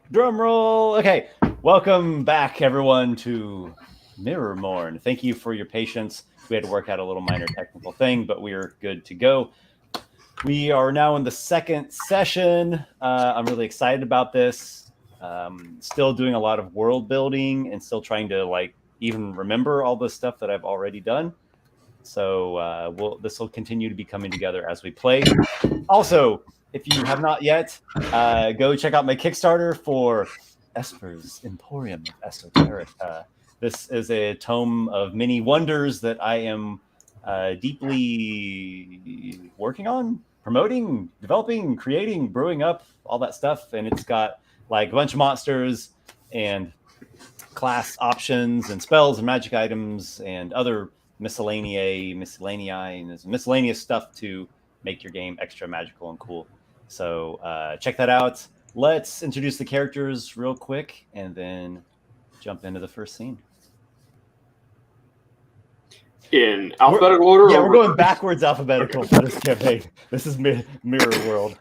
Drum roll. Okay, welcome back, everyone, to MIRRORMOURN. Thank you for your patience. We had to work out a little minor technical thing, but we're good to go. We are now in the second session. I'm really excited about this. Still doing a lot of world building and still trying to even remember all the stuff that I've already done. So this will continue to be coming together as we play. Also, if you have not yet, go check out my Kickstarter for Esper's Emporium of Esoterica. This is a tome of many wonders that I am deeply working on, promoting, developing, creating, brewing up, all that stuff. And it's got like a bunch of monsters and class options and spells and magic items and other miscellaneous stuff to make your game extra magical and cool. So check that out. Let's introduce the characters real quick and then jump into the first scene. In alphabetical order? Yeah, we're going backwards alphabetical for this campaign. This is Mirror World.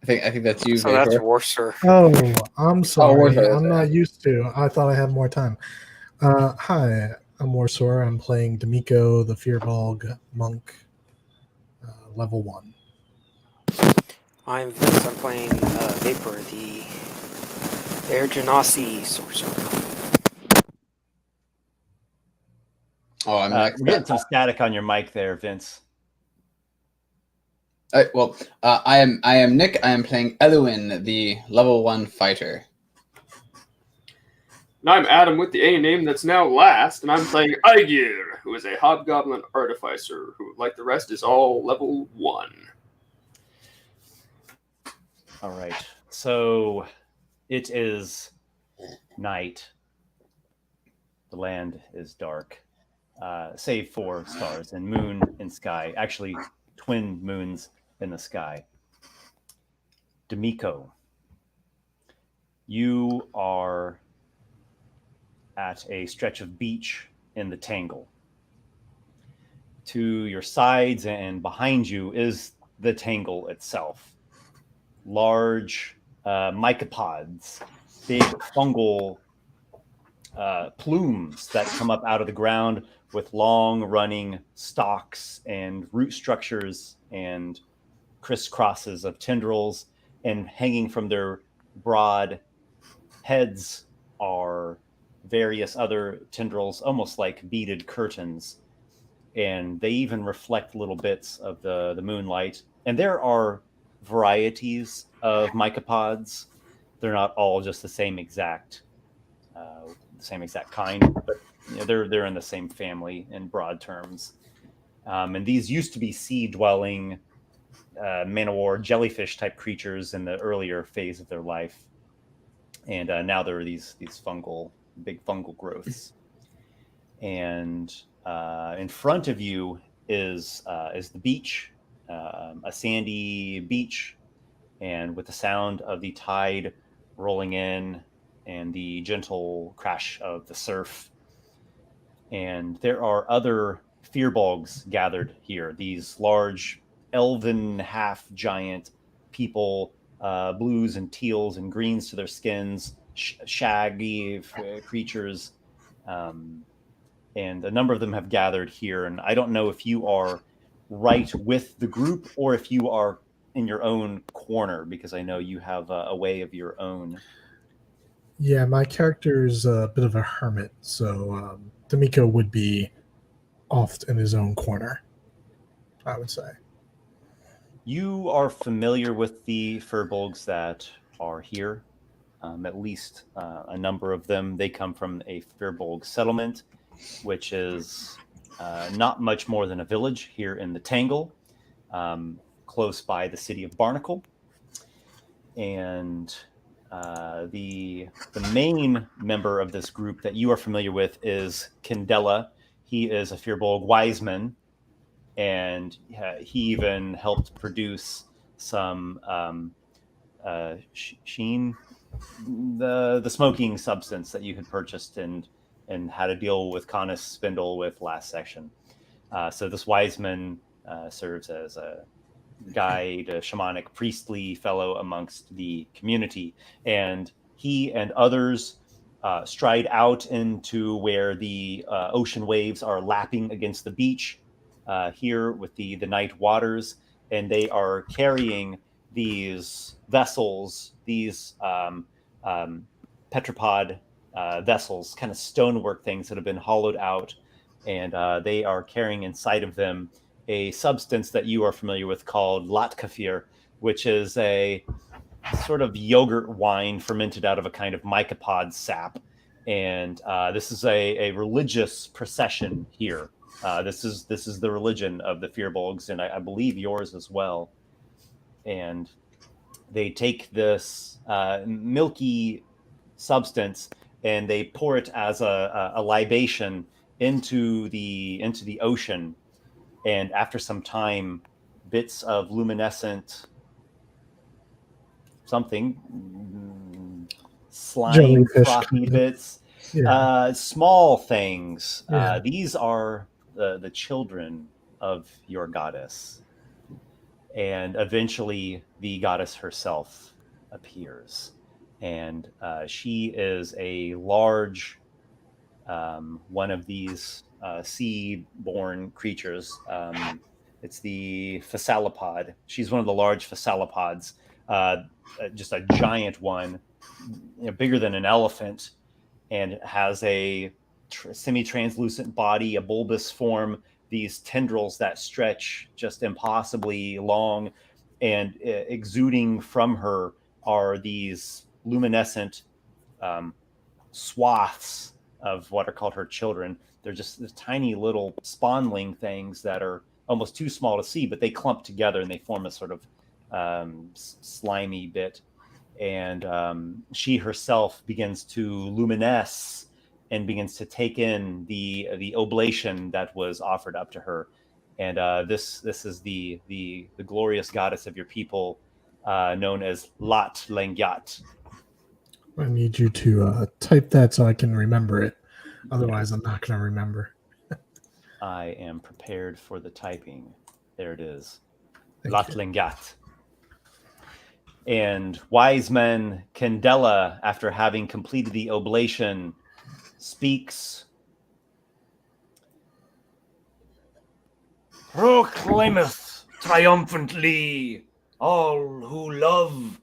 I think that's you. So that's Warsor. Oh, I'm sorry. Warsor, I'm not used to. I thought I had more time. Hi, I'm Warsor. I'm playing Dimico, the Firbolg monk, level 1. I'm Vince. I'm playing Vapor, the Genasi sorcerer. Oh, I'm We're getting some static on your mic there, Vince. I am Nick. I am playing Elluin, the level 1 fighter. And I'm Adam with the A name that's now last, and I'm playing Aygir, who is a Hobgoblin Artificer, who, like the rest, is all level 1. All right. So it is night. The land is dark, save for stars and moon in sky. Actually, twin moons in the sky. Dimico, you are at a stretch of beach in the Tangle. To your sides and behind you is the Tangle itself. Large mycopods, big fungal plumes that come up out of the ground with long running stalks and root structures and crisscrosses of tendrils, and hanging from their broad heads are various other tendrils, almost like beaded curtains, and they even reflect little bits of the moonlight. And there are varieties of mycopods. They're not all just the same exact kind, but they're in the same family in broad terms. And these used to be sea-dwelling man-o-war jellyfish type creatures in the earlier phase of their life, and now there are these big fungal growths. And in front of you is the beach, a sandy beach, and with the sound of the tide rolling in and the gentle crash of the surf. And there are other Firbolgs gathered here, these large elven half-giant people, blues and teals and greens to their skins, shaggy creatures. And a number of them have gathered here. And I don't know if you are right with the group or if you are in your own corner, because I know you have a way of your own. Yeah, my character is a bit of a hermit, so Dimico would be off in his own corner, I would say. You are familiar with the Firbolgs that are here, at least a number of them. They come from a Firbolg settlement, which is not much more than a village here in the Tangle, close by the city of Barnacle. And the main member of this group that you are familiar with is Candela. He is a Firbolg Wiseman, and he even helped produce some sheen, the smoking substance that you had purchased and had to deal with Canis Spindle with last section. So this Wiseman serves as a guide, a shamanic priestly fellow amongst the community. And he and others stride out into where the ocean waves are lapping against the beach here with the night waters. And they are carrying these vessels, these petripod vessels, kind of stonework things that have been hollowed out. And they are carrying inside of them a substance that you are familiar with called latkafir, which is a sort of yogurt wine fermented out of a kind of mycopod sap. And this is a religious procession here. This is the religion of the Firbolgs, and I believe yours as well. And they take this milky substance and they pour it as a libation into the ocean. And after some time, bits of luminescent something, slime, Jellyfish frothy kind of. bits, Yeah. small things. Yeah. These are the children of your goddess. And eventually the goddess herself appears. And she is a large one of these sea-born creatures. It's the phasalopod. She's one of the large phasalopods, just a giant one, bigger than an elephant, and has a semi-translucent body, a bulbous form, these tendrils that stretch just impossibly long, and exuding from her are these luminescent swaths of what are called her children. They're just the tiny little spawnling things that are almost too small to see, but they clump together and they form a sort of slimy bit. And she herself begins to luminesce and begins to take in the oblation that was offered up to her. And this is the glorious goddess of your people, known as Lat Lengyat. I need you to type that so I can remember it. Otherwise, I'm not going to remember. I am prepared for the typing. There it is. Thank Lat you. Lengyat. And wise man Candela, after having completed the oblation, speaks. Proclaimeth triumphantly all who love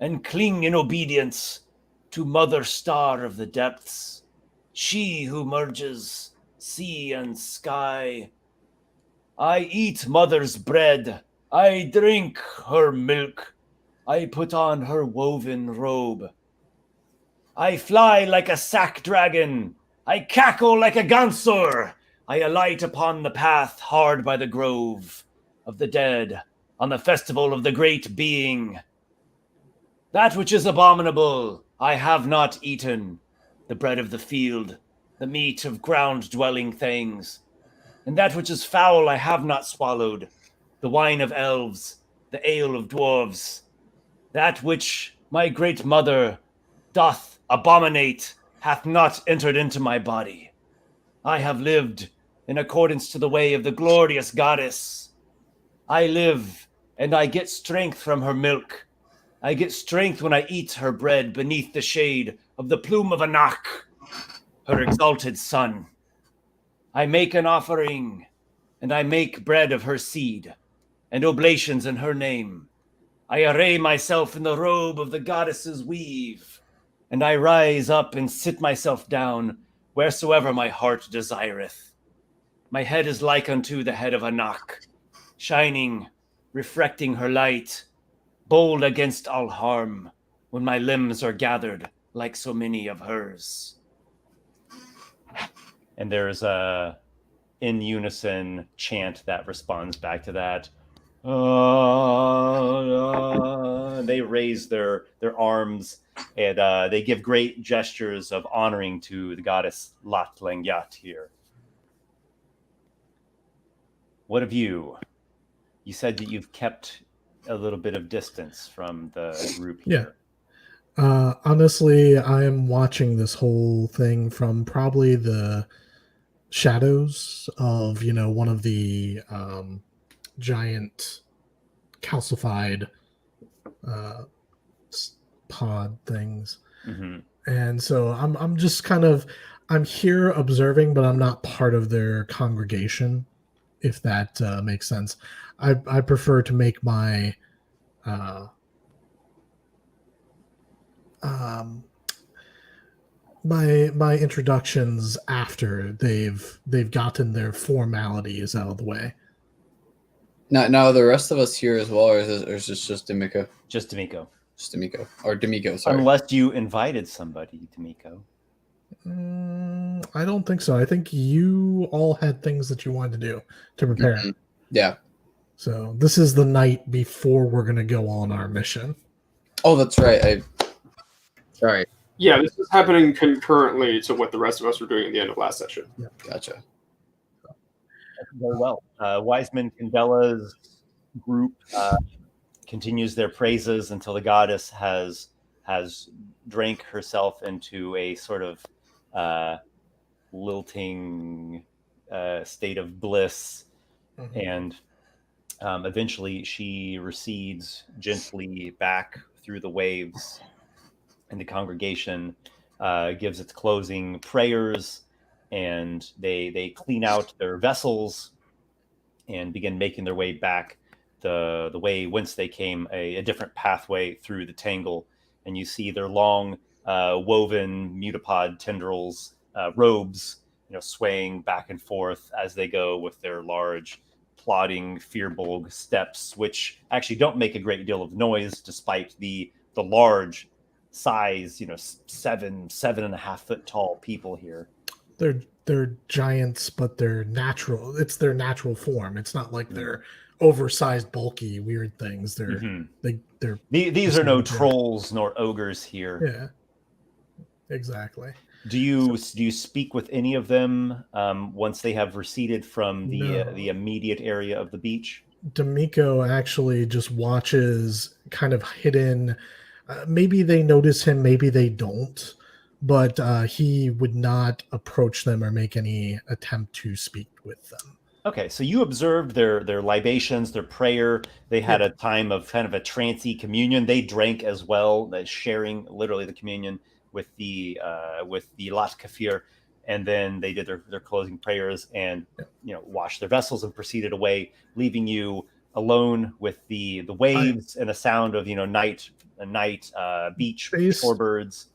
and cling in obedience to Mother Star of the Depths, she who merges sea and sky. I eat Mother's bread, I drink her milk, I put on her woven robe. I fly like a sack dragon, I cackle like a gansor, I alight upon the path hard by the grove of the dead, on the festival of the great being. That which is abominable I have not eaten, the bread of the field, the meat of ground-dwelling things. And that which is foul I have not swallowed, the wine of elves, the ale of dwarves. That which my great mother doth abominate hath not entered into my body. I have lived in accordance to the way of the glorious goddess. I live, and I get strength from her milk. I get strength when I eat her bread beneath the shade of the plume of Anak, her exalted son. I make an offering, and I make bread of her seed, and oblations in her name. I array myself in the robe of the goddess's weave, and I rise up and sit myself down wheresoever my heart desireth. My head is like unto the head of Anak, shining, reflecting her light, bold against all harm, when my limbs are gathered like so many of hers. And there's a in unison chant that responds back to that. They raise their arms and they give great gestures of honoring to the goddess Lat Lengyat here. What have you? You said that you've kept a little bit of distance from the group here. Yeah. Honestly, I am watching this whole thing from probably the shadows of, one of the giant calcified pod things. Mm-hmm. And so I'm just kind of I'm here observing, but I'm not part of their congregation, if that makes sense. I prefer to make my my introductions after they've gotten their formalities out of the way. Now the rest of us here as well, or is this just Dimico? Just Dimico. Just Dimico. Or Dimico, sorry. Unless you invited somebody, Dimico. I don't think so. I think you all had things that you wanted to do to prepare. Mhm. Yeah. So this is the night before we're going to go on our mission. Oh, that's right. Sorry. Yeah, this is happening concurrently to what the rest of us were doing at the end of last session. Gotcha. Very well. Wiseman Candela's group continues their praises until the goddess has drank herself into a sort of lilting state of bliss, and eventually she recedes gently back through the waves, and the congregation gives its closing prayers, and they clean out their vessels and begin making their way back the way whence they came, a different pathway through the tangle. And you see their long woven mutapod tendrils, robes, swaying back and forth as they go with their large plodding Firbolg steps, which actually don't make a great deal of noise despite the large size, 7.5 foot tall people here. They're giants, but they're natural. It's their natural form. It's not like they're oversized, bulky, weird things. They're these are no trolls nor ogres here. Yeah, exactly. Do you speak with any of them once they have receded from the immediate area of the beach? Dimico actually just watches, kind of hidden. Maybe they notice him, maybe they don't. But he would not approach them or make any attempt to speak with them. Okay, so you observed their libations, their prayer. They had a time of kind of a trancy communion. They drank as well, sharing literally the communion with the Lat Kafir, and then they did their closing prayers and washed their vessels and proceeded away, leaving you alone with the waves and the sound of night beach shorebirds.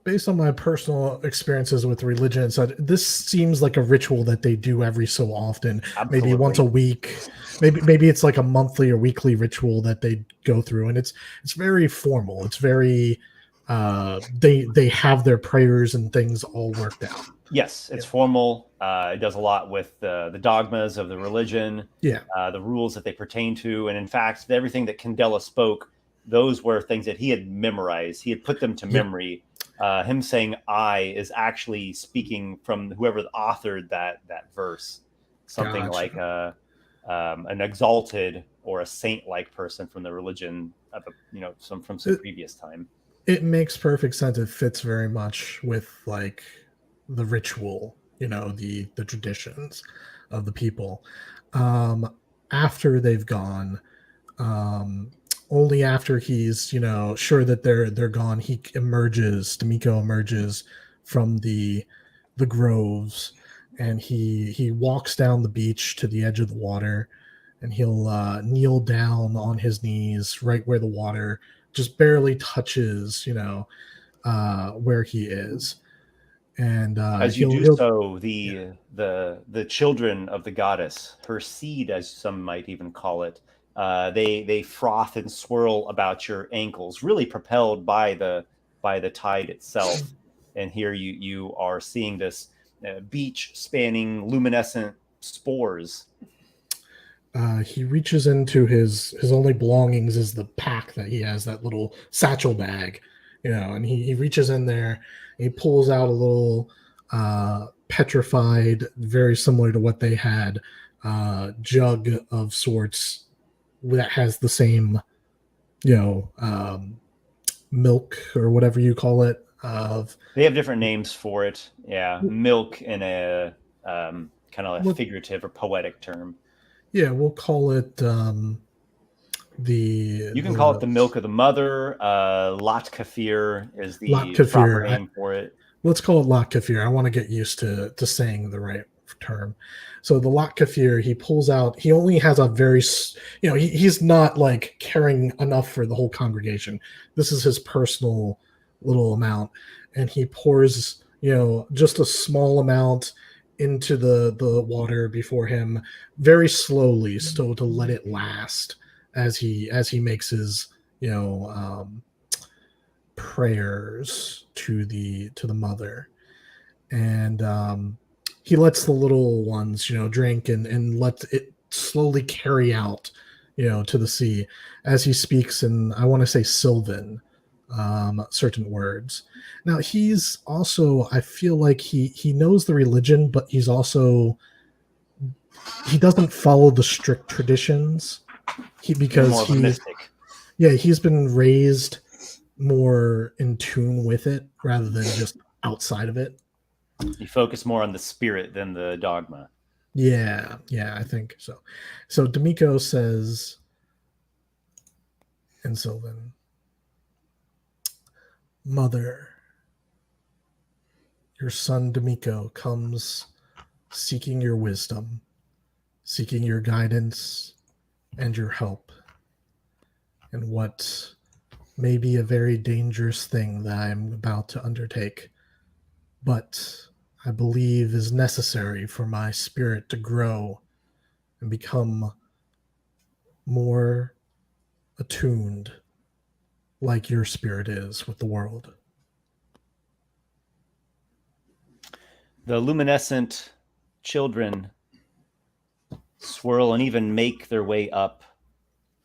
Based on my personal experiences with religion and such, this seems like a ritual that they do every so often. Absolutely. Maybe once a week. Maybe it's like a monthly or weekly ritual that they go through, and it's very formal. It's very they have their prayers and things all worked out. Yes, it's formal. It does a lot with the dogmas of the religion, the rules that they pertain to, and in fact, everything that Candela spoke, those were things that he had memorized. He had put them to memory. Him saying "I" is actually speaking from whoever authored that verse, something like an exalted or a saint-like person from the religion of some previous time. It makes perfect sense. It fits very much with like the ritual, the traditions of the people. After they've gone, only after he's sure that they're gone, Dimico emerges from the groves, and he walks down the beach to the edge of the water, and he'll kneel down on his knees right where the water just barely touches where he is. And as you do so, the children of the goddess, her seed, as some might even call it, they froth and swirl about your ankles, really propelled by the tide itself. And here you are seeing this beach spanning luminescent spores. He reaches into his only belongings is the pack that he has, that little satchel bag, and he reaches in there and he pulls out a little petrified, very similar to what they had, jug of sorts that has the same, milk or whatever you call it. They have different names for it. Yeah, milk in a kind of a figurative or poetic term. Yeah, we'll call it You can call it the milk of the mother. Lot Kafir is the Lot Kafir. proper name for it. Let's call it Lot Kafir. I want to get used to saying the right term. So the Lot Kafir, he pulls out, he only has a very, he's not like carrying enough for the whole congregation. This is his personal little amount. And he pours, just a small amount into the water before him very slowly, so to let it last as he makes his, prayers to the mother. And he lets the little ones, drink and lets it slowly carry out, to the sea as he speaks in, I want to say Sylvan, certain words. Now he's also, I feel like he knows the religion, but he doesn't follow the strict traditions. Because he's been raised more in tune with it rather than just outside of it. You focus more on the spirit than the dogma. Yeah, I think so. So Dimico says in Sylvan, Mother, your son Dimico comes seeking your wisdom, seeking your guidance and your help in what may be a very dangerous thing that I'm about to undertake, but I believe is necessary for my spirit to grow and become more attuned like your spirit is with the world. The luminescent children swirl and even make their way up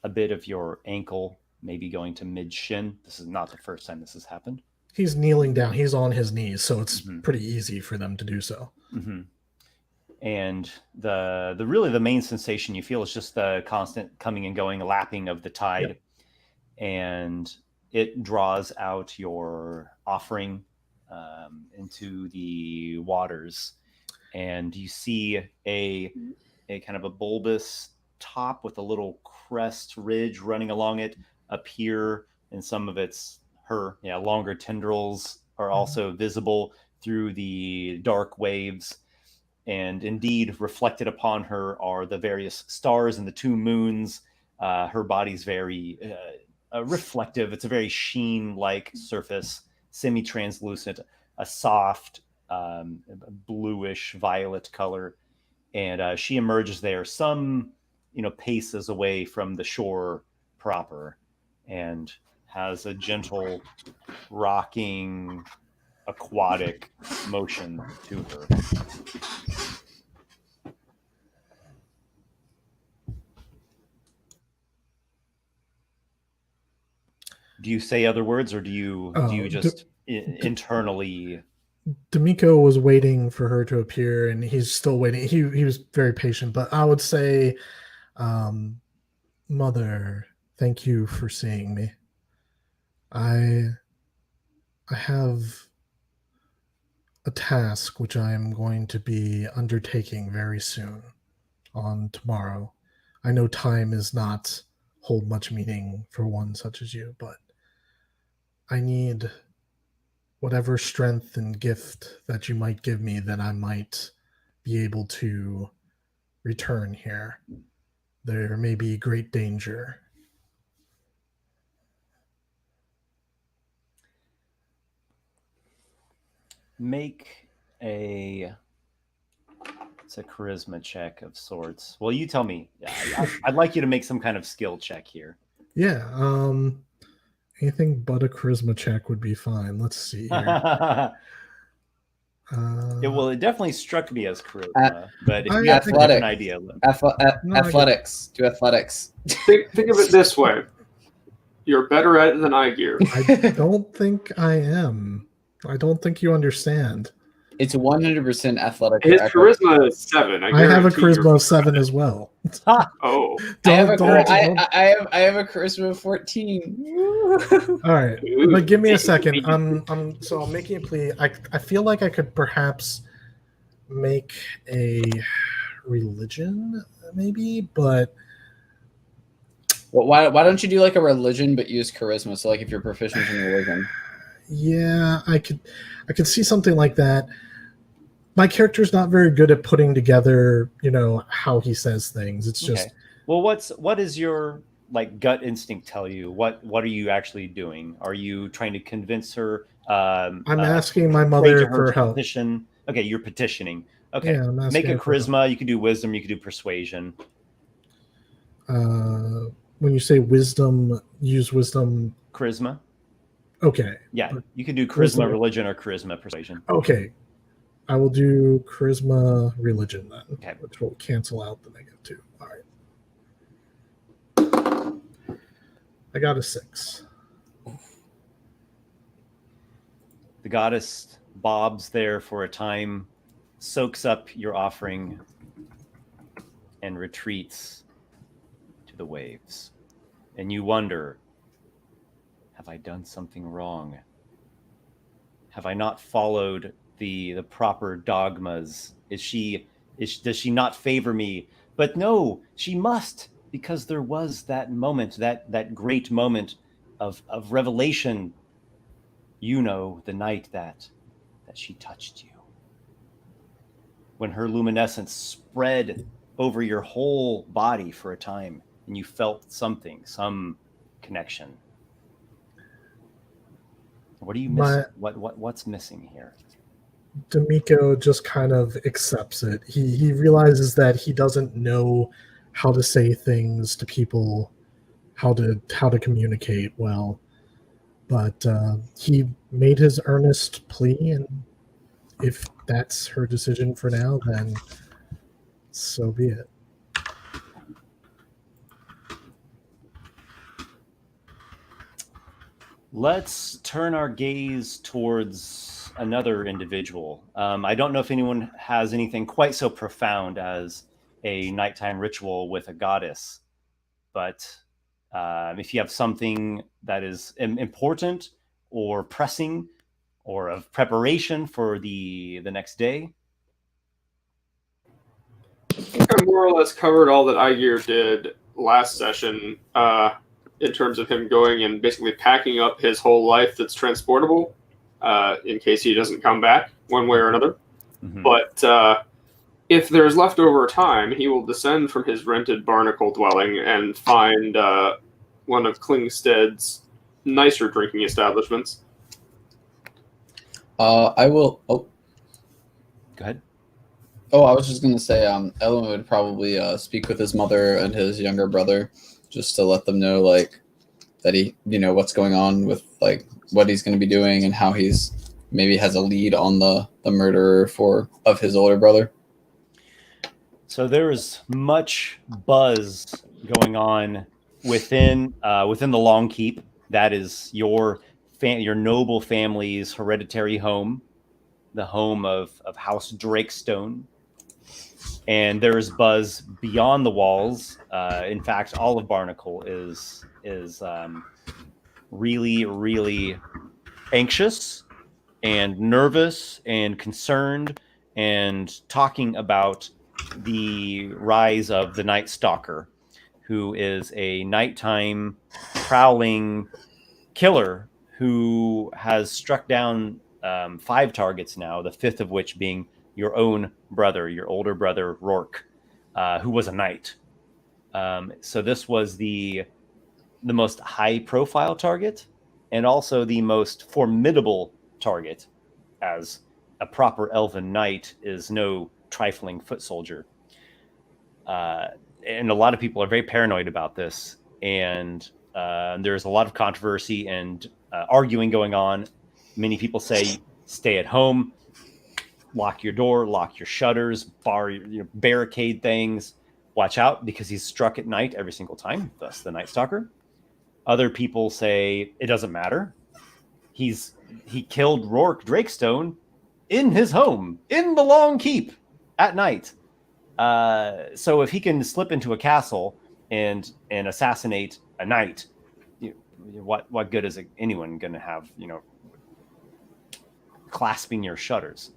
a bit of your ankle, maybe going to mid-shin. This is not the first time this has happened. He's kneeling down. He's on his knees, so it's pretty easy for them to do so. Mm-hmm. And the main sensation you feel is just the constant coming and going, lapping of the tide. Yep. And it draws out your offering into the waters. And you see a kind of a bulbous top with a little crest ridge running along it appear, and some of her longer tendrils are also visible through the dark waves. And indeed, reflected upon her are the various stars and the two moons. Her body's very reflective. It's a very sheen-like surface, semi-translucent, a soft bluish violet color. And she emerges there some, paces away from the shore proper, and has a gentle rocking aquatic motion to her. Do you say other words, or do you just internally? Dimico was waiting for her to appear, and he's still waiting. He was very patient, but I would say, Mother, thank you for seeing me. I have a task which I am going to be undertaking very soon, on tomorrow. I know time is not hold much meaning for one such as you, but I need whatever strength and gift that you might give me, that I might be able to return here. There may be great danger. Make it's a charisma check of sorts. Well, you tell me. I'd like you to make some kind of skill check here. Yeah, anything but a charisma check would be fine. Let's see here. It definitely struck me as charisma, but if you have a different idea, athletics. Do athletics. Think of it this way: you're better at it than Aygir. I don't think I am. I don't think you understand. It's 100% athletic. His charisma is 7. I have a charisma of 7 as well. Oh, I have a charisma of 14. All right, but give me a second. I'm making a plea. I feel like I could perhaps make a religion, maybe, but Well, why don't you do like a religion but use charisma? So like if you're proficient in religion. Yeah, I could see something like that. My character's not very good at putting together, how he says things. It's just Well, what is your like gut instinct tell you? What are you actually doing? Are you trying to convince her? I'm asking my pray mother to her for to help. petition. Okay, you're petitioning. Okay, Yeah, I'm asking make a her for help. charisma. You could do wisdom. You could do persuasion. When you say wisdom, use wisdom. Charisma. Okay. Yeah, you could do charisma, Wisdom. religion, or charisma, persuasion. Okay. I will do charisma religion then, Okay. which will cancel out the -2. All right. I got a 6. The goddess bobs there for a time, soaks up your offering, and retreats to the waves. And you wonder, have I done something wrong? Have I not followed the proper dogmas? Does she not favor me? But no, she must, because there was that moment, that great moment of revelation. The night that she touched you, when her luminescence spread over your whole body for a time, and you felt some connection. What are you missing? What's missing here? Dimico just kind of accepts it. He realizes that he doesn't know how to say things to people, how to communicate well. But he made his earnest plea, and if that's her decision for now, then so be it. Let's turn our gaze towards another individual. I don't know if anyone has anything quite so profound as a nighttime ritual with a goddess, but if you have something that is important or pressing or of preparation for the next day. I think I more or less covered all that Aygir did last session in terms of him going and basically packing up his whole life that's transportable in case he doesn't come back one way or another. Mm-hmm. But if there's leftover time, he will descend from his rented barnacle dwelling and find one of Klingsted's nicer drinking establishments. I will. Oh, go ahead. Oh, I was just gonna say, Elluin would probably speak with his mother and his younger brother, just to let them know, like, that he, what's going on with, like, what he's gonna be doing and how he's maybe has a lead on the murderer of his older brother. So there is much buzz going on within the Long Keep. That is your noble family's hereditary home, the home of House Drakestone. And there is buzz beyond the walls. In fact, all of Barnacle is really, really anxious and nervous and concerned and talking about the rise of the Night Stalker, who is a nighttime prowling killer who has struck down 5 targets now, the 5th of which being your own brother, your older brother, Rourke, who was a knight. So this was the most high-profile target and also the most formidable target, as a proper elven knight is no trifling foot soldier. And a lot of people are very paranoid about this, and there's a lot of controversy and arguing going on. Many people say, stay at home, lock your door, lock your shutters, barricade things, watch out because he's struck at night every single time, thus the Night Stalker. Other people say it doesn't matter. He killed Rourke Drakestone in his home, in the Long Keep, at night. So if he can slip into a castle and assassinate a knight, what good is anyone going to have, clasping your shutters?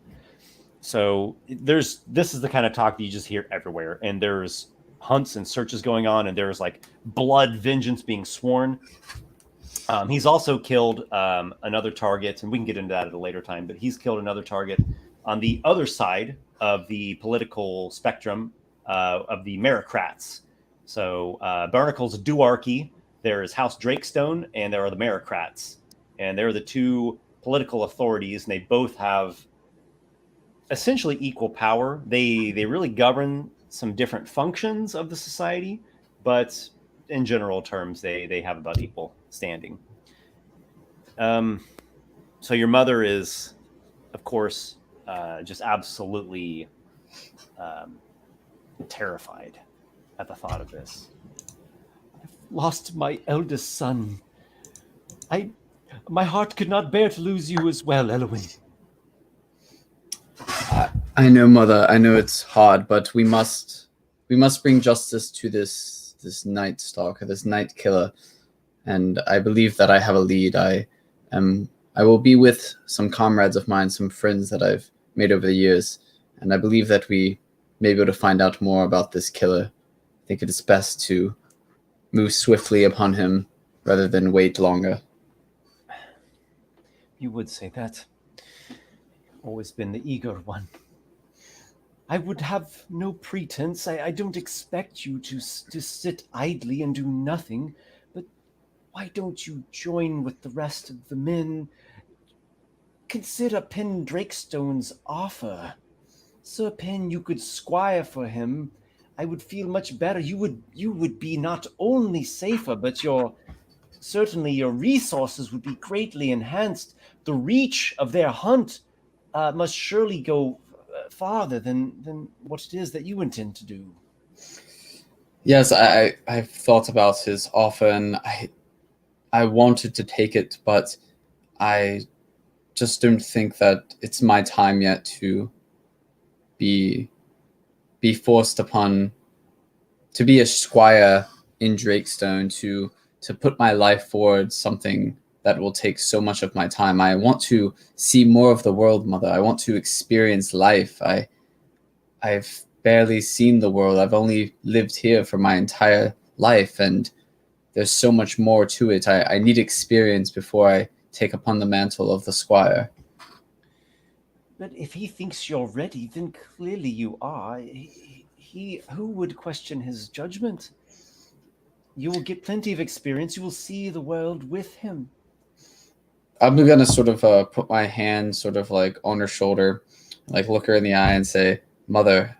So this is the kind of talk that you just hear everywhere, and there's hunts and searches going on, and there's like blood vengeance being sworn. He's also killed another target, and we can get into that at a later time, but he's killed another target on the other side of the political spectrum of the Merocrats. So Barnacle's duarchy, there is House Drakestone, and there are the Merocrats. And they're the two political authorities, and they both have essentially equal power. They really govern some different functions of the society, but in general terms, they have about equal standing. So your mother is, of course, just absolutely terrified at the thought of this. I've lost my eldest son. My heart could not bear to lose you as well, Elluin. I know, Mother. I know it's hard, but we must bring justice to this night stalker, this night killer, and I believe that I have a lead. I will be with some comrades of mine, some friends that I've made over the years, and I believe that we may be able to find out more about this killer. I think it is best to move swiftly upon him rather than wait longer. You would say that. Always been the eager one. I would have no pretense. I don't expect you to sit idly and do nothing, but why don't you join with the rest of the men? Consider Penn Drakestone's offer. Sir Penn, you could squire for him. I would feel much better. You would be not only safer, but certainly your resources would be greatly enhanced. The reach of their hunt must surely go farther than what it is that you intend to do. Yes, I've thought about his offer, and I wanted to take it, but I just don't think that it's my time yet to be forced upon to be a squire in Drakestone, to put my life forward, something that will take so much of my time. I want to see more of the world, Mother. I want to experience life. I've barely seen the world. I've only lived here for my entire life, and there's so much more to it. I need experience before I take upon the mantle of the squire. But if he thinks you're ready, then clearly you are. Who would question his judgment? You will get plenty of experience. You will see the world with him. I'm gonna sort of put my hand sort of like on her shoulder, like look her in the eye and say, Mother,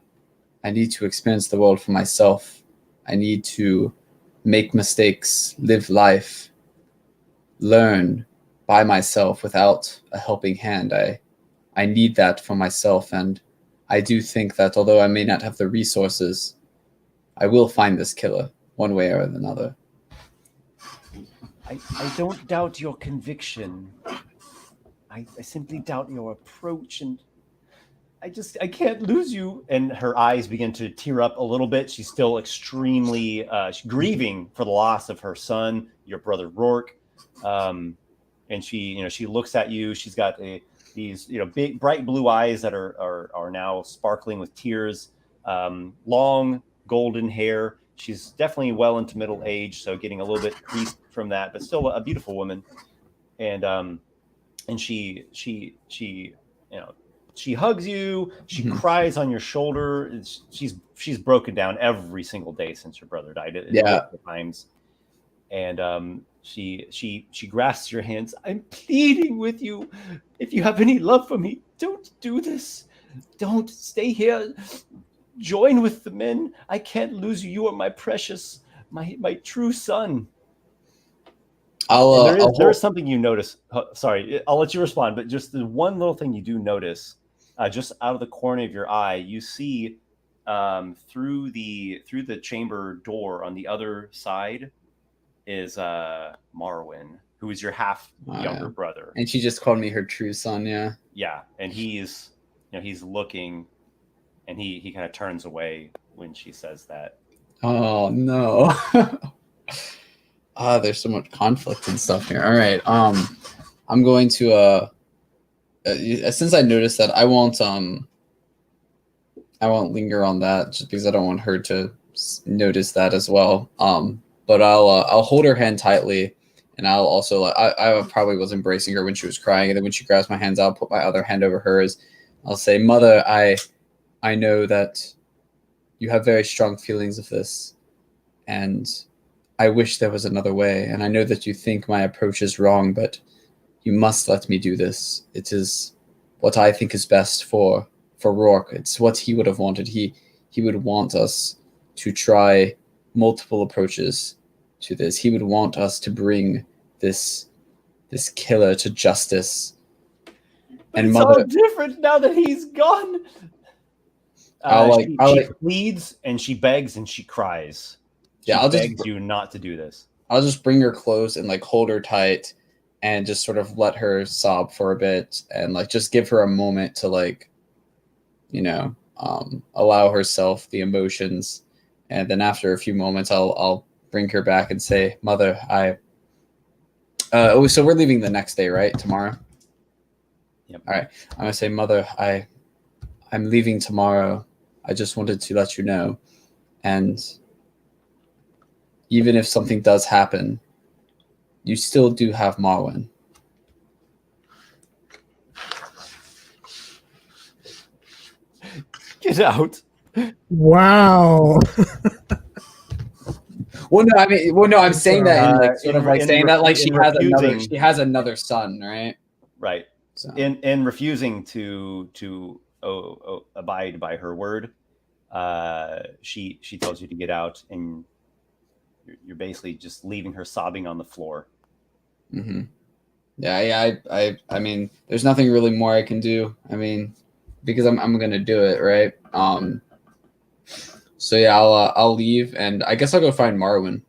I need to experience the world for myself. I need to make mistakes, live life, learn by myself without a helping hand. I need that for myself, and I do think that although I may not have the resources, I will find this killer one way or another. I don't doubt your conviction. I simply doubt your approach, and I can't lose you. And her eyes begin to tear up a little bit. She's still extremely grieving for the loss of her son, your brother Rourke. And she looks at you. She's got these big bright blue eyes that are now sparkling with tears. Long golden hair. She's definitely well into middle age, so getting a little bit creased from that, but still a beautiful woman. And she hugs you. She cries on your shoulder. She's broken down every single day since your brother died. Multiple times. And she grasps your hands. I'm pleading with you. If you have any love for me, don't do this. Don't stay here. Join with the men. I can't lose you. You are my precious, my true son. There is something you notice. Sorry, I'll let you respond, but just the one little thing you do notice, just out of the corner of your eye, you see through the chamber door on the other side is Marwyn, who is your half younger brother. And she just called me her true son. Yeah, and he's looking. And he kind of turns away when she says that. Oh no. There's so much conflict and stuff here. All right. I'm going to since I noticed that, I won't linger on that just because I don't want her to notice that as well. But I'll hold her hand tightly, and I'll also I probably was embracing her when she was crying, and then when she grabs my hands, I'll put my other hand over hers. I'll say, "Mother, I know that you have very strong feelings of this, and I wish there was another way. And I know that you think my approach is wrong, but you must let me do this. It is what I think is best for Rourke. It's what he would have wanted. He would want us to try multiple approaches to this. He would want us to bring this killer to justice." But And it's Mother, all different now that he's gone. She pleads and she begs and she cries. She begs you not to do this. I'll just bring her close and like hold her tight and just sort of let her sob for a bit and like just give her a moment to like, allow herself the emotions. And then after a few moments, I'll bring her back and say, "Mother, so we're leaving the next day, right? Tomorrow?" Yep. All right. I'm going to say, "Mother, I'm leaving tomorrow. I just wanted to let you know. And even if something does happen, you still do have Marwyn." Get out. Wow. I'm saying that in like sort of like saying that like she has another son, right? Right. So. In refusing to abide by her word, she tells you to get out, and you're basically just leaving her sobbing on the floor. Mm-hmm. Yeah. I mean, there's nothing really more I can do. I mean, because I'm gonna do it, right? So yeah, I'll leave, and I guess I'll go find Marwyn.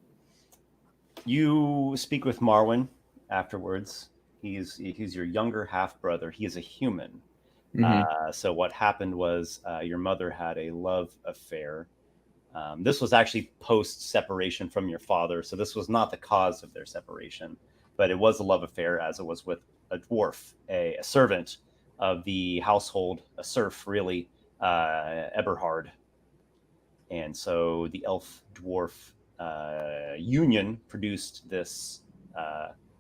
You speak with Marwyn afterwards. He's your younger half brother. He is a human. Mm-hmm. So what happened was your mother had a love affair. This was actually post separation from your father, so this was not the cause of their separation, but it was a love affair, as it was with a dwarf, a servant of the household, a serf really, Eberhard. And so the elf dwarf union produced this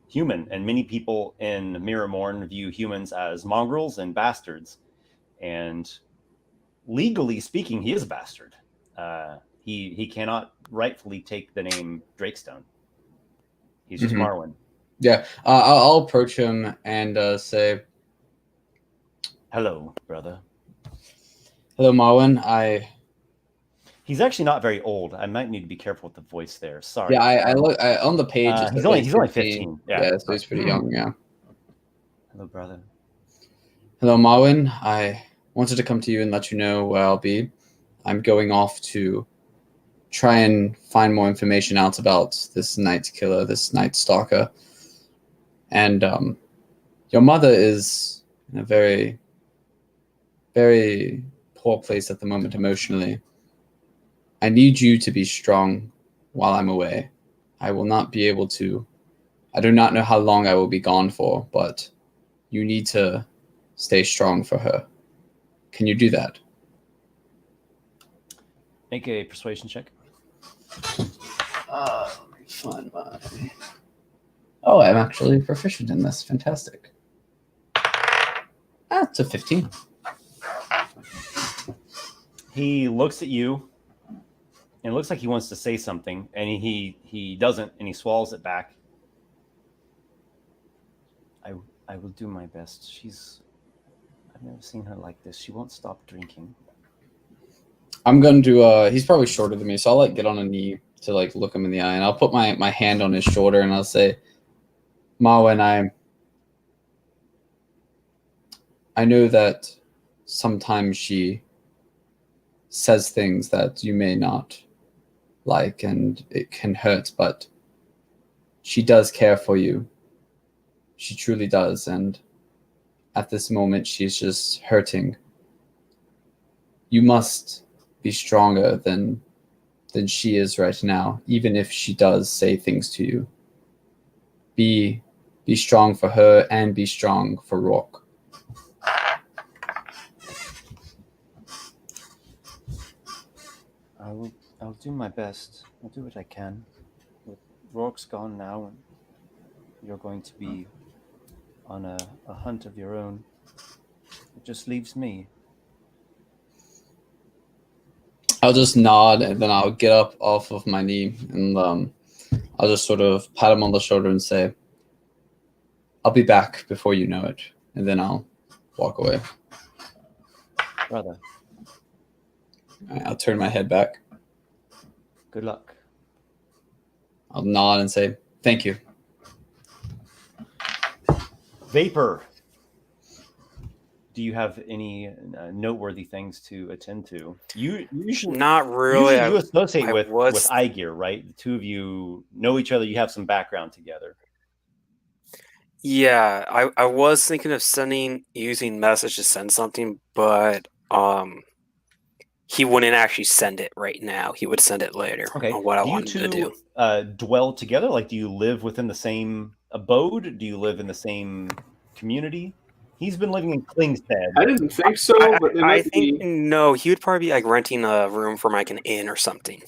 human, and many people in MIRRORMOURN view humans as mongrels and bastards. And legally speaking, he is a bastard. He cannot rightfully take the name Drakestone. He's just Marwyn. Yeah, I'll approach him and say, "Hello, brother." "Hello, Marwyn. He's actually not very old. I might need to be careful with the voice there. Sorry. Yeah, I look on the page. He's only 15. Yeah, so he's pretty young. Yeah. Hello, brother. Hello, Marwyn. I wanted to come to you and let you know where I'll be. I'm going off to try and find more information out about this night killer, this night stalker. And your mother is in a very, very poor place at the moment emotionally. I need you to be strong while I'm away. I will not be able to. I do not know how long I will be gone for, but you need to stay strong for her. Can you do that?" Make a persuasion check. Let me find my... Oh, I'm actually proficient in this. Fantastic. It's a 15. He looks at you, and it looks like he wants to say something, and he doesn't, and he swallows it back. I will do my best. I've never seen her like this. She won't stop drinking. I'm going to, he's probably shorter than me, so I'll like get on a knee to like look him in the eye, and I'll put my hand on his shoulder and I'll say, "Marwyn, I know that sometimes she says things that you may not like and it can hurt, but she does care for you. She truly does, and at this moment she's just hurting. You must be stronger than she is right now, even if she does say things to you. Be strong for her and be strong for Rourke." I'll do my best. I'll do what I can. But Rourke's gone now, and you're going to be on a hunt of your own. It just leaves me. I'll just nod and then I'll get up off of my knee and I'll just sort of pat him on the shoulder and say, I'll be back before you know it. And then I'll walk away. Brother, I'll turn my head back. good luck. I'll nod and say, thank you. Vapor, do you have any noteworthy things to attend to? You usually Not really. Usually you associate I with was- Aygir, right? The two of you know each other. You have some background together. Yeah, I was thinking of using message to send something, but he wouldn't actually send it right now. He would send it later Okay. on what I Do you wanted to do. two dwell together? Like, do you live within the same abode? Do you live in the same community? He's been living in Klingstead. I didn't think so, but it I might think be. no, he would probably be like renting a room from like an inn or something.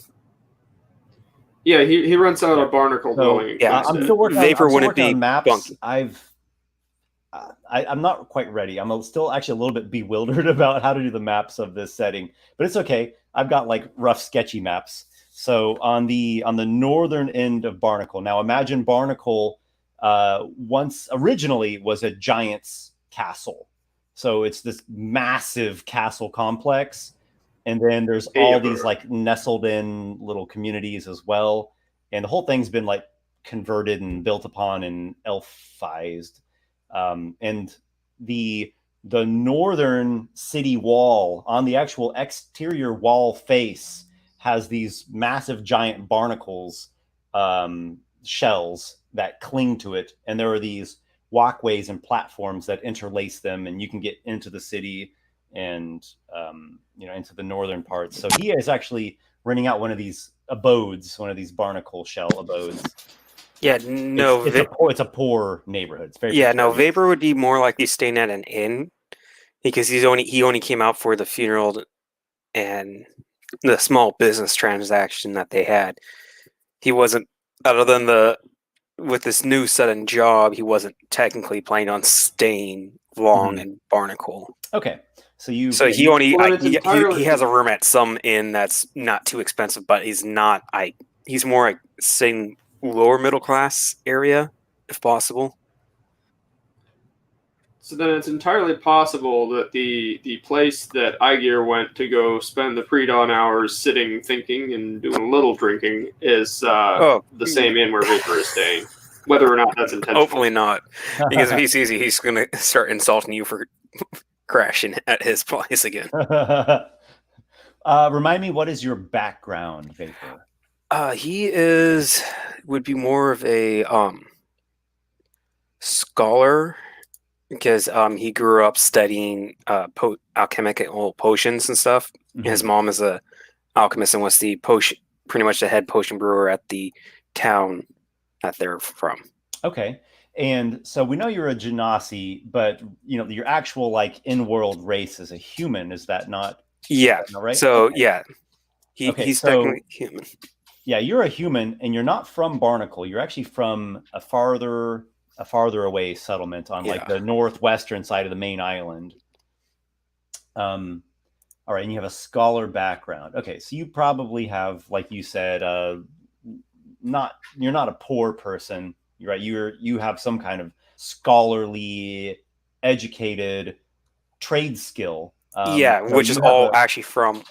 Yeah, he rents out a barnacle So, dwelling in yeah, I'm Klingstead. still working Vapor on, I'm still wouldn't working on be maps. bunky. I'm not quite ready. I'm still actually a little bit bewildered about how to do the maps of this setting, but it's okay. I've got like rough, sketchy maps. So on the northern end of Barnacle. Now imagine Barnacle once originally was a giant's castle. So it's this massive castle complex, and then there's all these like nestled in little communities as well, and the whole thing's been like converted and built upon and elfized. And the northern city wall, on the actual exterior wall face, has these massive giant barnacles, shells that cling to it, and there are these walkways and platforms that interlace them, and you can get into the city and into the northern parts. So he is actually renting out one of these abodes, one of these barnacle shell abodes. Yeah, no, it's a poor neighborhood. It's very no. Vapor would be more likely staying at an inn because he only came out for the funeral and the small business transaction that they had. He wasn't, other than with this new sudden job, he wasn't technically planning on staying long in Barnacle. Okay, so he has a room at some inn that's not too expensive, but he's not. He's more like saying lower middle class area, if possible. So then it's entirely possible that the place that Aygir went to go spend the pre-dawn hours sitting, thinking, and doing a little drinking is the same inn where Vapor is staying. Whether or not that's intentional. Hopefully not, because if he sees you, he's going to start insulting you for crashing at his place again. Remind me, what is your background, Vapor? He would be more of a scholar, because he grew up studying alchemical potions and stuff. Mm-hmm. His mom is a alchemist and was pretty much the head potion brewer at the town that they're from. Okay. And so we know you're a Genasi, but your actual like in-world race is a human. Is that not? Yeah. Is that not right? So okay. Yeah, he's technically human. Yeah, you're a human, and you're not from Barnacle. You're actually from a farther away settlement on like the northwestern side of the main island. All right, and you have a scholar background. Okay, so you probably have, like you said, you're not a poor person. You're right. You have some kind of scholarly, educated trade skill. Which is all actually from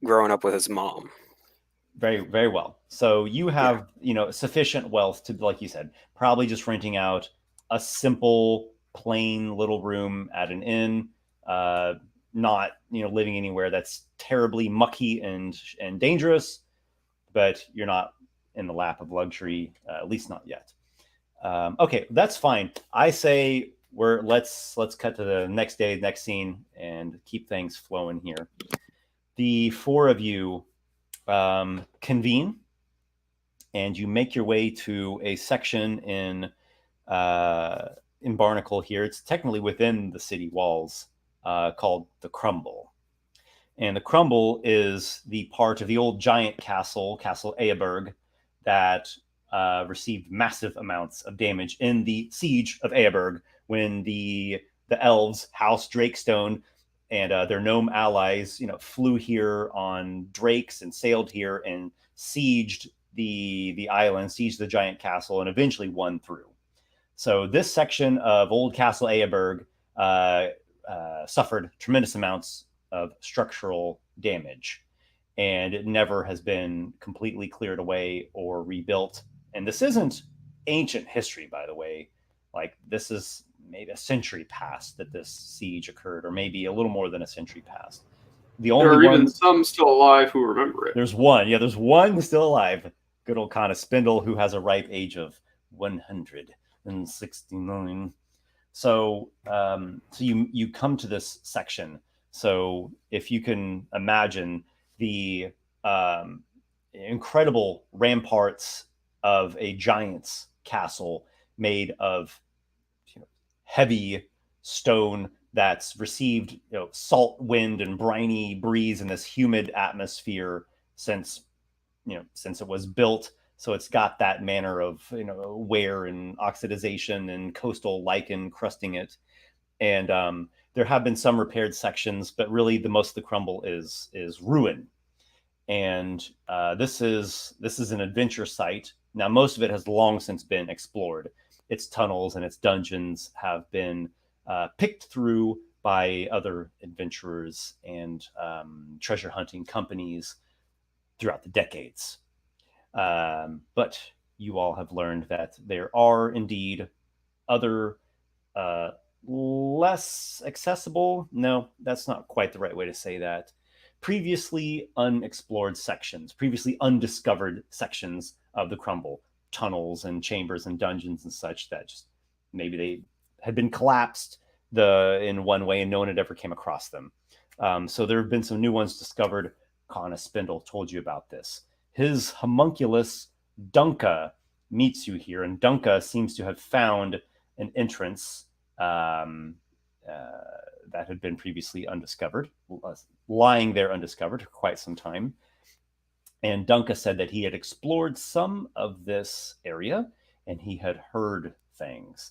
growing up with his mom. Very, very well. So you have, sufficient wealth to, like you said, probably just renting out a simple, plain little room at an inn, not, living anywhere that's terribly mucky and dangerous, but you're not in the lap of luxury, at least not yet. Okay, that's fine. I say let's cut to the next day, next scene, and keep things flowing here. The four of you convene, and you make your way to a section in Barnacle here. It's technically within the city walls, called the Crumble. And the Crumble is the part of the old giant castle, Castle Aygir, that received massive amounts of damage in the siege of Aygir when the elves, House Drakestone, and their gnome allies, flew here on drakes and sailed here and sieged the island, sieged the giant castle, and eventually won through. So this section of Old Castle Aygir suffered tremendous amounts of structural damage, and it never has been completely cleared away or rebuilt. And this isn't ancient history, by the way. Like, this is maybe a century past that this siege occurred, or maybe a little more than a century past. The only there are even one, some still alive who remember it. there's one still alive. Good old Connor Spindle, who has a ripe age of 169. So you come to this section. So if you can imagine the incredible ramparts of a giant's castle made of heavy stone that's received salt wind and briny breeze in this humid atmosphere since it was built. So it's got that manner of wear and oxidization and coastal lichen crusting it. And there have been some repaired sections, but really the most of the Crumble is ruin. And this is an adventure site. Now, most of it has long since been explored. Its tunnels and its dungeons have been picked through by other adventurers and treasure hunting companies throughout the decades. But you all have learned that there are indeed other less accessible. No, that's not quite the right way to say that. Previously unexplored sections, previously undiscovered sections of the Crumble, tunnels and chambers and dungeons and such that just maybe they had been collapsed in one way and no one had ever came across them. So there have been some new ones discovered. Connor Spindle told you about this. His homunculus Dunka meets you here, and Dunka seems to have found an entrance that had been previously undiscovered, lying there undiscovered for quite some time. And Dunka said that he had explored some of this area, and he had heard things.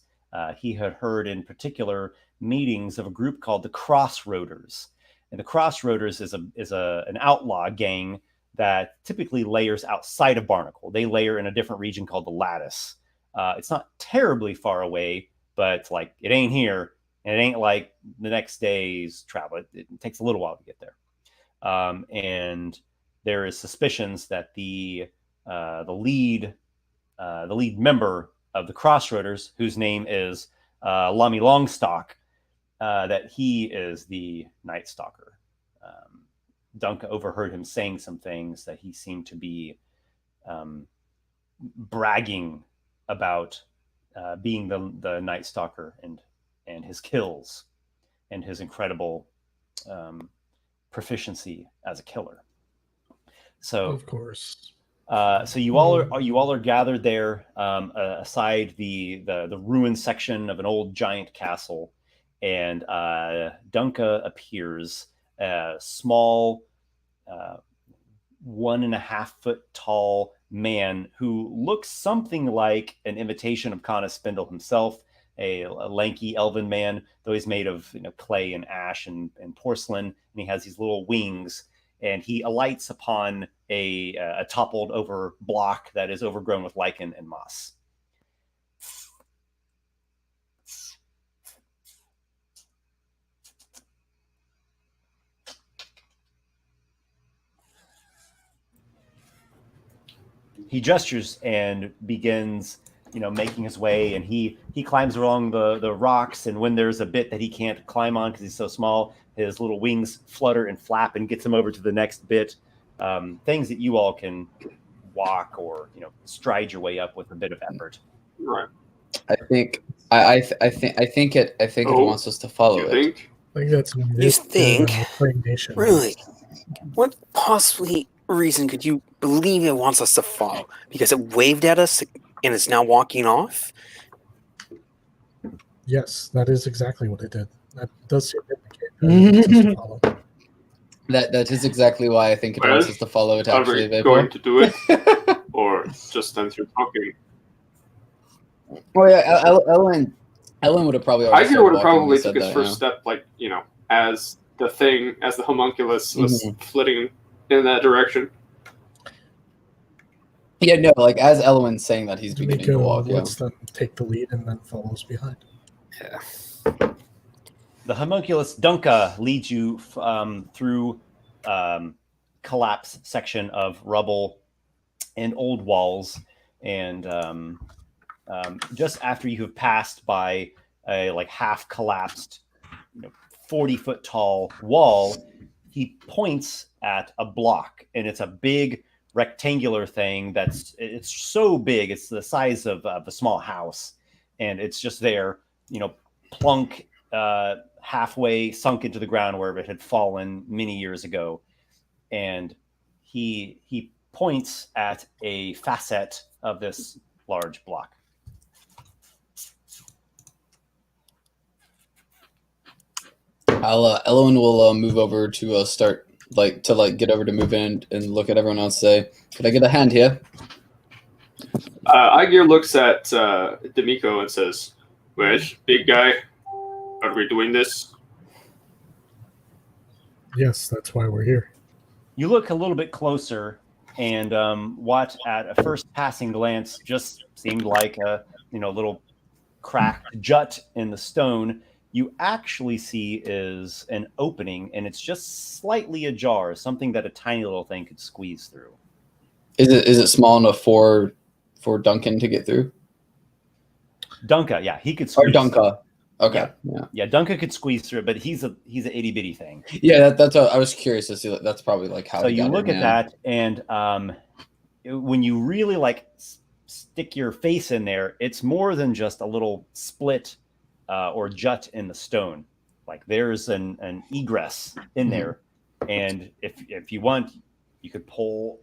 He had heard, in particular, meetings of a group called the Crossroaders. And the Crossroaders is an outlaw gang that typically layers outside of Barnacle. They layer in a different region called the Lattice. It's not terribly far away, but like it ain't here, and it ain't like the next day's travel. It takes a little while to get there. And there is suspicions that the lead member of the Crossroaders, whose name is Lummy Longstock, that he is the Night Stalker. Dunka overheard him saying some things that he seemed to be bragging about being the Night Stalker and his kills and his incredible proficiency as a killer. So Of course. So you all are gathered there aside the ruined section of an old giant castle, and Dunka appears, a small 1.5 foot tall man who looks something like an imitation of Connor Spindle himself, a lanky elven man, though he's made of clay and ash and porcelain, and he has these little wings, and he alights upon a toppled over block that is overgrown with lichen and moss. He gestures and begins, making his way, and he climbs along the rocks, and when there's a bit that he can't climb on because he's so small, his little wings flutter and flap and gets him over to the next bit. Things that you all can walk or stride your way up with a bit of effort. Right. I think it wants us to follow it. Think? I think that's You think? claymation. Really? What possibly reason could you believe it wants us to follow? Because it waved at us and it's now walking off? Yes, that is exactly what it did. That does seem to indicate that it wants us to follow. That is exactly why I think it Well, wants us to follow it. Are Actually, we going to do it, or just stand here talking? Oh yeah, Elluin would have probably already Aygir started would have walking when probably you took said his that, first step, like, as the homunculus was flitting in that direction. Yeah, no, like as Elluin's saying that, he's beginning to Dimico walk. Yeah. lets them take the lead and then follows behind. Yeah. The homunculus Dunka leads you through collapse section of rubble and old walls, and just after you have passed by a like half collapsed 40-foot tall wall, he points at a block, and it's a big rectangular thing it's so big it's the size of a small house, and it's just there, plunk, halfway sunk into the ground where it had fallen many years ago. And he points at a facet of this large block. Elluin will move over to start get over to move in and look at everyone else. Say, could I get a hand here? Aygir looks at Dimico and says, "Well, big guy, are we doing this?" Yes, that's why we're here. You look a little bit closer, and what at a first passing glance just seemed like a little cracked jut in the stone, you actually see is an opening, and it's just slightly ajar, something that a tiny little thing could squeeze through. Is it small enough for Duncan to get through? Dunka, yeah, he could squeeze. Or Dunka. Okay. Yeah, Dunka could squeeze through it, but he's an itty bitty thing. Yeah, that's what I was curious to see. That's probably like how. So you look at that, and when you really stick your face in there, it's more than just a little split or jut in the stone. Like there's an egress in there, and if you want, you could pull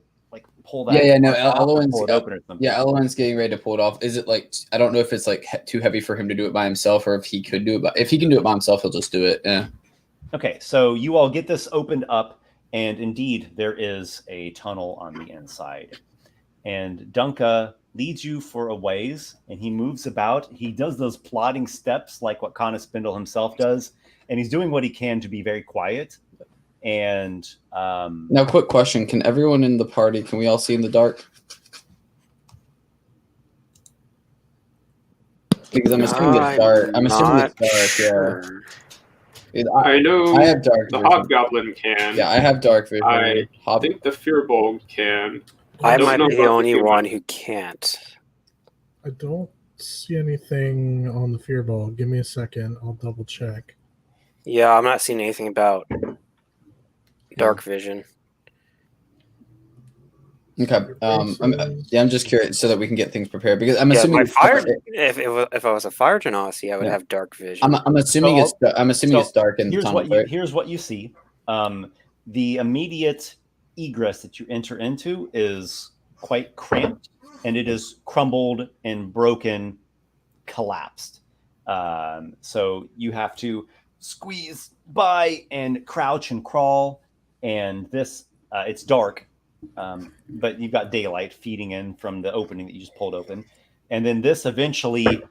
that. Yeah. No, Elluin's open or something. Yeah, Elluin's getting ready to pull it off. Is it like, I don't know if it's like too heavy for him to do it by himself, or if he could do it. If he can do it by himself, he'll just do it. Yeah. Okay, so you all get this opened up, and indeed there is a tunnel on the inside. And Dunka leads you for a ways, and he moves about. He does those plodding steps like what Connor Spindle himself does, and he's doing what he can to be very quiet. And now, quick question: can everyone in the party? Can we all see in the dark? Because I'm assuming it's dark. I'm assuming it's dark. Yeah. I know. I have dark the vision. Hobgoblin can. Yeah, I have dark vision. I think the Firbolg can. I might be the only one who can't. I don't see anything on the Firbolg. Give me a second. I'll double check. Yeah, I'm not seeing anything about dark vision. Okay. I'm just curious so that we can get things prepared, because I'm assuming if I was a fire Genasi, I would have dark vision. I'm assuming it's dark in the tunnel. Here's what you see. The immediate egress that you enter into is quite cramped, and it is crumbled and broken, collapsed. So you have to squeeze by and crouch and crawl, and this it's dark. But you've got daylight feeding in from the opening that you just pulled open. And then this eventually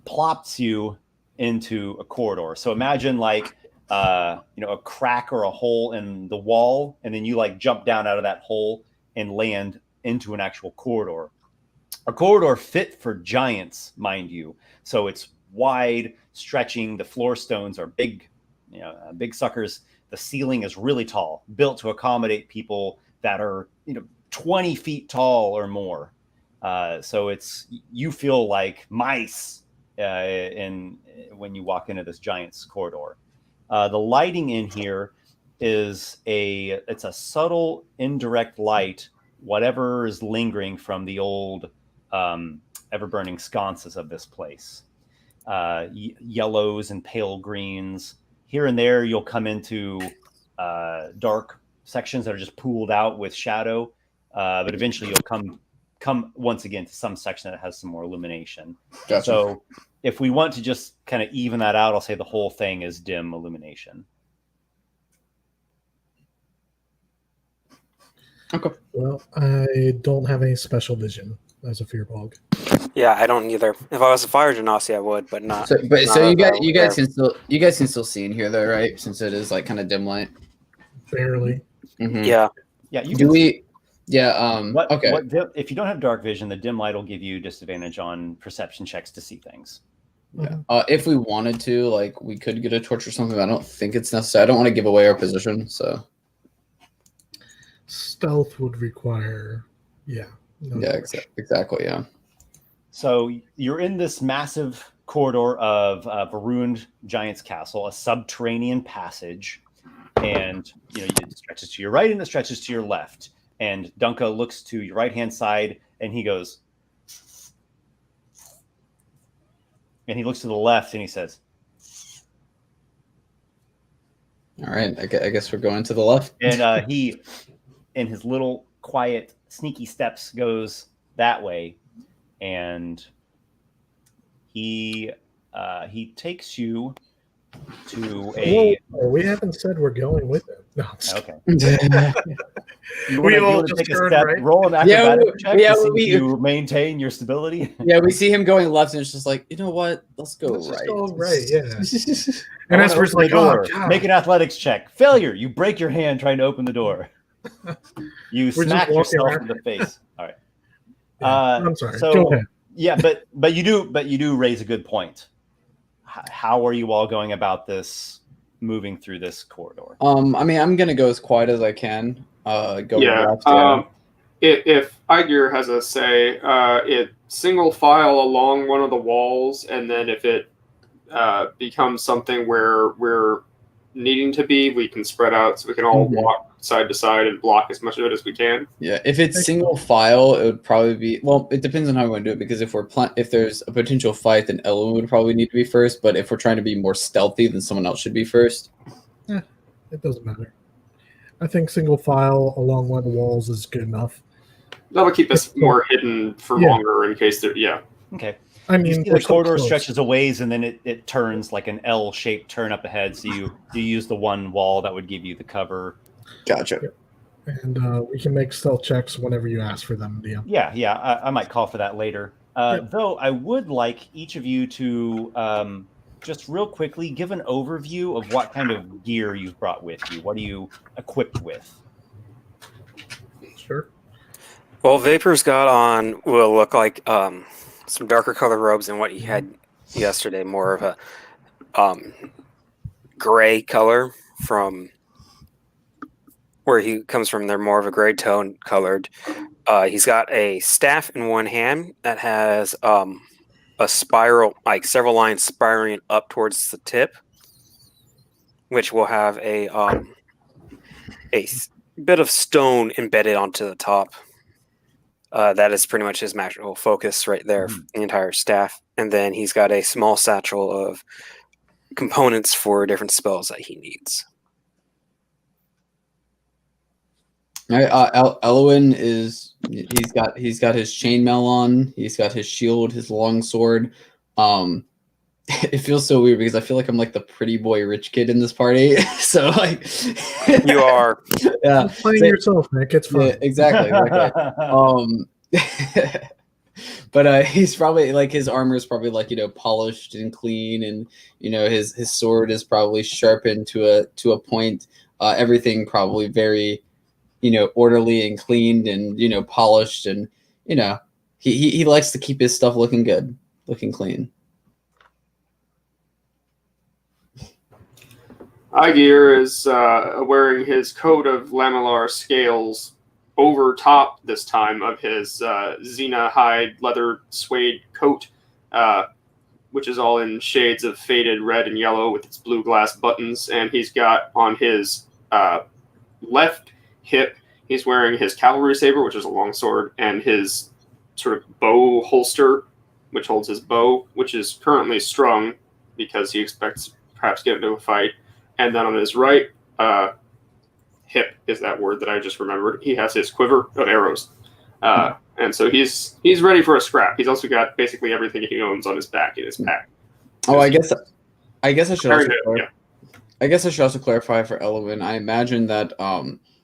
plops you into a corridor. So imagine like, a crack or a hole in the wall, and then you jump down out of that hole and land into an actual corridor. A corridor fit for giants, mind you. So it's wide, stretching. The floor stones are big, big suckers. The ceiling is really tall, built to accommodate people that are 20 feet tall or more. So you feel like mice when you walk into this giant's corridor. The lighting in here it's a subtle indirect light, whatever is lingering from the old ever-burning sconces of this place. Yellows and pale greens. Here and there you'll come into dark sections that are just pooled out with shadow, but eventually you'll come once again to some section that has some more illumination. Gotcha. So if we want to just kind of even that out, I'll say the whole thing is dim illumination. Okay. Well, I don't have any special vision as a Firbolg. Yeah, I don't either. If I was a fire genasi, I would, but not. So not you guys can still see in here though, right? Since it is like kind of dim light. Barely. Mm-hmm. Yeah. Yeah, you Do can. we? Yeah. Okay. If you don't have dark vision, the dim light will give you disadvantage on perception checks to see things. Yeah. If we wanted to, like, we could get a torch or something. But I don't think it's necessary. I don't want to give away our position. So. Stealth would require, yeah. No Yeah. torch. Exactly. Yeah. So you're in this massive corridor of a ruined giant's castle, a subterranean passage, and it stretches to your right and it stretches to your left. And Dunka looks to your right-hand side and he goes, and he looks to the left and he says, All right. I guess we're going to the left. and he, in his little quiet, sneaky steps, goes that way, and he takes you to a. Whoa, we haven't said we're going with him. No, I'm just Okay. We You all wanna just take a turned step, right. roll an acrobatic check to see we- if you maintain your stability. Yeah, we see him going left, and it's just like, you know what? Let's go Let's just right. go right, yeah. I And wanna Esper's open like, the door. oh, God. Make an athletics check. Failure. You break your hand trying to open the door. You We're just smack walking yourself around. in the face. All right. Yeah, I'm sorry. So Go ahead. yeah, but you do raise a good point. How are you all going about this, moving through this corridor? I mean, I'm gonna go as quiet as I can. Go Yeah. left. If Aygir has a say, it single file along one of the walls, and then if it becomes something where we're needing to be, we can spread out so we can all Mhm. walk side to side and block as much of it as we can. Yeah, if it's single file, it would probably be. Well, it depends on how we want to do it. Because if there's a potential fight, then Elluin would probably need to be first. But if we're trying to be more stealthy, then someone else should be first. It doesn't matter. I think single file along one of the walls is good enough. That'll keep us more hidden for Yeah. longer in case there. Yeah. Okay. I You mean, see we're the so corridor close. stretches a ways and then it turns like an L-shaped turn up ahead. So you use the one wall that would give you the cover. Gotcha. And we can make stealth checks whenever you ask for them, DM. Yeah. I might call for that later. Though I would like each of you to just real quickly give an overview of what kind of gear you've brought with you. What are you equipped with? Sure. Well, Vapor's got on will look like some darker color robes than what he had yesterday. More of a gray color from where he comes from. They're more of a gray tone colored. He's got a staff in one hand that has a spiral, like several lines spiraling up towards the tip, which will have a bit of stone embedded onto the top. That is pretty much his magical focus right there, the entire staff. And then he's got a small satchel of components for different spells that he needs. Elluin he's got his chainmail on. He's got his shield, his long sword. It feels so weird because I feel like I'm like the pretty boy rich kid in this party. So like You are. Yeah, Playing yourself, Nick. It's fun. yeah, exactly. But he's probably like his armor is probably like polished and clean, and his sword is probably sharpened to a point. Everything probably very orderly and cleaned and polished, and he likes to keep his stuff looking good, looking clean. Aygir is wearing his coat of lamellar scales over top this time of his Xena hide leather suede coat, which is all in shades of faded red and yellow with its blue glass buttons. And he's got on his left hip, he's wearing his cavalry saber, which is a long sword, and his sort of bow holster, which holds his bow, which is currently strung because he expects perhaps get into a fight. And then on his right hip is that word that I just remembered. He has his quiver of arrows. And so he's ready for a scrap. He's also got basically everything he owns on his back in his pack. Oh, I guess I should also Yeah. I guess I should also clarify for Elluin. I imagine that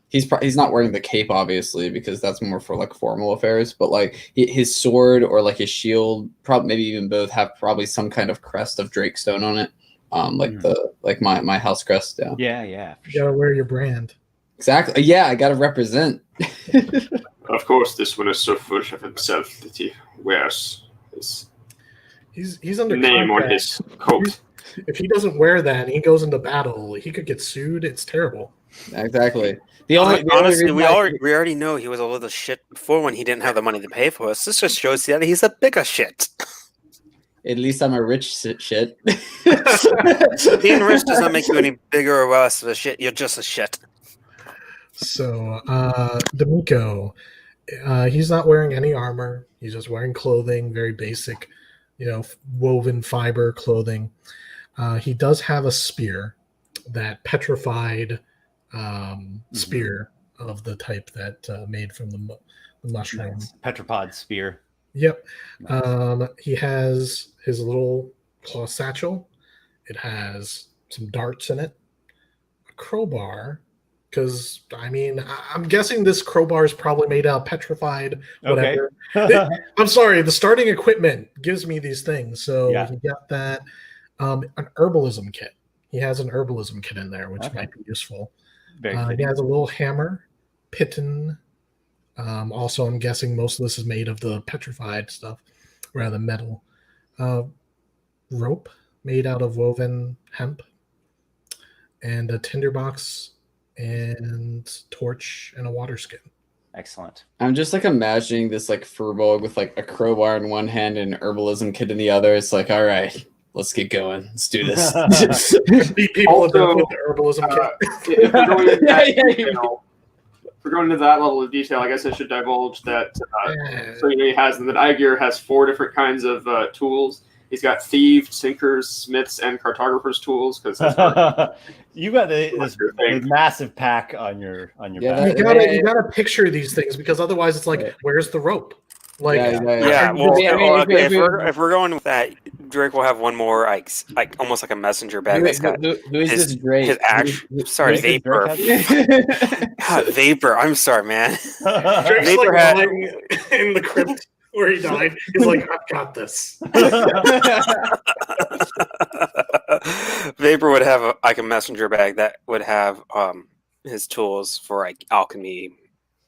he's not wearing the cape obviously because that's more for like formal affairs. But like his sword or like his shield, probably maybe even both, have probably some kind of crest of Drakestone on it. Like my house crest. Yeah, for You gotta sure. wear your brand. Exactly. Yeah, I gotta represent. Of course, this one is so full of himself that he wears his He's under name on contract. his coat. If he doesn't wear that and he goes into battle, he could get sued. It's terrible. Exactly. Honestly, we already know he was a little shit before when he didn't have the money to pay for us. This just shows you that he's a bigger shit. At least I'm a rich shit. Being rich does not make you any bigger or less of a shit. You're just a shit. So, Dimico, he's not wearing any armor. He's just wearing clothing, very basic, woven fiber clothing. He does have a spear, that petrified spear of the type that made from the mushroom. Nice. Petropod spear. Yep. Nice. He has his little claw satchel. It has some darts in it, a crowbar. Because, I'm guessing this crowbar is probably made out of petrified, whatever. Okay. I'm sorry, the starting equipment gives me these things. So he got that. An herbalism kit. He has an herbalism kit in there, which might be useful. He has a little hammer, piton. Also, I'm guessing most of this is made of the petrified stuff rather than metal. Rope made out of woven hemp. And a tinderbox and torch and a water skin. Excellent. I'm just like imagining this like Firbolg with like a crowbar in one hand and an herbalism kit in the other. It's like, all right, let's get going. Let's do this. Beat people Also, with the herbalism kit. If we're going into that detail, if we're going into that level of detail, I guess I should divulge that that Aygir has 4 different kinds of tools. He's got thieves, sinkers, smiths, and cartographers' tools. Because you got this massive pack on your back. You gotta picture these things because otherwise it's like, where's the rope? Like, if we're going with that, Drake will have one more like almost like a messenger bag. That's got who is this Drake? His ash. Sorry, Vapor. God, Vapor. I'm sorry, man. Drake's Vapor like lying in the crypt where he died. He's like, I've got this. Vapor would have a messenger bag that would have his tools for like alchemy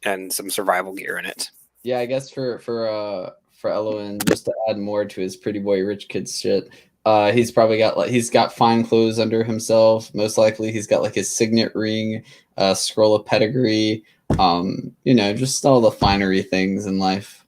and some survival gear in it. Yeah, I guess for Elluin, just to add more to his pretty boy rich kid shit, he's probably got he's got fine clothes under himself. Most likely, he's got like his signet ring, scroll of pedigree, just all the finery things in life.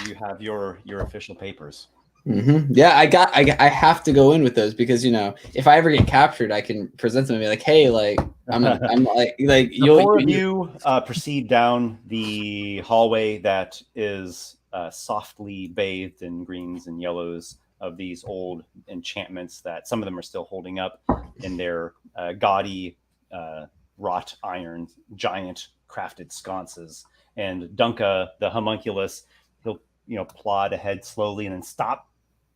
You have your official papers. Mm-hmm. Yeah, I have to go in with those because if I ever get captured, I can present them and be like, hey, like I'm like you proceed down the hallway that is softly bathed in greens and yellows of these old enchantments that some of them are still holding up in their gaudy wrought iron giant crafted sconces. And Dunka, the homunculus, he'll plod ahead slowly and then stop.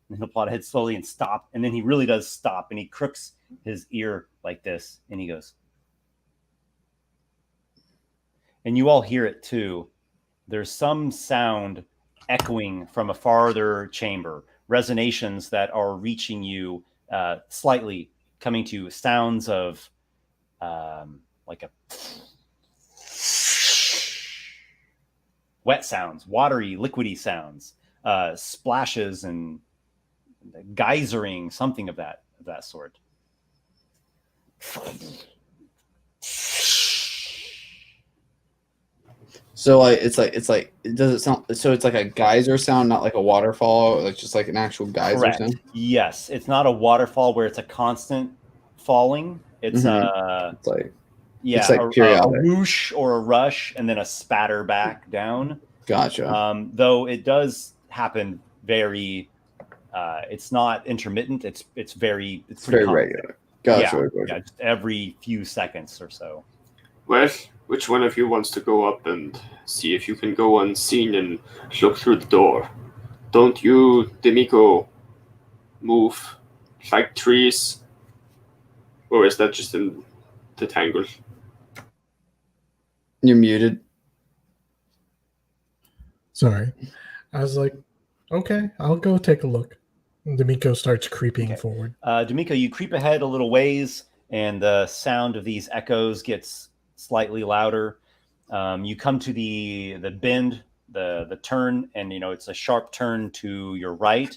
And he'll plod ahead slowly and stop. And then he really does stop and he crooks his ear like this. And he goes. And you all hear it too. There's some sound echoing from a farther chamber. Resonations that are reaching you slightly, coming to sounds of like a wet sounds, watery, liquidy sounds, splashes and geysering, something of that sort. So it's like does it sound so it's like a geyser sound, not like a waterfall, like just like an actual geyser Correct. sound? Yes, it's not a waterfall where it's a constant falling. It's it's like a whoosh or a rush and then a spatter back down. Gotcha. Though it does happen very it's not intermittent, it's very regular. Gotcha. Yeah, just every few seconds or so. Well, which one of you wants to go up and see if you can go unseen and look through the door? Don't you, Dimico, move like trees? Or is that just in the tangle? You're muted. Sorry. I was like, okay, I'll go take a look. And Dimico starts creeping forward. Dimico, you creep ahead a little ways, and the sound of these echoes gets slightly louder. You come to the bend, the turn, and it's a sharp turn to your right,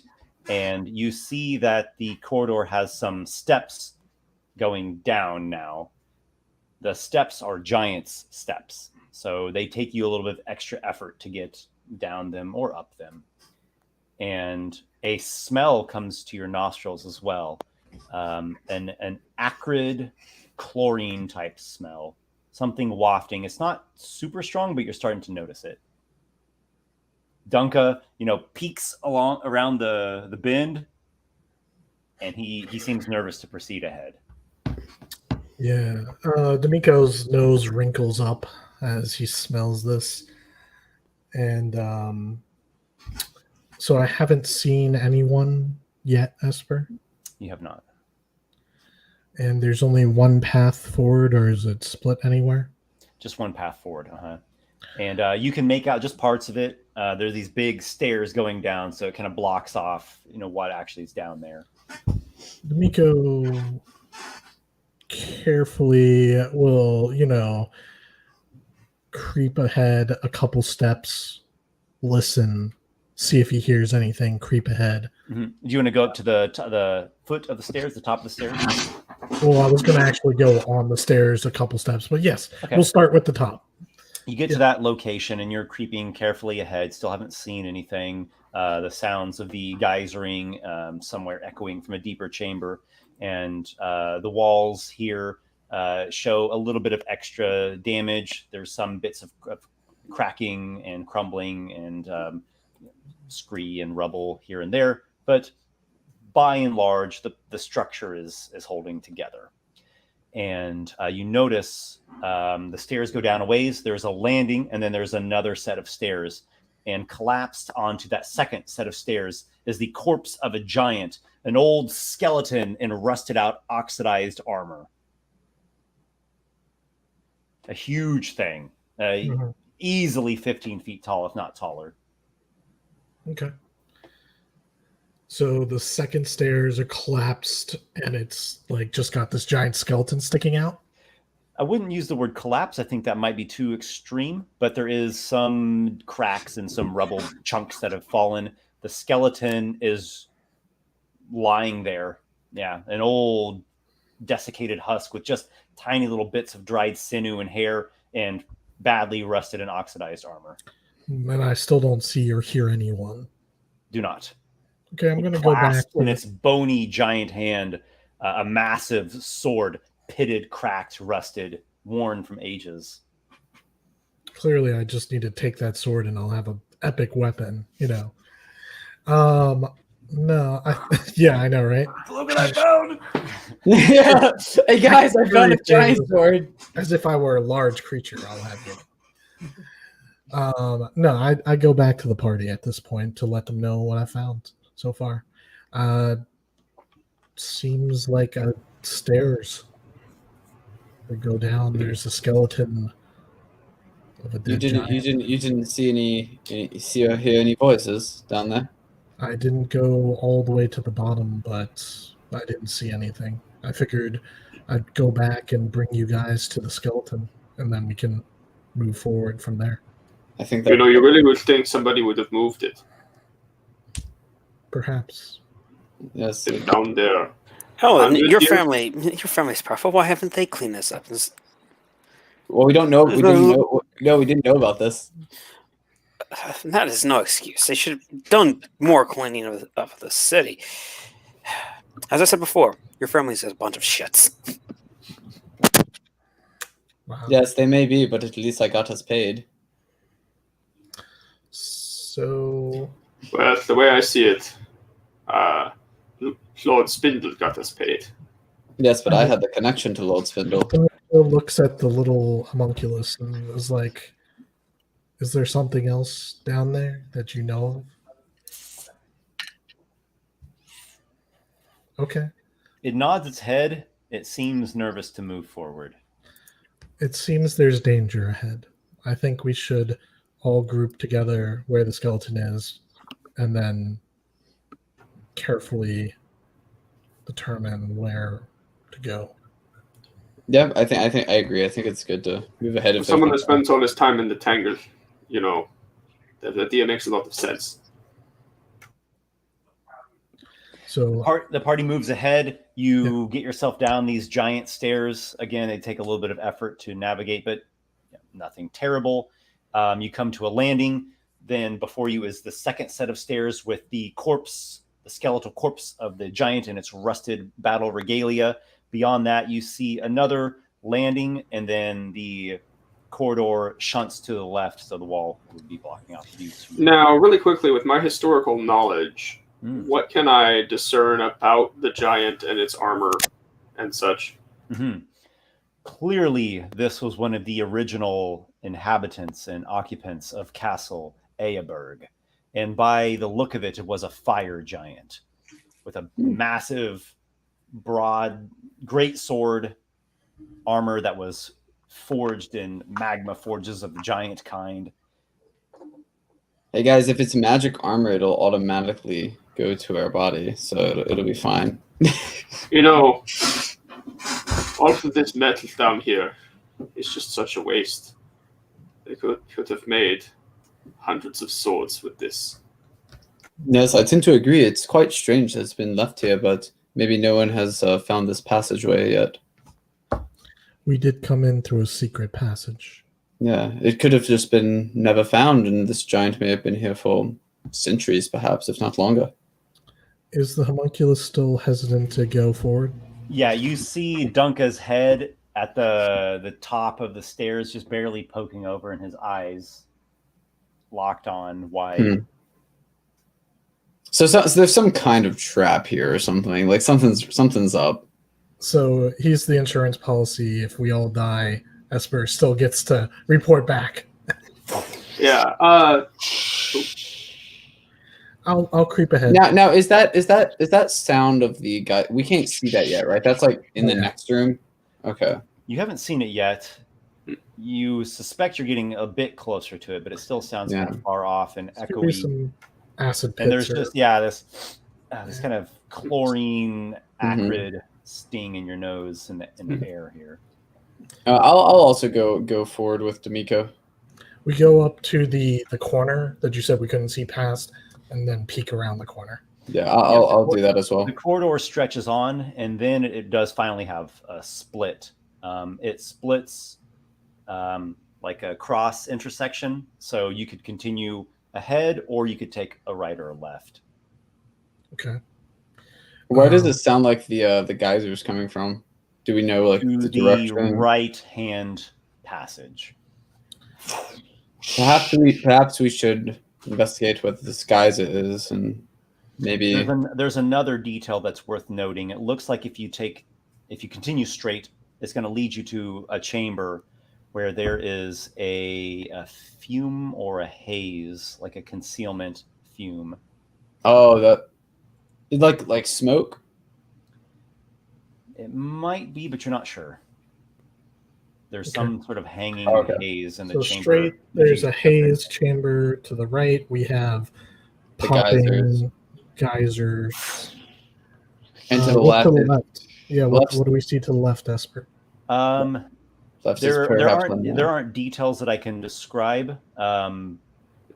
and you see that the corridor has some steps going down now. The steps are giant's steps, so they take you a little bit of extra effort to get down them or up them. And a smell comes to your nostrils as well, an acrid chlorine type smell, something wafting. It's not super strong, but you're starting to notice it. Dunka, peeks around the bend, and he seems nervous to proceed ahead. Yeah, Dimico's nose wrinkles up as he smells this, and so I haven't seen anyone yet, Esper. You have not. And there's only one path forward, or is it split anywhere? Just one path forward. And you can make out just parts of it. There are these big stairs going down, so it kind of blocks off, what actually is down there. Dimico carefully will, creep ahead a couple steps, listen, see if he hears anything, creep ahead. Mm-hmm. Do you want to go up to the foot of the stairs, the top of the stairs? Well, I was going to actually go on the stairs a couple steps, but yes, We'll start with the top. You get to that location, and you're creeping carefully ahead. Still haven't seen anything. The sounds of the geysering somewhere echoing from a deeper chamber. And the walls here show a little bit of extra damage. There's some bits of cracking and crumbling and scree and rubble here and there. But by and large, the structure is holding together. And you notice the stairs go down a ways. There's a landing, and then there's another set of stairs. And collapsed onto that second set of stairs is the corpse of a giant, an old skeleton in rusted out, oxidized armor. A huge thing, easily 15 feet tall, if not taller. Okay. So the second stairs are collapsed, and it's like just got this giant skeleton sticking out? I wouldn't use the word collapse. I think that might be too extreme, but there is some cracks and some rubble chunks that have fallen. The skeleton is lying there. Yeah, an old desiccated husk with just tiny little bits of dried sinew and hair and badly rusted and oxidized armor. And I still don't see or hear anyone. Do not. Okay, I'm going to go back. In its bony giant hand, a massive sword, pitted, cracked, rusted, worn from ages. Clearly, I just need to take that sword and I'll have an epic weapon, No, I know, right? Look what I found! Yeah. Hey guys, I found a giant sword. As if I were a large creature, I'll have you. No, I go back to the party at this point to let them know what I found so far. Seems like stairs. They go down. There's a skeleton of a dead giant. You didn't see see or hear any voices down there? I didn't go all the way to the bottom, but I didn't see anything. I figured I'd go back and bring you guys to the skeleton, and then we can move forward from there. I think that you really would think somebody would have moved it. Perhaps. Yes. It's down there. Oh, and your family's powerful. Why haven't they cleaned this up? Well, we don't know. We didn't know. No, we didn't know about this. That is no excuse. They should have done more cleaning of the city. As I said before, your family's a bunch of shits. Wow. Yes, they may be, but at least I got us paid. So... Well, the way I see it, Lord Spindle got us paid. Yes, but I had the connection to Lord Spindle. Looks at the little homunculus and is like, is there something else down there that you know of? Okay. It nods its head. It seems nervous to move forward. It seems there's danger ahead. I think we should all group together where the skeleton is and then carefully determine where to go. Yeah, I agree. I think it's good to move ahead. If Someone that spends all his time in the tangle, you know, that makes a lot of sense. So The party moves ahead. You get yourself down these giant stairs. Again, they take a little bit of effort to navigate, but nothing terrible. You come to a landing. Then before you is the second set of stairs with the skeletal corpse of the giant in its rusted battle regalia. Beyond that, you see another landing, and then the corridor shunts to the left, so the wall would be blocking off view. Now, really quickly, with my historical knowledge, what can I discern about the giant and its armor and such? Mm-hmm. Clearly, this was one of the original inhabitants and occupants of Castle Aygir. And by the look of it, it was a fire giant with a massive, broad, great sword armor that was forged in magma forges of the giant kind. Hey guys, if it's magic armor, it'll automatically go to our body, so it'll be fine. You know, all of this metal down here is just such a waste. They could have made hundreds of swords with this. Yes, I tend to agree. It's quite strange that it's been left here, but maybe no one has found this passageway yet. we did come in through a secret passage. Yeah, it could have just been never found, and this giant may have been here for centuries, perhaps, if not longer. Is the homunculus still hesitant to go forward? Yeah, you see Dunka's head at the top of the stairs, just barely poking over, and his eyes locked on wide. So there's some kind of trap here or something. Like something's up. So he's the insurance policy. If we all die, Esper still gets to report back. Yeah. I'll creep ahead. Now is that sound of the guy? We can't see that yet, right? That's like in the next room. Okay. You haven't seen it yet. You suspect you're getting a bit closer to it, but it still sounds kind of far off and echoey. Some acid pits. And there's just this kind of chlorine acrid sting in your nose and in the air here. I'll also go forward with Dimico. We go up to the corner that you said we couldn't see past, and then peek around the corner. Yeah, I'll do that as well. The corridor stretches on, and then it does finally have a split. It splits like a cross intersection, so you could continue ahead, or you could take a right or a left. Okay. Where does it sound like the geyser's coming from? Do we know like the direction? The right-hand passage. Perhaps we should investigate what this geyser is, and maybe there's another detail that's worth noting. It looks like if you continue straight, it's going to lead you to a chamber where there is a fume or a haze, like a concealment fume. Oh, that like smoke. It might be, but you're not sure. There's some sort of hanging haze in the chamber. Straight, there's a haze chamber to the right. We have The popping geysers. And to the What left. to the left? Yeah, what do we see to the left, Esper? There aren't details that I can describe.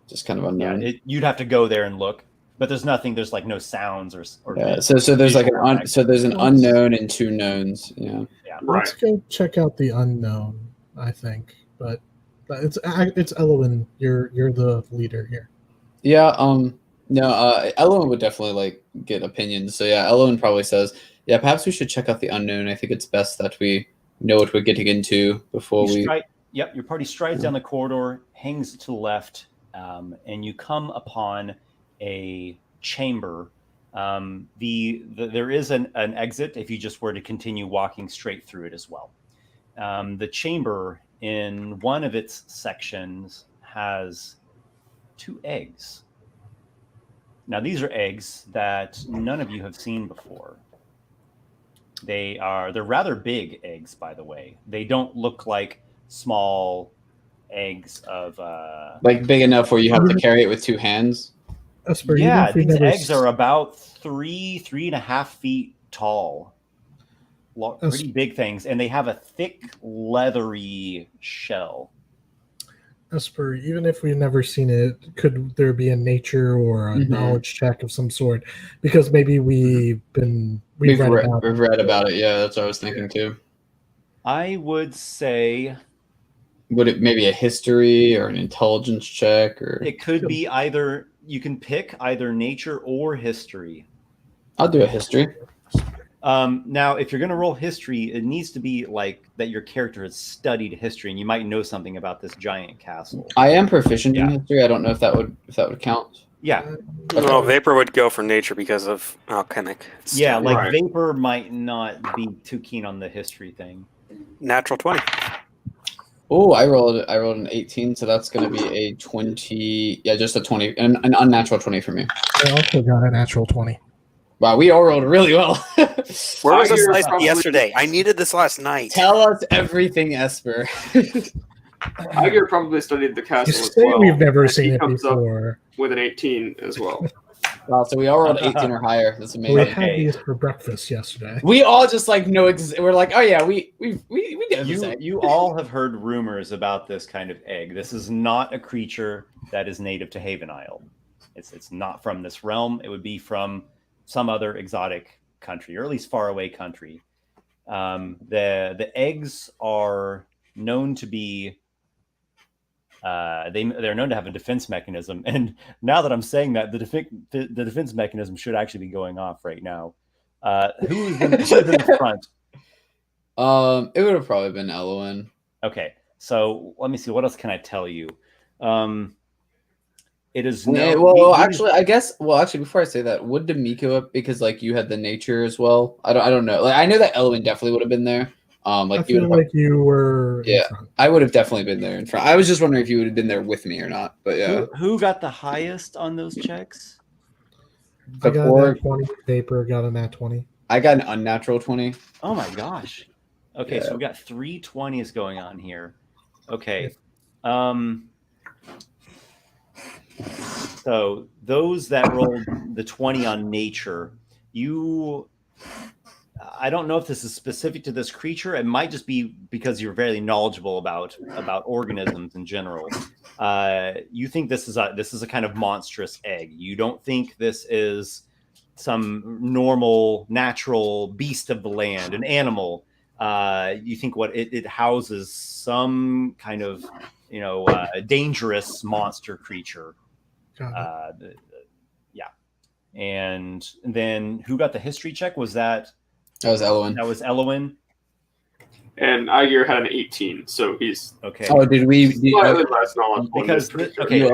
Just kind of unknown. Yeah, you'd have to go there and look. But there's nothing. There's like no sounds or yeah. So there's like there's an unknown and two knowns. Yeah. Let's go check out the unknown. I think, but it's Elluin. You're the leader here. Yeah. No. Elluin would definitely like get opinions. So yeah, Elluin probably says, yeah, perhaps we should check out the unknown. I think it's best that we know what we're getting into before Yep. Your party strides down the corridor, hangs to the left, and you come upon a chamber. There is an exit if you just were to continue walking straight through it as well. The chamber in one of its sections has 2 eggs. Now these are eggs that none of you have seen before. They're rather big eggs, by the way. They don't look like small eggs of Like big enough where you have to carry it with 2 hands. Esper, yeah, even if we these never eggs are about 3.5 feet tall. Pretty big things, and they have a thick leathery shell. Esper, even if we've never seen it, could there be a nature or a knowledge check of some sort? Because maybe we've read about it. Yeah, that's what I was thinking too. I would say, would it maybe a history or an intelligence check, or it could be either. You can pick either nature or history. I'll do a history. Now, if you're going to roll history, it needs to be like that your character has studied history, and you might know something about this giant castle. I am proficient in history. I don't know if that would count. Yeah. Well, Vapor would go for nature because of alchemic. Yeah, like Vapor might not be too keen on the history thing. Natural 20. Oh, I rolled an 18, so that's going to be a 20. Yeah, just a 20, an unnatural 20 for me. I also got a natural 20. Wow, we all rolled really well. Where was this yesterday? I needed this last night. Tell us everything, Esper. Aygir probably studied the castle You as say well. we've never seen he it comes before. up with an 18 as well. Wow, so we all rolled 18 or higher. That's amazing. We had these for breakfast yesterday. We all just like know. We're like, oh yeah, we did this egg. You all have heard rumors about this kind of egg. This is not a creature that is native to Haven Isle. It's not from this realm. It would be from some other exotic country, or at least faraway country. The eggs are known to be they're known to have a defense mechanism, and now that I'm saying that, the defense mechanism should actually be going off right now. Who's in the front? It would have probably been Elluin. Okay, so let me see. What else can I tell you? It is actually, before I say that, would Dimico, because like you had the nature as well. I don't know. Like I know that Elluin definitely would have been there. I feel like you were. Yeah, I would have definitely been there in front. I was just wondering if you would have been there with me or not. But yeah, who got the highest on those checks? I got a nat 20. Vapor got a nat 20. I got an unnatural 20. Oh my gosh. Okay, so we got 3 20s going on here. Okay. So those that rolled the 20 on nature, I don't know if this is specific to this creature. It might just be because you're very knowledgeable about organisms in general. You think this is a kind of monstrous egg. You don't think this is some normal, natural beast of the land, an animal. You think what it houses some kind of dangerous monster creature. Yeah. And then who got the history check? Was that? That was Elluin. That was Elluin. And Aygir had an 18, so he's okay. Oh, did we? Slightly less knowledge. Because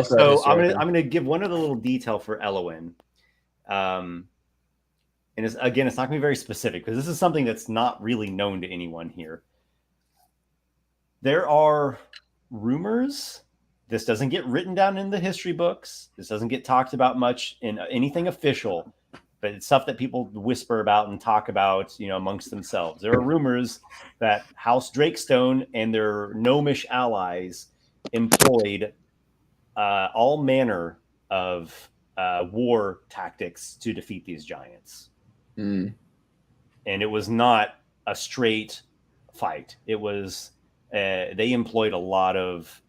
so I'm gonna give one other little detail for Elluin. And it's not gonna be very specific because this is something that's not really known to anyone here. There are rumors. This doesn't get written down in the history books. This doesn't get talked about much in anything official, but it's stuff that people whisper about and talk about, amongst themselves. There are rumors that House Drakestone and their gnomish allies employed all manner of war tactics to defeat these giants. Mm. And it was not a straight fight. It was they employed a lot of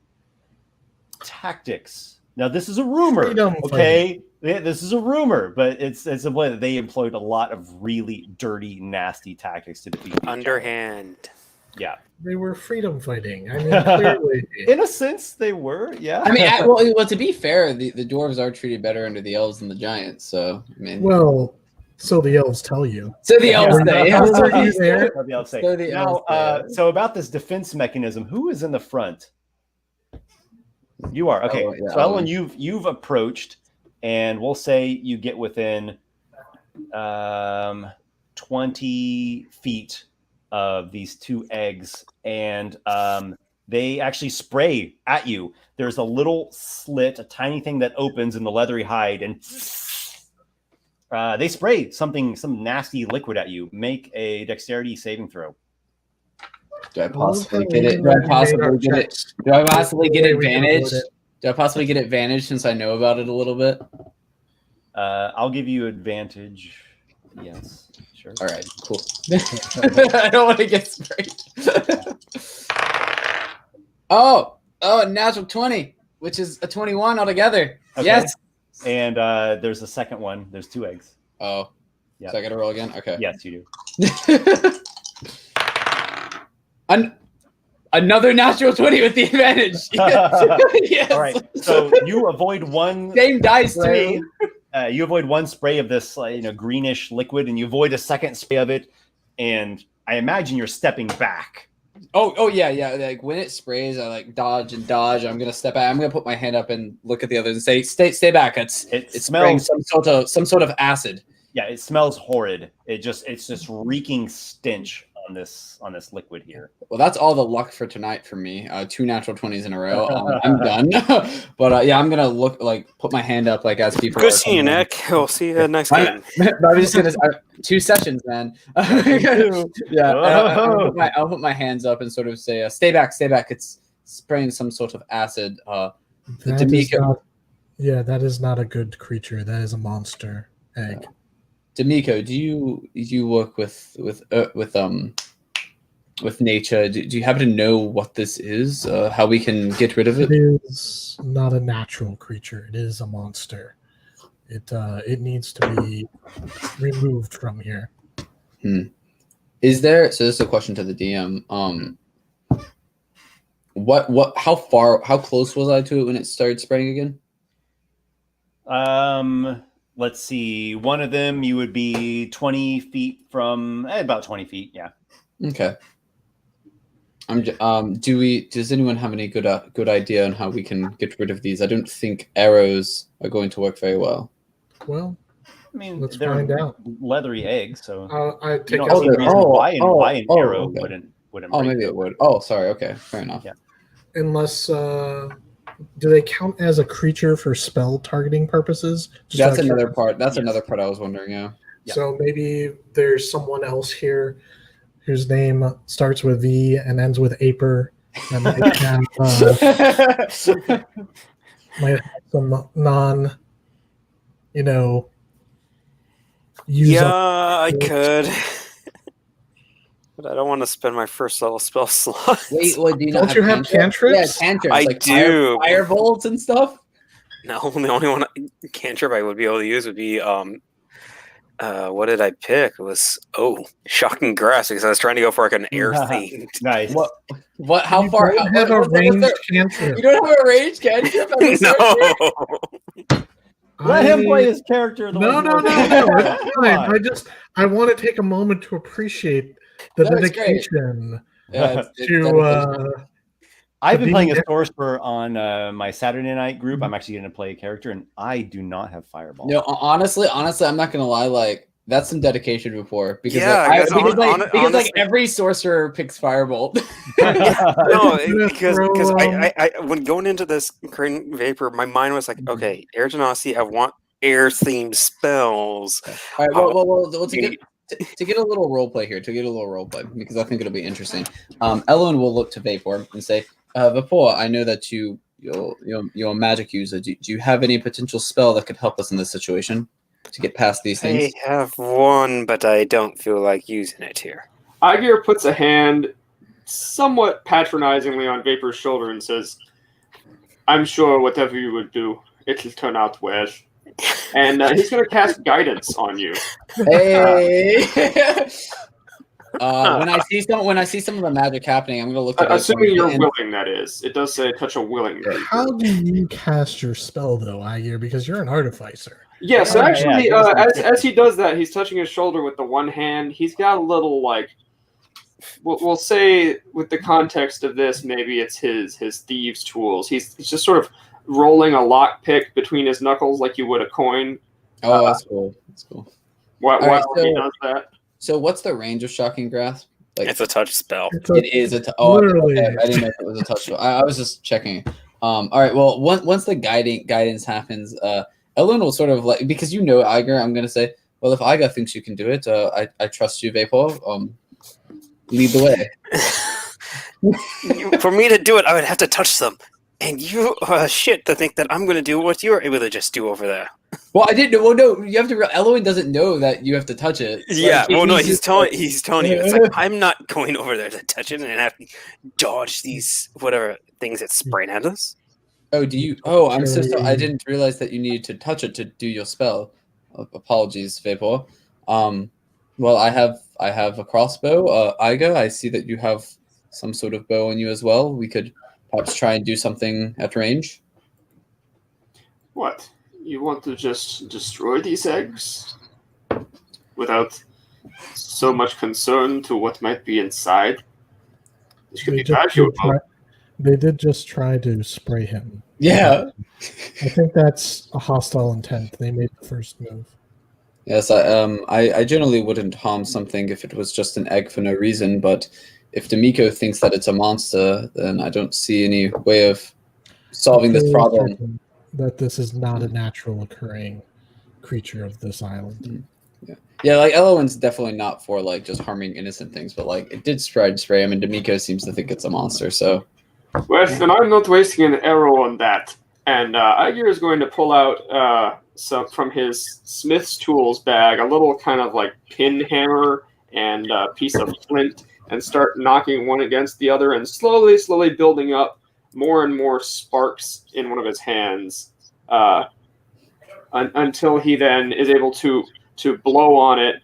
tactics. Now this is a rumor, okay? This is a rumor, but it's a way that they employed a lot of really dirty, nasty tactics to defeat underhand. Yeah, they were freedom fighting. I mean, clearly, in a sense, they were. Yeah, I mean, well, to be fair, the dwarves are treated better under the elves than the giants. So I mean, well, so the elves tell you. So the elves say. The elves say. Now, so about this defense mechanism, who is in the front? You are okay. So Elluin, you've approached, and we'll say you get within 20 feet of these 2 eggs, and they actually spray at you. There's a little slit, a tiny thing that opens in the leathery hide, and they spray some nasty liquid at you. Make a dexterity saving throw. Do I I love possibly how get it? even Do I when we made our possibly get it? checks, Do I possibly get the way we can advantage? avoid it. Do I possibly get advantage since I know about it a little bit? I'll give you advantage. Yes, sure. All right, cool. I don't want to get sprayed. oh, natural 20, which is a 21 altogether. Okay. Yes. And there's a second one. There's 2 eggs. Oh, Yeah. so I got to roll again? Okay. Yes, you do. Another natural 20 with the advantage. Yes. All right. So you avoid one Same dice, spray. too. You avoid one spray of this, greenish liquid, and you avoid a second spray of it. And I imagine you're stepping back. Oh yeah. Like when it sprays, I like dodge and dodge. I'm gonna step back. I'm gonna put my hand up and look at the others and say, "Stay back." It's spraying smells some sort of acid. Yeah, it smells horrid. It's just reeking stench on this liquid here. Well, that's all the luck for tonight for me. 2 natural 20s in a row. I'm done. But yeah, I'm gonna put my hand up as people. Good seeing you, Nick. We'll see you next game. I'm just gonna 2 sessions, man. Yeah, I'll put my hands up and sort of say, "Stay back, stay back." It's spraying some sort of acid. Dimico. That is not a good creature. That is a monster egg. Dimico, do you work with nature? Do you happen to know what this is? How we can get rid of it? It is not a natural creature. It is a monster. It needs to be removed from here. Is there? So this is a question to the DM. How close was I to it when it started spraying again? Let's see. One of them you would be 20 feet from about 20 feet. Yeah. Okay. Does anyone have any good idea on how we can get rid of these? I don't think arrows are going to work very well. Well, I mean, let's they're find out. leathery eggs, so I take you don't see a reason why an arrow okay. wouldn't Oh, break maybe it. it would. Oh, sorry. Okay, fair enough. Yeah. Unless do they count as a creature for spell targeting purposes? Just That's out of another part. That's Yes. another part I was wondering. Yeah. Yeah. So might there's someone else here whose name starts with V and ends with Aper, and might have, might have some use up. I could. But I don't want to spend my first level spell slot. Wait, what? Do you Don't not you have cantrips? Yeah, cantrips. I like do. Fire bolts and stuff. No, the only one cantrip I would be able to use would be what did I pick? It was shocking grass, because I was trying to go for an air theme. Nice. What? How You far? don't have a ranged cantrip. You don't have a ranged cantrip? No. Let him play his character. No. It's fine. I want to take a moment to appreciate the dedication to. I've been playing a sorcerer on my Saturday night group. I'm actually going to play a character, and I do not have Fireball. No, honestly, I'm not gonna lie. That's some dedication before, because every sorcerer picks Firebolt. No, because I when going into this Crane Vapor, my mind was like, okay, Air Genasi, I want air themed spells. All right, well, to get a little role play here, because I think it'll be interesting. Elluin will look to Vapor and say, Vapor, I know that you're a magic user. Do you have any potential spell that could help us in this situation to get past these things? I have one, but I don't feel like using it here. Aygir puts a hand somewhat patronizingly on Vapor's shoulder and says, I'm sure whatever you would do, it'll turn out well. And he's going to cast guidance on you. Hey! When I see some of the magic happening, I'm going to look at assuming you're willing, that is. It does say touch a willing. How do you cast your spell, though, Aygir? Because you're an artificer. Yeah, so actually, as he does that, he's touching his shoulder with the one hand. He's got a little, we'll say, with the context of this, maybe it's his thieves' tools. He's just sort of rolling a lockpick between his knuckles like you would a coin. Oh, that's cool. That's cool. While he does that. So what's the range of Shocking Grasp? It's a touch spell. It is a touch. Literally. Okay. I didn't know if it was a touch spell. I was just checking. All right. Well, once the guidance happens, Elluin will sort of because Aygir, I'm gonna say, well, if Aygir thinks you can do it, I trust you, Vapor. Lead the way. For me to do it, I would have to touch them. And you are shit to think that I'm going to do what you're able to just do over there. Well, I didn't know. Well, no, you have to. Elluin doesn't know that you have to touch it. Yeah, well, no, he's telling like- you. It's like, I'm not going over there to touch it and have to dodge these whatever things that's spraying at us. Oh, do you? Oh, I'm so sorry. I didn't realize that you needed to touch it to do your spell. Apologies, Vapor. Well, I have a crossbow. Aygir, I see that you have some sort of bow on you as well. We could perhaps try and do something at range. What? You want to just destroy these eggs without so much concern to what might be inside? This could be valuable. They did just try to spray him. Yeah. I think that's a hostile intent. They made the first move. Yes, I generally wouldn't harm something if it was just an egg for no reason, but if Dimico thinks that it's a monster, then I don't see any way of solving this problem. That this is not a natural occurring creature of this island. Yeah, like Elluin's definitely not for like just harming innocent things, but like it did spray him, and Dimico seems to think it's a monster. So, Well, then I'm not wasting an arrow on that. And Aygir is going to pull out some from his smith's tools bag, a little kind of like pin hammer and a piece of flint, and start knocking one against the other, and slowly building up more and more sparks in one of his hands, until he then is able to blow on it,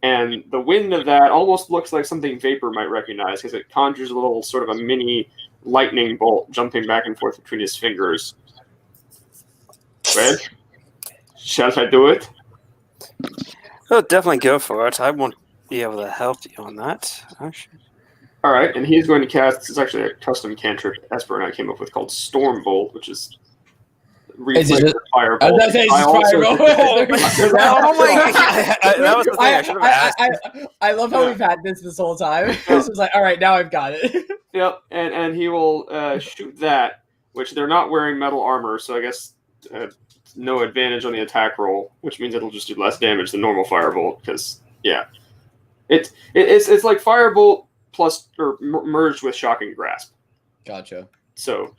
and the wind of that almost looks like something Vapor might recognize, because it conjures a little sort of a mini lightning bolt jumping back and forth between his fingers. Well, shall I do it? Oh, definitely go for it. I won't be able to help you on that. Actually. All right, and he's going to cast. It's actually a custom cantrip Esper and I came up with called Storm Bolt, which is Firebolt. Oh my God! That was the thing I should have asked. I love how we've had this whole time. This was like, all right, now I've got it. Yep, and he will shoot that, which they're not wearing metal armor, so I guess no advantage on the attack roll, which means it'll just do less damage than normal Firebolt. Because it's like Firebolt plus or merged with Shocking Grasp. Gotcha. So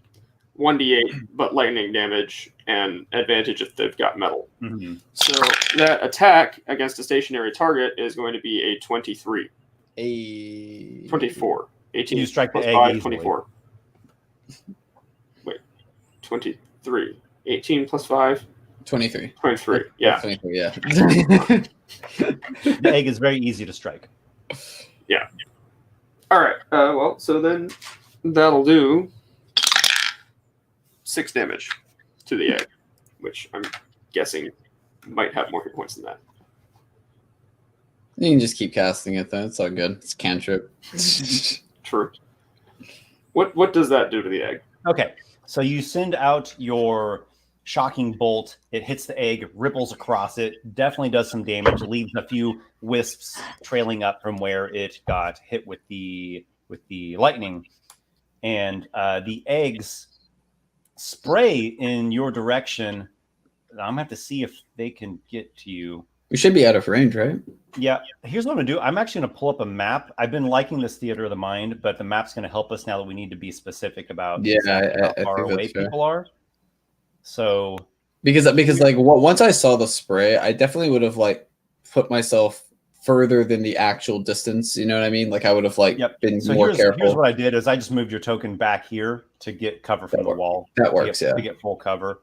1d8, but lightning damage and advantage if they've got metal. Mm-hmm. So that attack against a stationary target is going to be a 23. 24. 18 you strike the plus egg 5, easily. 24. Wait, 23. 18 plus 5? 23. 23, yeah. 23, yeah. The egg is very easy to strike. Yeah. All right, well, so then that'll do 6 damage to the egg, which I'm guessing might have more hit points than that. You can just keep casting it, though. It's all good. It's cantrip. True. What does that do to the egg? Okay, so you send out your shocking bolt. It hits the egg, ripples across it, definitely does some damage, leaves a few wisps trailing up from where it got hit with the lightning, and the eggs spray in your direction. I'm gonna have to see if they can get to you. We should be out of range, right? Yeah, here's what I'm gonna do. I'm actually gonna pull up a map. I've been liking this Theater of the Mind, but the map's gonna help us now that we need to be specific about how far away people are. So because like once I saw the spray, I definitely would have like put myself further than the actual distance. You know what I mean? Like I would have been more careful. Here's what I did: is I just moved your token back here to get cover from the wall. That works, to get full cover.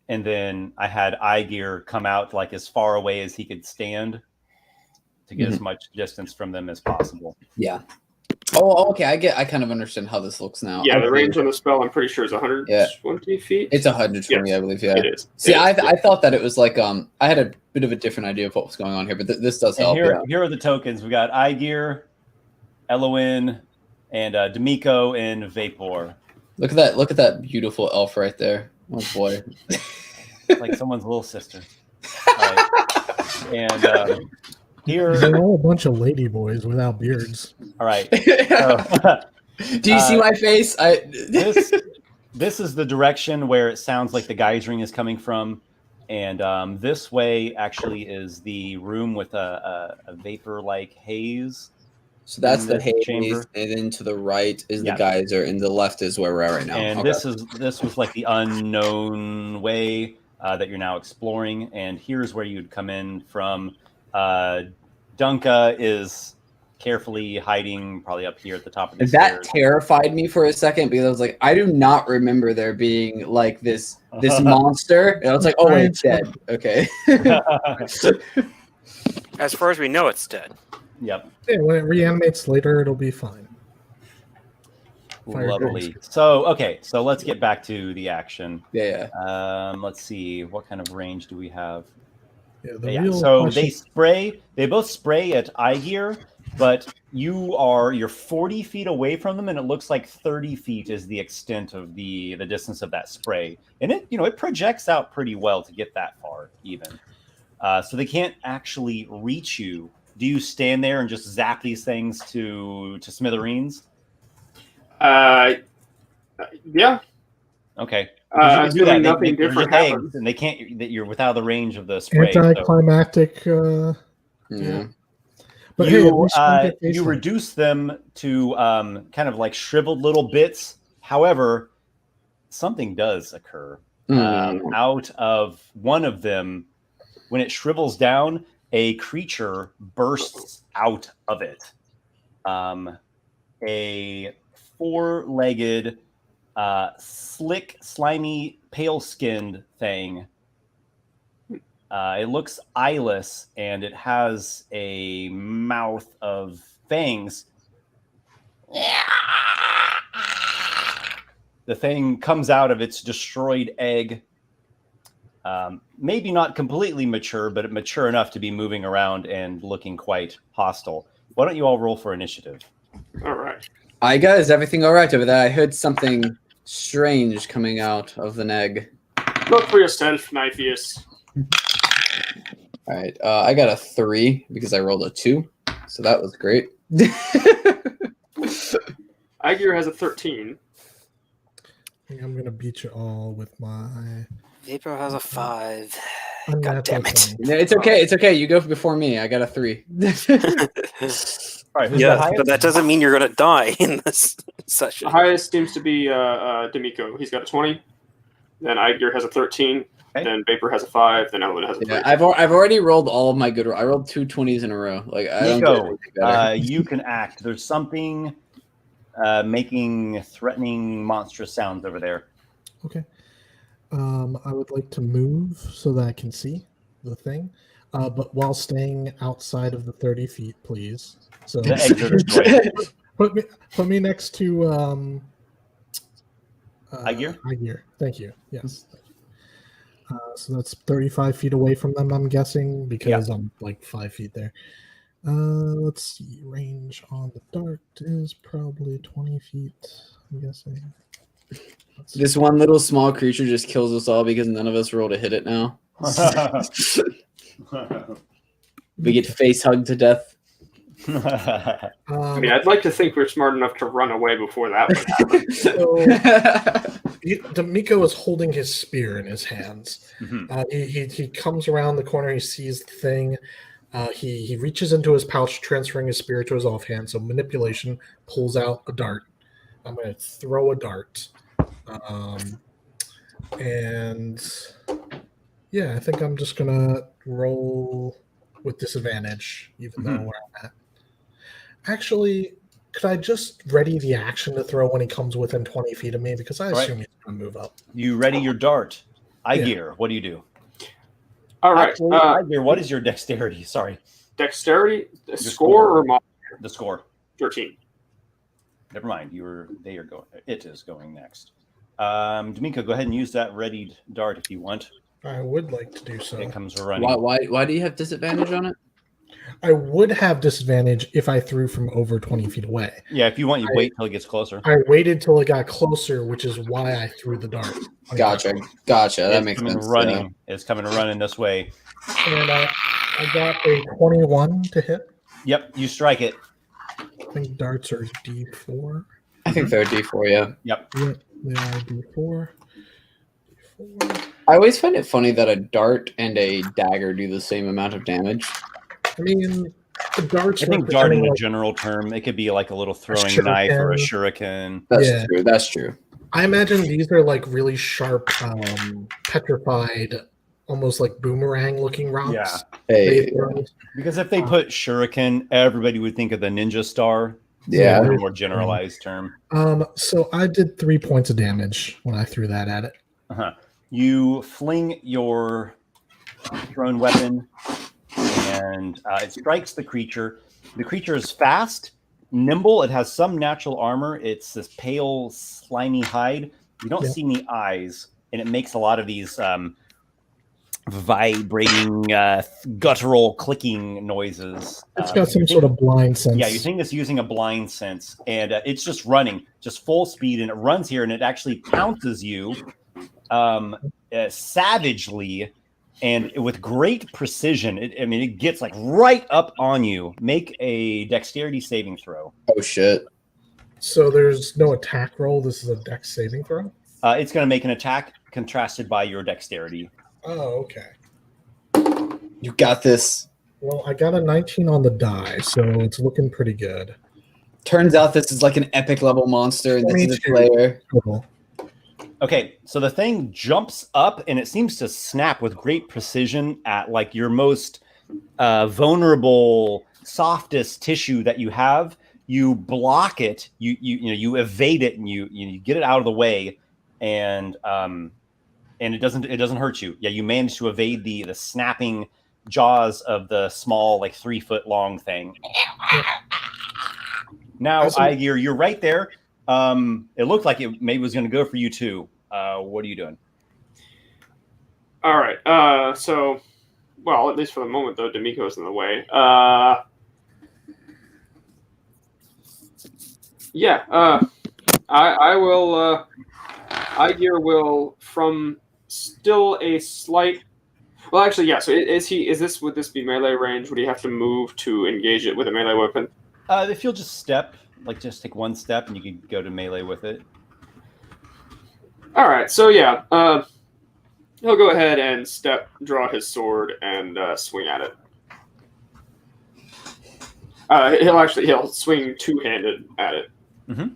And then I had Aygir come out like as far away as he could stand to get as much distance from them as possible. Yeah. Oh, okay. I kind of understand how this looks now. Yeah, the range on the spell, I'm pretty sure, is 120 feet. It's 120, yes. I believe. Yeah, it is. See, I thought that it was like I had a bit of a different idea of what was going on here, but this does help. Here are the tokens. We got Aygir, Elluin, and Dimico and Vapor. Look at that beautiful elf right there. Oh boy, it's like someone's little sister. Right. And here they're all a bunch of lady boys without beards. All right. So, do you see my face? This is the direction where it sounds like the geysering is coming from, and this way actually is the room with a vapor-like haze. So that's in the this haze, chamber. and then to the right is the Yeah. geyser, and the left is where we're at right now. And Okay. this was like the unknown way that you're now exploring. And here's where you'd come in from. Dunka is carefully hiding, probably up here at the top of the That stairs. terrified me for a second because I was like, I do not remember there being like this monster. And I was like, oh wait, it's dead. Okay. As far as we know, it's dead. Yep. Yeah, when it reanimates later, it'll be fine. Fire Lovely. goes. So okay, so let's get back to the action. Yeah. Let's see, what kind of range do we have? Yeah, the Yeah, real so question- they both spray at Aygir, but you're 40 feet away from them, and it looks like 30 feet is the extent of the distance of that spray. And it projects out pretty well to get that far even. So they can't actually reach you. Do you stand there and just zap these things to smithereens? Yeah. Okay. Assuming nothing different happens. And they can't. You're without the range of the spray. Anticlimactic. Yeah. But hey, at least we get you baseline. reduce them to kind of like shriveled little bits. However, something does occur. Out of one of them, when it shrivels down, a creature bursts out of it. A four-legged, slick, slimy, pale-skinned thing. It looks eyeless, and it has a mouth of fangs. The thing comes out of its destroyed egg. Maybe not completely mature, but mature enough to be moving around and looking quite hostile. Why don't you all roll for initiative? All right. Aiga, is everything all right over there? I heard something strange coming out of the egg. Look for your stealth, Nypheus. All right. I got a 3 because I rolled a 2. So that was great. Aygir has a 13. I think I'm going to beat you all with my Vapor has a 5. God unnatural damn it. 20. No, it's okay. It's okay. You go before me. I got a 3. All right, who's the Yeah, highest? but that doesn't mean you're going to die in this session. The highest seems to be Dimico. He's got a 20. Then Aygir has a 13. Okay. Then Vapor has a 5. Then Elluin has a 3. Yeah, I've already rolled all of my good. I rolled 2 20s in a row. Like I don't get Nico, anything better. you can act. There's something making threatening, monstrous sounds over there. Okay. I would like to move so that I can see the thing, but while staying outside of the 30 feet, please. So The eggs are destroyed. put me next to Aygir? Aygir. Thank you. Yes. So that's 35 feet away from them, I'm guessing, because I'm like 5 feet there. Let's see. Range on the dart is probably 20 feet, I'm guessing. This one little small creature just kills us all because none of us roll to hit it now. We get face hugged to death. I mean, I'd like to think we're smart enough to run away before that would happen. So Dimico is holding his spear in his hands. He comes around the corner. He sees the thing. He reaches into his pouch, transferring his spear to his offhand. So manipulation, pulls out a dart. I'm going to throw a dart. And yeah, I think I'm just going to roll with disadvantage, even though where I'm at. Actually, could I just ready the action to throw when he comes within 20 feet of me? Because I assume he's going to move up. You ready your dart. Aygir, what do you do? All right. Actually, Aygir, what is your dexterity? Sorry. Dexterity? The score or mod? The score. 13. Never mind. It is going next. Dimico, go ahead and use that readied dart if you want. I would like to do so. It comes running. Why do you have disadvantage on it? I would have disadvantage if I threw from over 20 feet away. Yeah, if you want, you wait till it gets closer. I waited till it got closer, which is why I threw the dart. Gotcha. That makes sense. Running. It's coming running this way. And I got a 21 to hit. Yep, you strike it. I think darts are D4. I think they're D4, yeah. Yep. Yep, they are D4. I always find it funny that a dart and a dagger do the same amount of damage. I mean, the darts I think dart in representing, a like, general term, it could be like a little throwing knife or a shuriken. That's Yeah. true. That's true. I imagine these are like really sharp, petrified, almost like boomerang looking rocks. Yeah. Hey, Because if they put shuriken, everybody would think of the ninja star. yeah. A more generalized term. So I did 3 points of damage when I threw that at it. You fling your thrown weapon, and it strikes the creature. The creature is fast, nimble. It has some natural armor. It's this pale, slimy hide. You don't see any eyes, and it makes a lot of these vibrating, guttural, clicking noises. It's got some sort of blind sense. Yeah, you think it's using a blind sense, and it's just running, just full speed, and it runs here, and it actually pounces you savagely and with great precision. It gets like right up on you. Make a dexterity saving throw. Oh shit. So there's no attack roll. This is a dex saving throw? It's going to make an attack contrasted by your dexterity. Oh, okay. You got this. Well, I got a 19 on the die, so it's looking pretty good. Turns out this is like an epic level monster, and this is a player. Cool. Okay, so the thing jumps up, and it seems to snap with great precision at like your most vulnerable, softest tissue that you have. You block it, you evade it, and you get it out of the way, and it doesn't hurt you. Yeah, you manage to evade the snapping jaws of the small, like 3 foot long thing. Now, Aygir, you're right there. It looked like it maybe was going to go for you too. What are you doing? All right. So, well, at least for the moment, though, Dimico's in the way. I will. Aygir will, from still a slight. Well, actually, yeah. So would this be melee range? Would he have to move to engage it with a melee weapon? If you'll just just take one step, and you can go to melee with it. All right. So yeah, he'll go ahead and draw his sword, and swing at it. He'll swing two-handed at it. Mm-hmm.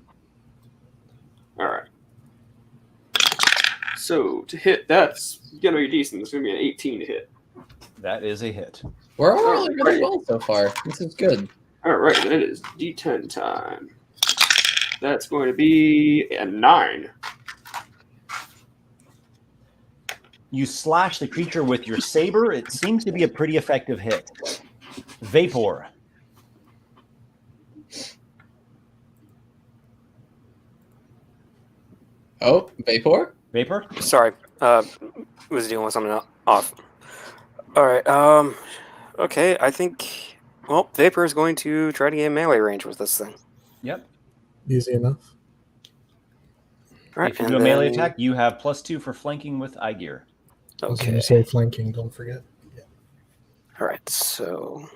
All right. So to hit, that's gonna be decent. It's gonna be an 18 to hit. That is a hit. We're all rolling really well so far. This is good. All right, then it is D10 time. That's going to be a 9. You slash the creature with your saber. It seems to be a pretty effective hit. Vapor. Oh, Vapor? Vapor? Sorry, was dealing with something off. All right. Okay. I think. Well, Vapor is going to try to get melee range with this thing. Yep. Easy enough. All right. If you do a melee attack, you have +2 for flanking with Aygir. I was going Okay. to say flanking, don't forget. Yeah. All right. So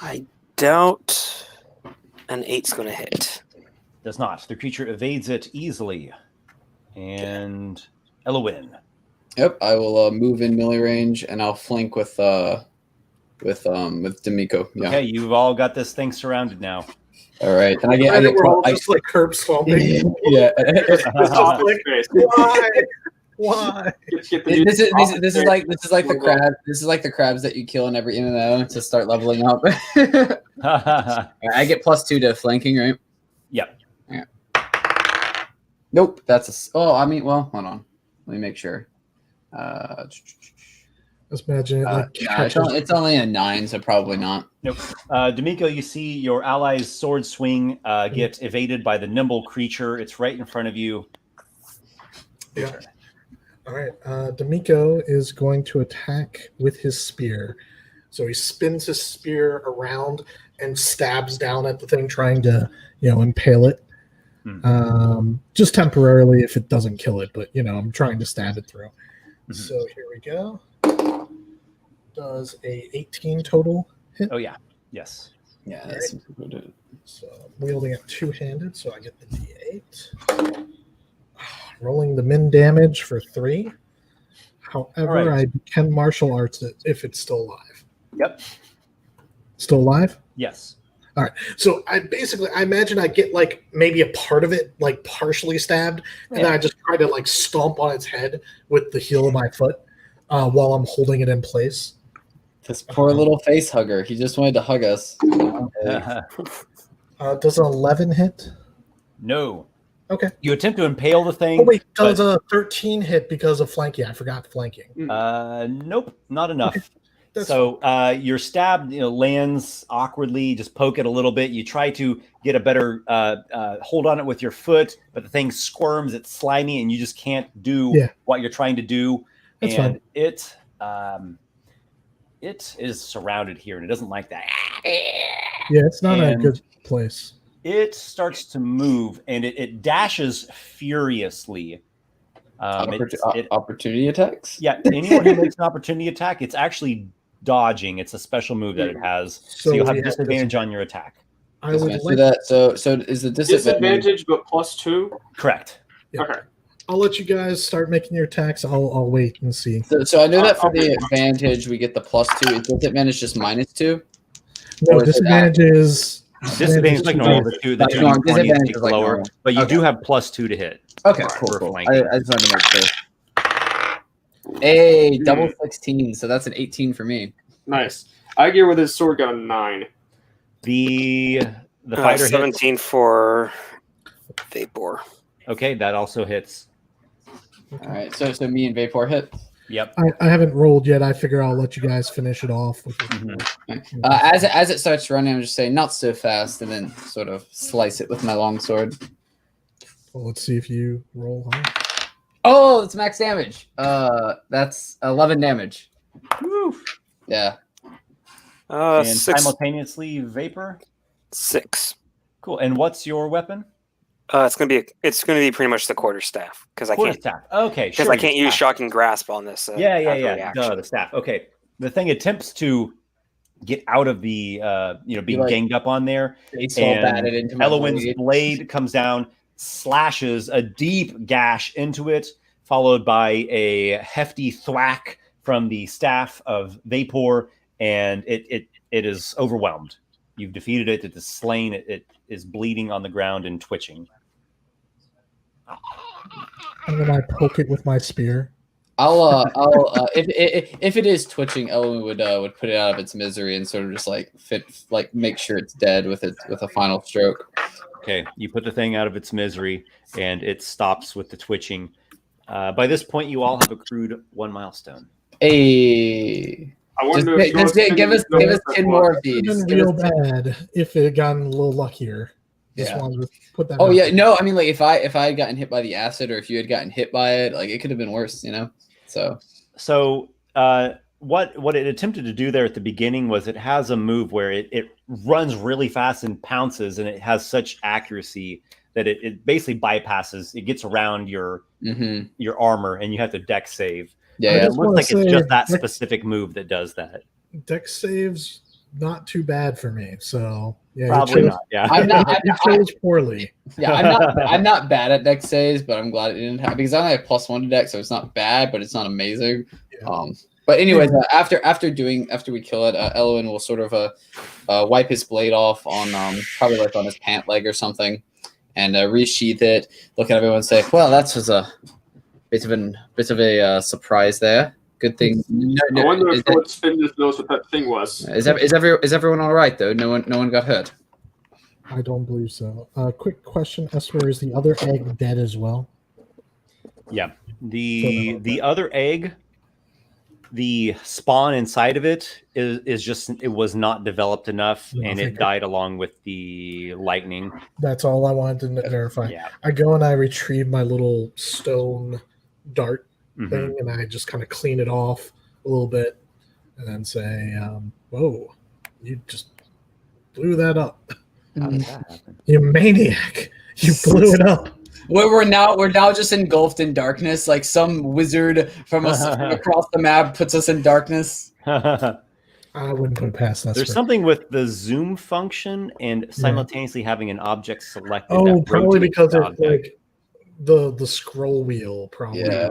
I doubt an 8's going to hit. Does not. The creature evades it easily. And Elluin. Yep, I will move in melee range, and I'll flank with Dimico. Yeah. Okay, you've all got this thing surrounded now. All right, and We're all just like curb stomping. yeah. It's just like, Why? This is like the crab. This is like the crabs that you kill in every MMO to start leveling up. I get +2 to flanking, right? Yep. Yeah. Nope. That's hold on. Let me make sure. Just imagine it like it's only a 9, so probably not. Nope. Dimico, you see your ally's sword swing get evaded by the nimble creature. It's right in front of you. Yeah. All right. Dimico is going to attack with his spear. So he spins his spear around and stabs down at the thing, trying to, impale it. Just temporarily if it doesn't kill it, but I'm trying to stab it through. So here we go. Does a 18 total hit? Oh yeah. Yes. Yeah. That's so I'm wielding it two-handed, so I get the D8. Rolling the min damage for 3. However, Alright. I can martial arts it if it's still alive. Yep. Still alive? Yes. So I imagine I get like maybe a part of it like partially stabbed, and then I just try to like stomp on its head with the heel of my foot while I'm holding it in place. This poor little face hugger. He just wanted to hug us. Does an 11 hit? No. Okay. You attempt to impale the thing. Oh wait, does a 13 hit because of flanking? I forgot flanking. Nope, not enough. Okay. So your stab, lands awkwardly. Just poke it a little bit. You try to get a better hold on it with your foot, but the thing squirms. It's slimy, and you just can't do what you're trying to do. That's and fine. It is surrounded here, and it doesn't like that. Yeah, it's not a good place. It starts to move, and it dashes furiously. Opportunity attacks? Yeah, anyone who makes an opportunity attack, it's actually dodging. It's a special move that it has, so you'll have disadvantage on your attack. I would like that. So is the disadvantage but +2? Correct. Yeah. Okay. I'll let you guys start making your attacks. I'll wait and see. So I know that for the advantage we get the +2. Is disadvantage just -2? No, disadvantage is disadvantage like normal. The two disadvantage is like lower, normal. But you do have +2 to hit. Okay, cool. I just wanted to make sure. Hey, double 16, so that's an 18 for me. Nice. Aygir with his sword got a 9. The fighter 17 hits. for Vapor. Okay, that also hits. All right, so me and Vapor hit. Yep. I haven't rolled yet. I figure I'll let you guys finish it off. As it starts running, I'm just saying not so fast, and then sort of slice it with my longsword. Well, let's see if you roll high. Oh, it's max damage. That's 11 damage. Woo. Yeah. And 6. simultaneously Vapor. 6. Cool. And what's your weapon? It's gonna be pretty much the quarterstaff because I can't. Staff. Okay, because sure. I can't use shocking grasp on this. Yeah. Duh, the staff. Okay, the thing attempts to get out of the being ganged up on there. And Elluin's blade comes down, slashes a deep gash into it, followed by a hefty thwack from the staff of Vapor, and it is overwhelmed. You've defeated it. It is slain. It is bleeding on the ground and twitching. And then I poke it with my spear. I'll if it is twitching, Elluin would put it out of its misery and sort of just make sure it's dead with a final stroke. Okay, you put the thing out of its misery, and it stops with the twitching. By this point, you all have accrued 1 milestone. Hey. Just give us 10 more of these. It's been real bad if it had gotten a little luckier. Just wanted to put that. Oh yeah, no, I mean like if I had gotten hit by the acid, or if you had gotten hit by it, like it could have been worse, So what it attempted to do there at the beginning was it has a move where it runs really fast and pounces, and it has such accuracy that it basically bypasses. It gets around your armor, and you have to dex save. Yeah, it looks like it's just that specific move that does that. Dex saves not too bad for me, so yeah, probably not. Yeah, I chose poorly. Yeah, I'm not bad at dex saves, but I'm glad it didn't have, because I only have +1 to dex, so it's not bad, but it's not amazing. Yeah. But anyways, after we kill it, Elluin will sort of wipe his blade off on probably like on his pant leg or something, and resheath it. Look at everyone and say, "Well, that was a bit of a surprise there. Good thing." I wonder if Philip Spindus knows what that thing was. Is everyone all right though? No one got hurt. I don't believe so. Quick question, Esper: is the other egg dead as well? Yeah, the other egg, the spawn inside of it is just, it was not developed enough, and it died along with the lightning. That's all I wanted to verify. Yeah. I go and I retrieve my little stone dart thing, and I just kind of clean it off a little bit, and then say, "Whoa, you just blew that up! How did that happen? You maniac! You blew it up!" We're now just engulfed in darkness, like some wizard from across the map puts us in darkness. I wouldn't put it past that. There's something with the zoom function and simultaneously having an object selected. Oh, probably because of like the scroll wheel. Probably. Yeah.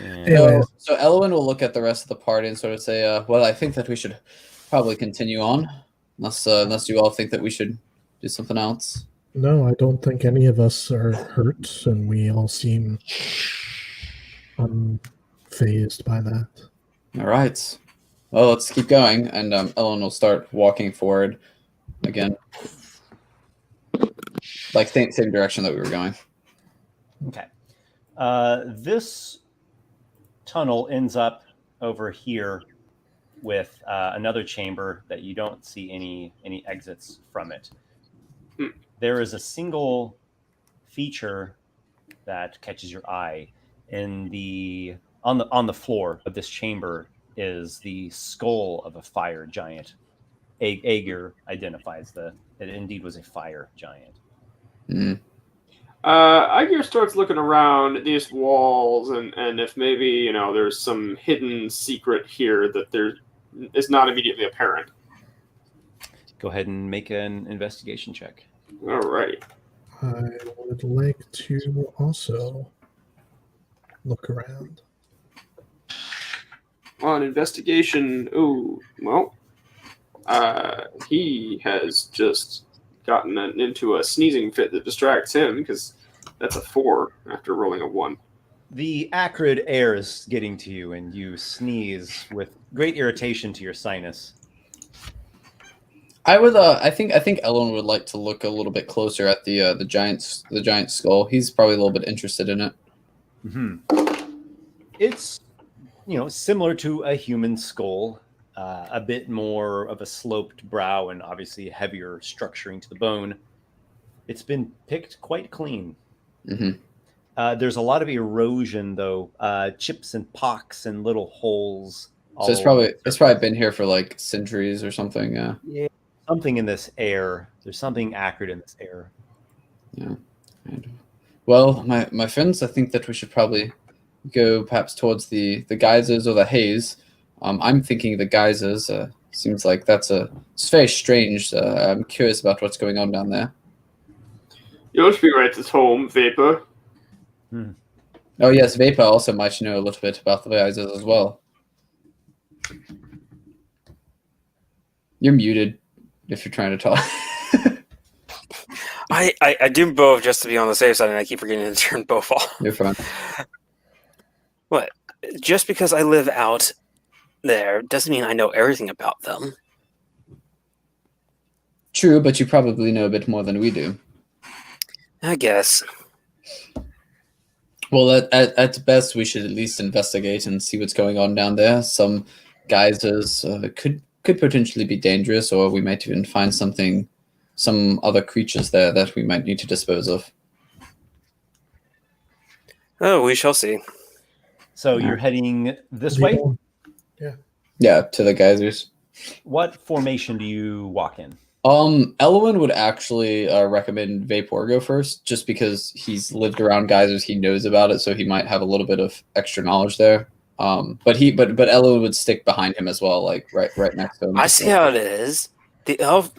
And Anyway. So Elluin will look at the rest of the party and sort of say, well, I think that we should probably continue on, unless you all think that we should do something else. No, I don't think any of us are hurt, and we all seem unfazed by that. All right. Well, let's keep going, and Elluin will start walking forward again, like same direction that we were going. okay. This tunnel ends up over here with another chamber that you don't see any exits from it. There is a single feature that catches your eye. On the floor of this chamber is the skull of a fire giant. Aygir identifies that it indeed was a fire giant. Mm. Aygir starts looking around these walls, and if maybe there's some hidden secret here that there is not immediately apparent. Go ahead and make an investigation check. All right. I would like to also look around. On investigation, he has just gotten into a sneezing fit that distracts him because that's a 4 after rolling a 1. The acrid air is getting to you, and you sneeze with great irritation to your sinus. I would. I think Elluin would like to look a little bit closer at the giant skull. He's probably a little bit interested in it. Mm-hmm. It's similar to a human skull, a bit more of a sloped brow and obviously heavier structuring to the bone. It's been picked quite clean. Mm-hmm. There's a lot of erosion, though, chips and pocks and little holes. So it's probably been here for like centuries or something. Yeah. Yeah, something in this air. There's something acrid in this air. Yeah. Well, my friends, I think that we should probably go perhaps towards the geysers or the haze. I'm thinking the geysers. Seems like it's very strange. I'm curious about what's going on down there. You should be right at home, Vapor. Oh yes, Vapor also might know a little bit about the geysers as well. You're muted if you're trying to talk. I do both just to be on the safe side, and I keep forgetting to turn both off. You're fine. What? Just because I live out there doesn't mean I know everything about them. True, but you probably know a bit more than we do. I guess. Well, at best, we should at least investigate and see what's going on down there. Some geysers could potentially be dangerous, or we might even find some other creatures there that we might need to dispose of. Oh, we shall see. So you're heading this way? Yeah, to the geysers. What formation do you walk in? Elluin would actually recommend Vapor go first, just because he's lived around geysers, he knows about it, so he might have a little bit of extra knowledge there. But Elluin would stick behind him as well, like right next to him. I see how it is. The elf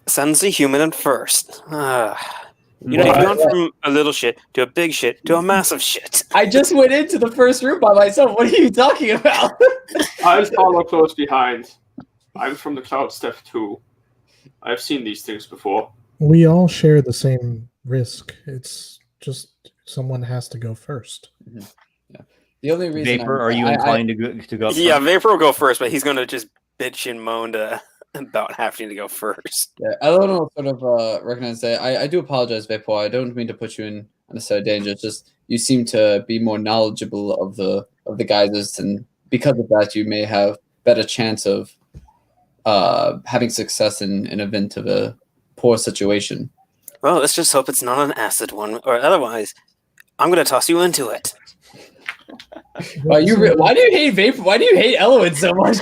sends the human in first. You've gone from a little shit to a big shit to a massive shit. I just went into the first room by myself. What are you talking about? I follow close behind. I'm from the Cloud Step too. I've seen these things before. We all share the same risk. It's just someone has to go first. Mm-hmm. Yeah. The only reason Vapor, are you inclined to go up Yeah, front? Vapor will go first, but he's going to just bitch and moan about having to go first. Yeah, Elluin will sort of recognize that. I do apologize, Vapor. I don't mean to put you in unnecessary danger. It's just you seem to be more knowledgeable of the geysers, and because of that, you may have better chance of having success in an event of a poor situation. Well, let's just hope it's not an acid one, or otherwise, I'm going to toss you into it. Why do you hate Vapor? Why do you hate Elluin so much?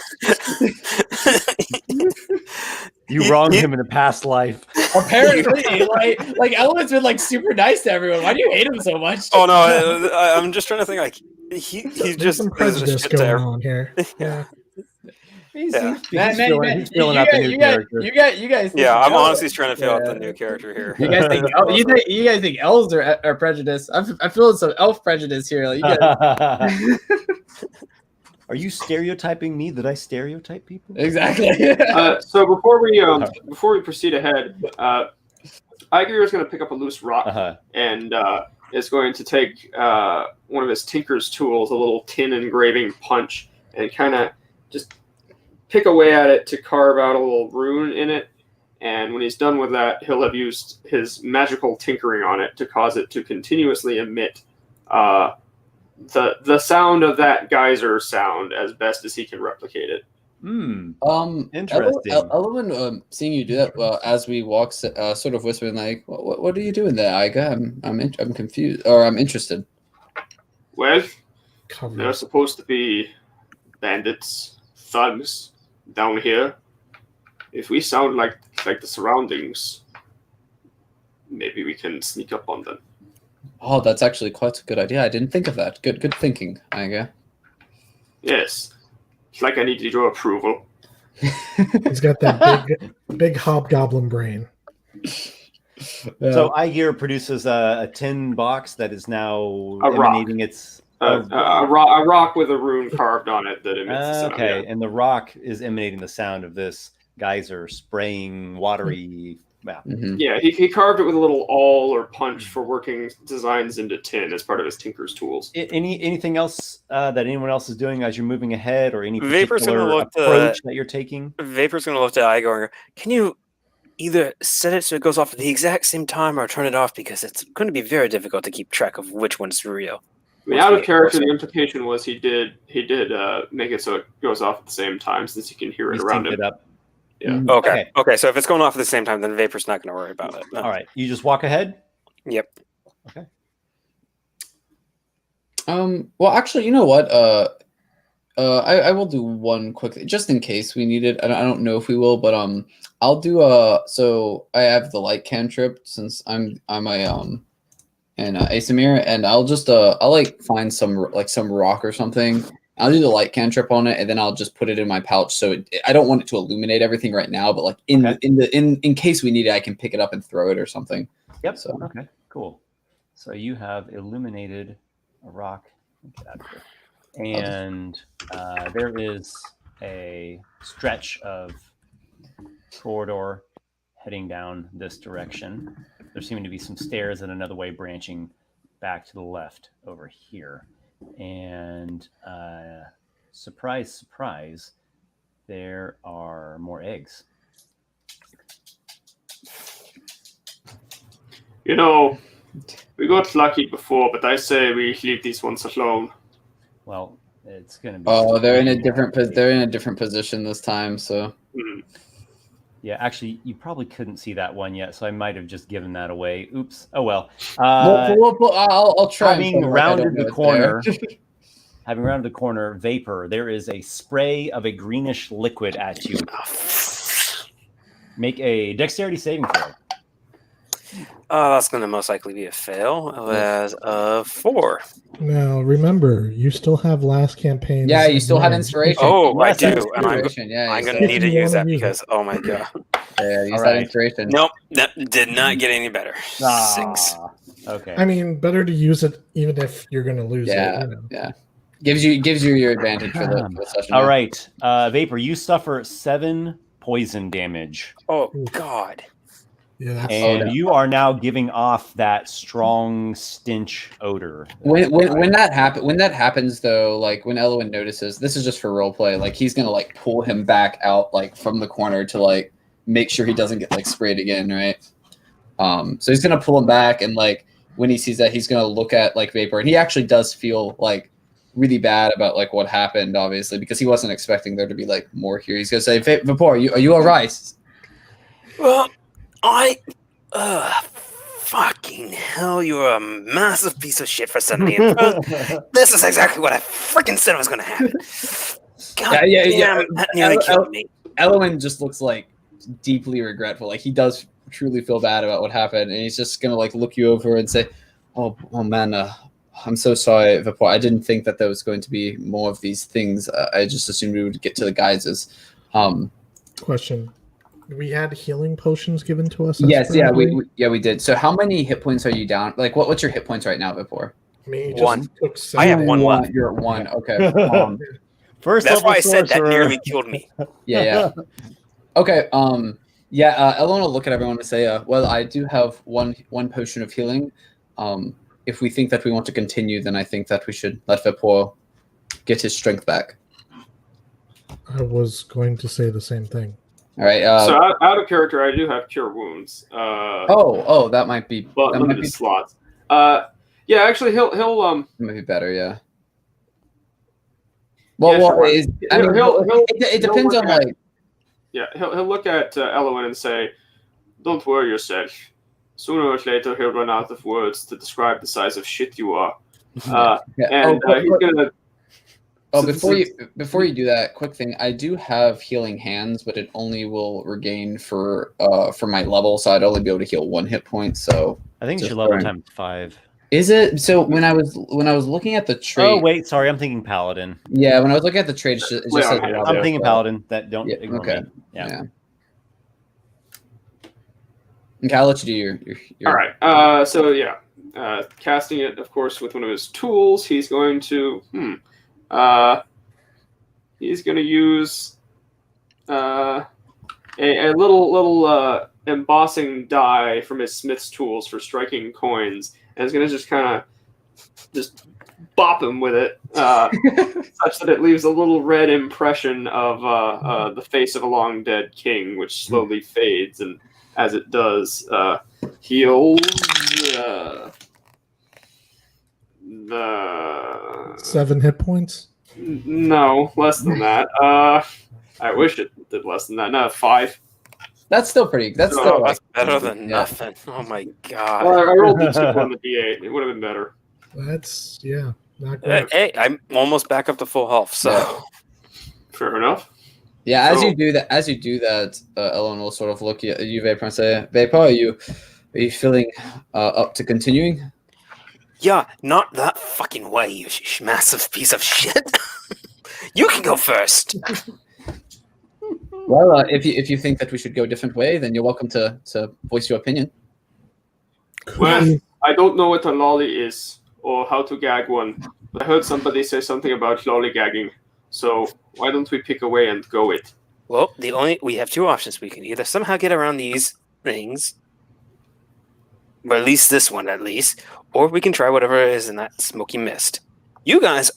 You wronged him in a past life. Apparently, like Elluin's been like super nice to everyone. Why do you hate him so much? Oh no, I'm just trying to think. Like he's There's just some prejudice shit going there. on here. Yeah. He's Man, he's filling out the new character. You guys. Yeah, think I'm elves- honestly trying to fill out the new character here. You guys think you guys think elves are prejudiced? I'm feeling some elf prejudice here. Like, you guys, Are you stereotyping me? Did I stereotype people? exactly. So before we proceed ahead, Aygir is going to pick up a loose rock and is going to take one of his tinker's tools, a little tin engraving punch, and kind of just pick away at it to carve out a little rune in it. And when he's done with that, he'll have used his magical tinkering on it to cause it to continuously emit the sound of that geyser sound as best as he can replicate it. Interesting. Elluin, seeing you do that as we walk, sort of whispering like, "What are you doing there, Aygir? I'm confused, or I'm interested." Well, Cover. they're supposed to be bandits, thugs down here. If we sound like the surroundings, maybe we can sneak up on them. Oh, that's actually quite a good idea. I didn't think of that. Good thinking, Aygir. Yes. It's like I need your approval. He's got that big hobgoblin brain. So Aygir produces a tin box that is now A rock. emanating its A rock with a rune carved on it that emits the sound. okay, Yeah. and the rock is emanating the sound of this geyser spraying watery. Yeah. Mhm. Yeah, he carved it with a little awl or punch for working designs into tin as part of his tinker's tools. Anything else that anyone else is doing as you're moving ahead, or any Vapor's gonna particular look approach that you're taking? Vapor's going to look at Aygir and go, can you either set it so it goes off at the exact same time or turn it off, because it's going to be very difficult to keep track of which one's real. I mean, out of character, the implication was he did make it so it goes off at the same time, since you can hear it He's around synced him. it up. Yeah. Okay. So if it's going off at the same time, then Vapor's not going to worry about it. All right, you just walk ahead. Yep. Okay. Well, actually, you know what? I will do one quick, just in case we need it. I don't know if we will, but I'll do so I have the light cantrip since I'm Aasimar, and I'll just I'll like find some rock or something. I'll do the light cantrip on it, and then I'll just put it in my pouch. So I don't want it to illuminate everything right now, but like in case we need it, I can pick it up and throw it or something. Yep. So Okay. Cool. So you have illuminated a rock, and there is a stretch of corridor heading down this direction. There seem to be some stairs and another way branching back to the left over here. And surprise, surprise, there are more eggs. You know, we got lucky before, but I say we leave these ones alone. Well, it's going to be. oh, they're in a different position this time. So Yeah, actually, you probably couldn't see that one yet, so I might have just given that away. Oops. Oh well. I'll try. Having rounded the corner, Vapor, there is a spray of a greenish liquid at you. Make a dexterity saving throw. That's going to most likely be a fail. As a 4. Now, remember, you still have last campaign. Yeah, you still have inspiration. Oh, I Yes, do. inspiration. And I'm going to need to use that because, oh my god. Yeah, use All that right. inspiration. Nope, that did not get any better. 6. Okay. I mean, better to use it even if you're going to lose Yeah, it. You know. yeah. Gives you your advantage for the session. All right. Vapor, you suffer 7 poison damage. Oh god. Yeah, that's And you are now giving off that strong stench odor. When that happens though, like when Elluin notices, this is just for role play, like he's gonna like pull him back out like from the corner to like make sure he doesn't get like sprayed again, right? So he's gonna pull him back, and like when he sees that, he's gonna look at like Vapor, and he actually does feel like really bad about like what happened, obviously, because he wasn't expecting there to be like more here. He's gonna say, Vapor, are you all right? Well, fucking hell, you're a massive piece of shit for sending me in. This is exactly what I freaking said was going to happen. God damn, that nearly killed me. Elluin just looks like deeply regretful. Like he does truly feel bad about what happened, and he's just gonna like look you over and say, "Oh man, I'm so sorry, Vapor. I didn't think that there was going to be more of these things. I just assumed we would get to the geysers. Question: we had healing potions given to us. Yes, Esper, yeah, I believe? we did. So how many hit points are you down? Like, what's your hit points right now, Vapor? Me just One. took I have 7. one left. You're at 1. Yeah. Okay. First That's level why I said that sorcerer. nearly killed me. Yeah. Okay. Ellen will look at everyone and say, "Well, I do have one potion of healing. If we think that we want to continue, then I think that we should let Vapor get his strength back." I was going to say the same thing. All right. So out of character, I do have cure wounds. That might be. But That limited slots. Yeah, actually, he'll might be better. Yeah. Yeah, sure. It depends look on at- like. Yeah, he'll look at Elluin and say, "Don't worry yourself. Sooner or later, he'll run out of words to describe the size of shit you are." He's gonna. Before you do that, quick thing. I do have healing hands, but it only will regain for my level, so I'd only be able to heal 1 hit point. So I think it's Just your level throwing- times 5. is it? So when I was looking at the trait, Oh wait, sorry, I'm thinking paladin. yeah, when I was looking at the trait, it just Wait, says okay. level, I'm thinking so- paladin. That don't Yeah, ignore okay. me. Yeah. Okay, I'll let you do your All right. Casting it, of course, with one of his tools. He's going to. He's going to use a little embossing die from his smith's tools for striking coins, and is going to just kind of just bop him with it, such that it leaves a little red impression of the face of a long dead king, which slowly fades, and as it does, heals the 7 hit points. no less than that. I wish it did less than that. No, 5. That's still pretty. That's Oh, still That's like, better than yeah. nothing. Oh my god. Well, I rolled the 2 on the D8. It would have been better. That's not great. Hey, I'm almost back up to full health. So Yeah. Fair enough. Yeah, as So- you do that, Ellen will sort of look at you, Vapor, and say, "Vapor, are you feeling up to continuing?" yeah, not that fucking way, you massive piece of shit. You can go first. Well, if you think that we should go a different way, then you're welcome to voice your opinion. Well, I don't know what a lolly is or how to gag one. I heard somebody say something about lollygagging. So why don't we pick a way and go it? Well, we have 2 options. We can either somehow get around these things, or at least this one, or we can try whatever is in that smoky mist. You guys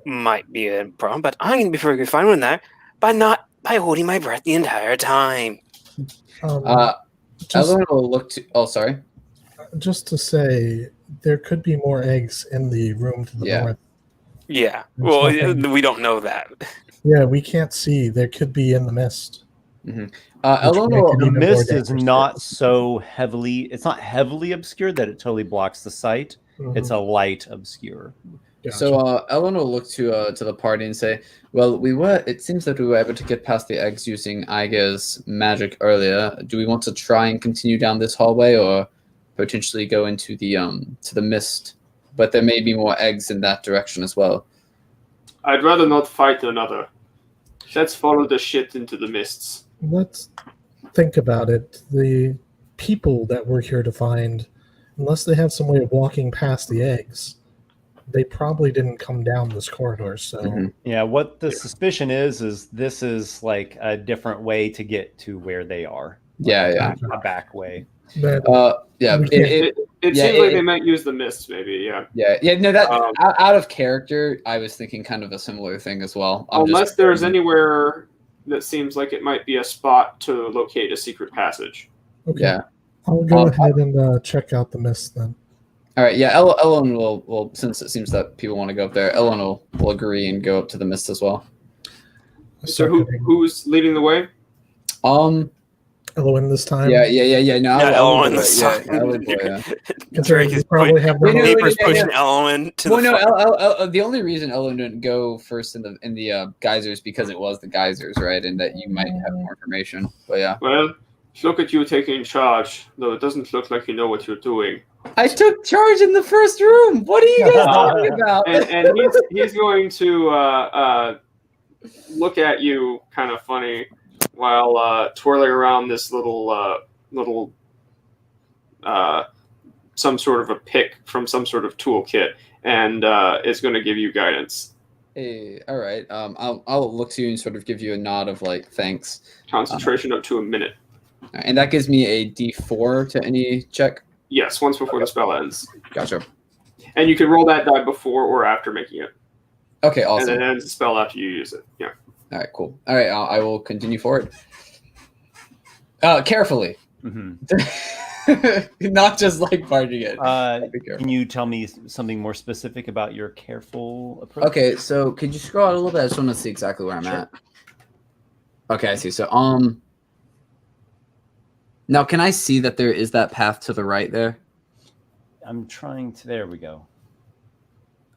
might be a problem, but I'm going to be perfectly fine with that by holding my breath the entire time. Just, Ellen will look to. Oh, sorry. just to say, there could be more eggs in the room to the Yeah. north. Yeah. There's Well, nothing- we don't know that. Yeah, we can't see. There could be in the mist. Ellen Which will. make it The even more mist is dangerous. not so heavily. It's not heavily obscured that it totally blocks the sight. It's a light obscure. Gotcha. So Ellen will look to the party and say, "Well, it seems that we were able to get past the eggs using Aygir's magic earlier. Do we want to try and continue down this hallway, or potentially go into the mist? But there may be more eggs in that direction as well." I'd rather not fight another. Let's follow the shit into the mists. Let's think about it. The people that we're here to find, unless they have some way of walking past the eggs, they probably didn't come down this corridor. So Mhm. Yeah, what the suspicion is this is like a different way to get to where they are. Yeah. A back way. that Yeah. We It, It Yeah, seems like it- they might use the mists, maybe. Yeah. yeah. No, that Um, out of character, I was thinking kind of a similar thing as well. Unless there's anywhere that seems like it might be a spot to locate a secret passage. okay. Yeah. I'll go Um, ahead and check out the mist then. All right. Yeah. Ellen will since it seems that people want to go up there. Ellen will agree and go up to the mist as well. So Seconding who's leading the way? Elluin this time. Yeah. No, Yeah, I would Elluin do it. this Yeah, time. I would do it, yeah. Considering Drake we is probably have the Wait, no, whole- Paper's yeah. pushing Elluin to Well, the no. The only reason Ellen didn't go first in the geysers because it was the geysers, right? And that you might have more information. But yeah. Well, look at you taking charge, though it doesn't look like you know what you're doing. I took charge in the first room. What are you guys talking about? And he's going to look at you kind of funny while twirling around this little some sort of a pick from some sort of toolkit, and is going to give you guidance. Hey, all right. I'll look to you and sort of give you a nod of like thanks. Concentration up to a minute. And that gives me a D4 to any check. Yes, once before the spell ends. Gotcha. And you can roll that die before or after making it. Okay, awesome. And then it ends the spell after you use it. Yeah. All right, cool. All right, I will continue forward. Carefully. Not just like barging it. Can you tell me something more specific about your careful approach? Okay, so could you scroll out a little bit? I just want to see exactly where I'm at. Okay, I see. So now can I see that there is that path to the right there? I'm trying to. There we go.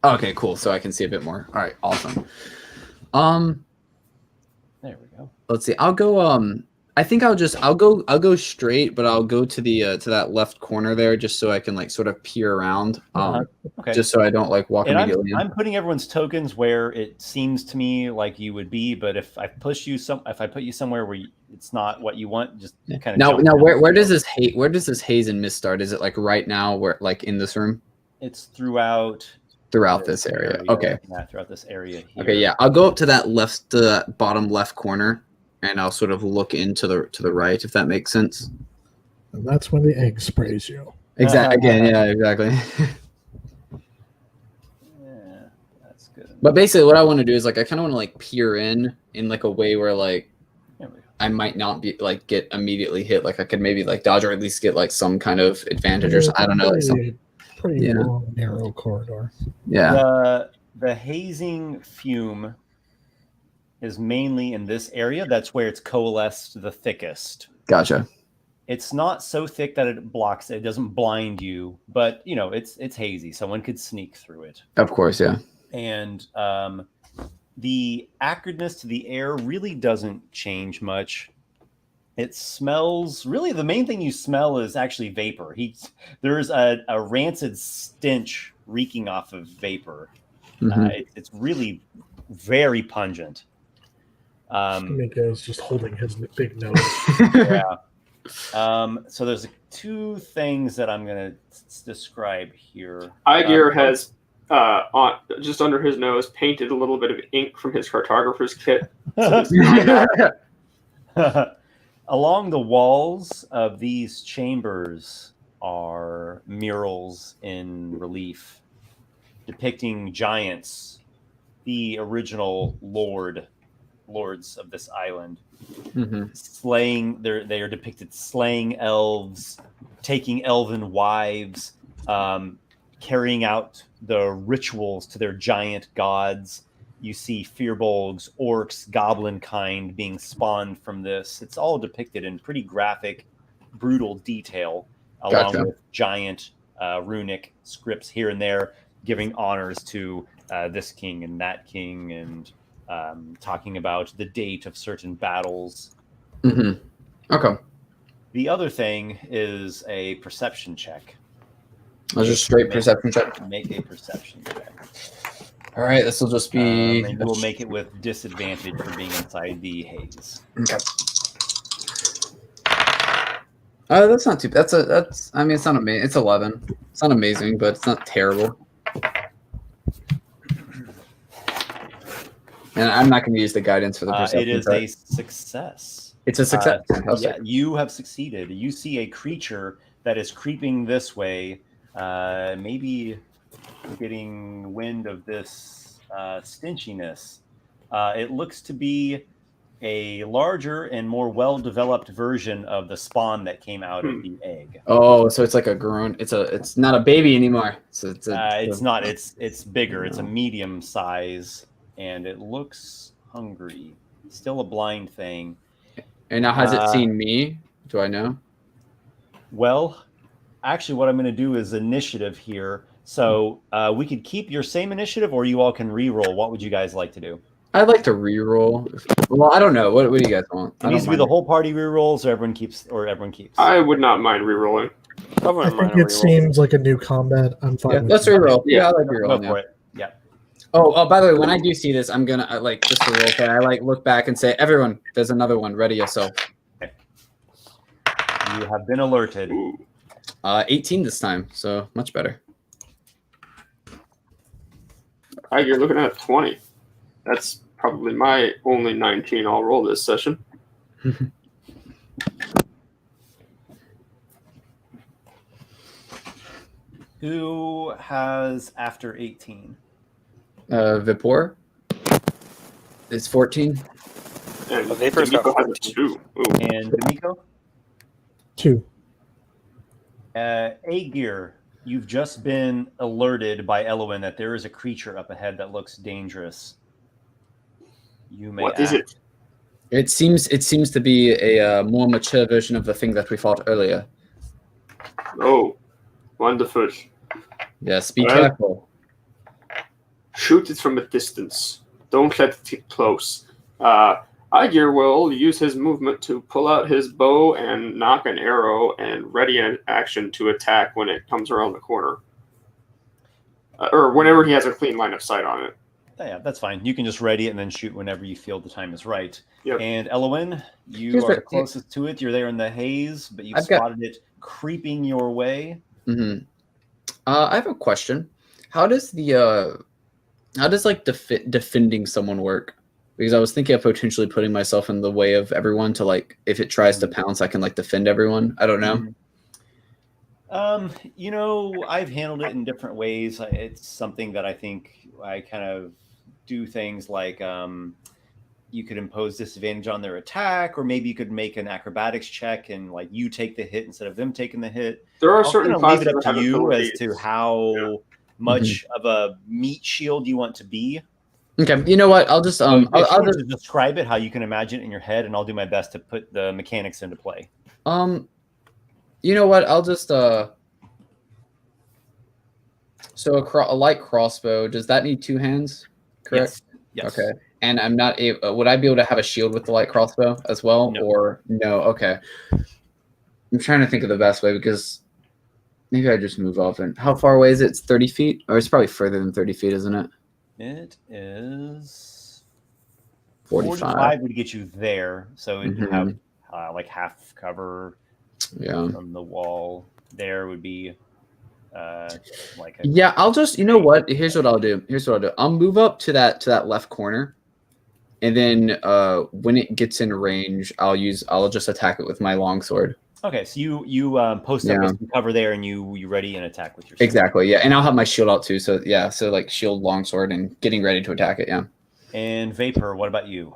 Okay, cool. So I can see a bit more. All right, awesome. There we go. Let's see. I'll go. I think I'll go straight, but I'll go to the to that left corner there just so I can like sort of peer around. Okay. Just so I don't like walk And immediately. I'm putting everyone's tokens where it seems to me like you would be, but if I put you somewhere where it's not what you want, just kind of now where does this haze and mist start? Is it like right now where like in this room? It's throughout this area. Okay. Yeah, throughout this area here. Okay, yeah. I'll go up to that bottom left corner and I'll sort of look into the right, if that makes sense. And that's when the egg sprays you. Exactly. Again, yeah, exactly. Yeah, that's good. But basically what I want to do is like I kind of want to like peer in like a way where like I might not be like get immediately hit. Like I could maybe like dodge or at least get like some kind of advantage or something. I don't know. Like pretty long, narrow corridor. Yeah. The hazing fume is mainly in this area. That's where it's coalesced the thickest. Gotcha. It's not so thick that it blocks it. It doesn't blind you, but you know, it's hazy. Someone could sneak through it. Of course, yeah. And the acridness to the air really doesn't change much. It smells, really the main thing you smell is actually vapor. There's a rancid stench reeking off of vapor. It's really very pungent. Dimico is just holding his big nose. Yeah. So there's two things that I'm going to describe here. Aygir has, just under his nose, painted a little bit of ink from his cartographer's kit. Along the walls of these chambers are murals in relief depicting giants, the original lords of this island, slaying. They are depicted slaying elves, taking elven wives, carrying out the rituals to their giant gods. You see Firbolgs, orcs, goblin kind being spawned from this. It's all depicted in pretty graphic, brutal detail, along with giant runic scripts here and there, giving honors to this king and that king, and talking about the date of certain battles. Okay. The other thing is a perception check. Just straight perception check. Make a perception check. All right, this will just be. And we'll make it with disadvantage for being inside the haze. Okay. That's not too. That's. I mean, it's not amazing. It's 11. It's not amazing, but it's not terrible. And I'm not going to use the guidance for the perception. It is a success. It's a success. Yeah, you have succeeded. You see a creature that is creeping this way, maybe getting wind of this stenchiness. It looks to be a larger and more well-developed version of the spawn that came out of the egg. Oh, so it's like a grown. It's not a baby anymore. It's not. It's bigger. It's a medium size, and it looks hungry. Still a blind thing. And now, has it seen me? Do I know? Well, actually, what I'm going to do is initiative here. So we could keep your same initiative, or you all can re-roll. What would you guys like to do? I'd like to re-roll. Well, I don't know. What do you guys want? It needs to be the whole party re-rolls, or everyone keeps. I would not mind re-rolling. I think it seems like a new combat. I'm fine. Yeah, with let's it. reroll. Yeah. Yeah, I like Go rerolling. for Yeah. it. Yeah. Oh, by the way, when I do see this, I'm gonna just for role play. I look back and say, everyone, there's another one. Ready yourself. You have been alerted. Ooh. 18 this time, so much better. You're looking at 20. That's probably my only 19 I'll roll this session. Who has after 18? Vipor is 14. And Vapor's got Dimico has a 14. 2. Ooh. And Dimico? 2. Aygir, you've just been alerted by Elluin that there is a creature up ahead that looks dangerous. You may What is it? It seems to be a more mature version of the thing that we fought earlier. Oh, wonderful. Yes, be Well- careful. Shoot it from a distance. Don't let it get close. Aygir will use his movement to pull out his bow and knock an arrow and ready an action to attack when it comes around the corner. Or whenever he has a clean line of sight on it. Yeah, that's fine. You can just ready it and then shoot whenever you feel the time is right. Yep. And Elluin, you Here's are what- the closest to it. You're there in the haze, but you've I've got- spotted it creeping your way. Mm-hmm. I have a question. How does defending someone work? Because I was thinking of potentially putting myself in the way of everyone to if it tries to pounce, I can defend everyone. I don't know. I've handled it in different ways. It's something that I think I kind of do things like you could impose disadvantage on their attack, or maybe you could make an acrobatics check and you take the hit instead of them taking the hit. There are I'll certain kind of leave it classes up to that have you as abilities. to how much of a meat shield you want to be. Okay, you know what? I'll just If you I'll want just to describe it how you can imagine it in your head, and I'll do my best to put the mechanics into play. you know what? I'll just so a light crossbow, does that need 2 hands? Correct. Yes. Okay. And I'm not able. Would I be able to have a shield with the light crossbow as well, No. or no? Okay. I'm trying to think of the best way because maybe I just move off. And how far away is it? It's 30 feet, or it's probably further than 30 feet, isn't it? It is 45. would get you there, so it would have half cover Yeah. from the wall. There would be Yeah, I'll just, you know what? Here's what I'll do. I'll move up to that left corner, and then when it gets in range, I'll just attack it with my longsword. Okay, so you post up with some cover there, and you ready and attack with your shield. Exactly. Yeah, and I'll have my shield out too. So yeah, so shield, longsword, and getting ready to attack it. Yeah. And Vapor, what about you?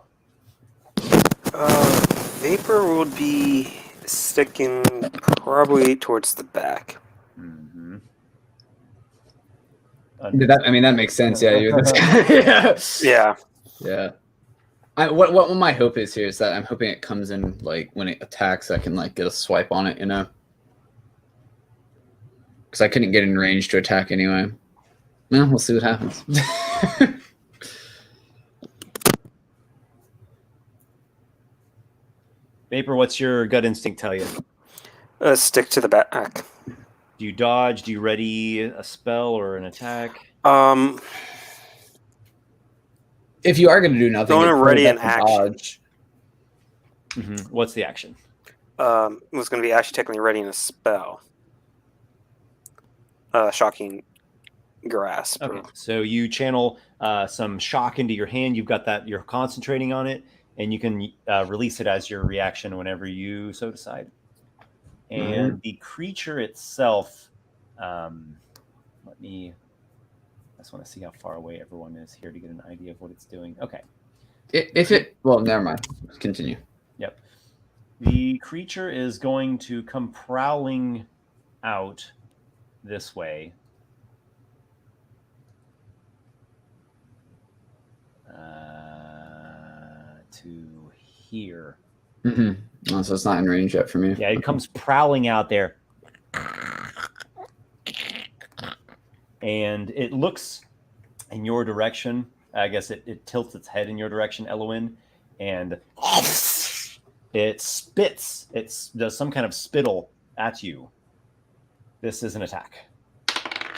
Vapor would be sticking probably towards the back. Mm-hmm. That makes sense. Yeah, you're this guy. Yeah. Yeah. What my hope is here is that I'm hoping it comes in when it attacks, I can get a swipe on it, because I couldn't get in range to attack anyway. Well, we'll see what happens. Vapor, what's your gut instinct tell you? Stick to the back. Do you dodge? Do you ready a spell or an attack? If you are going to do nothing, Going to it's ready better an to action. dodge. Mm-hmm. What's the action? It was going to be actually technically readying a spell. Shocking grasp. Okay, so you channel some shock into your hand. You've got that. You're concentrating on it, and you can release it as your reaction whenever you so decide. And the creature itself, I just want to see how far away everyone is here to get an idea of what it's doing. Okay. Well, never mind. Continue. Yep. The creature is going to come prowling out this way. To here. Mm-hmm. Oh, so it's not in range yet for me. Yeah, it comes prowling out there. And it looks in your direction. I guess it tilts its head in your direction, Elluin, and it spits. It does some kind of spittle at you. This is an attack.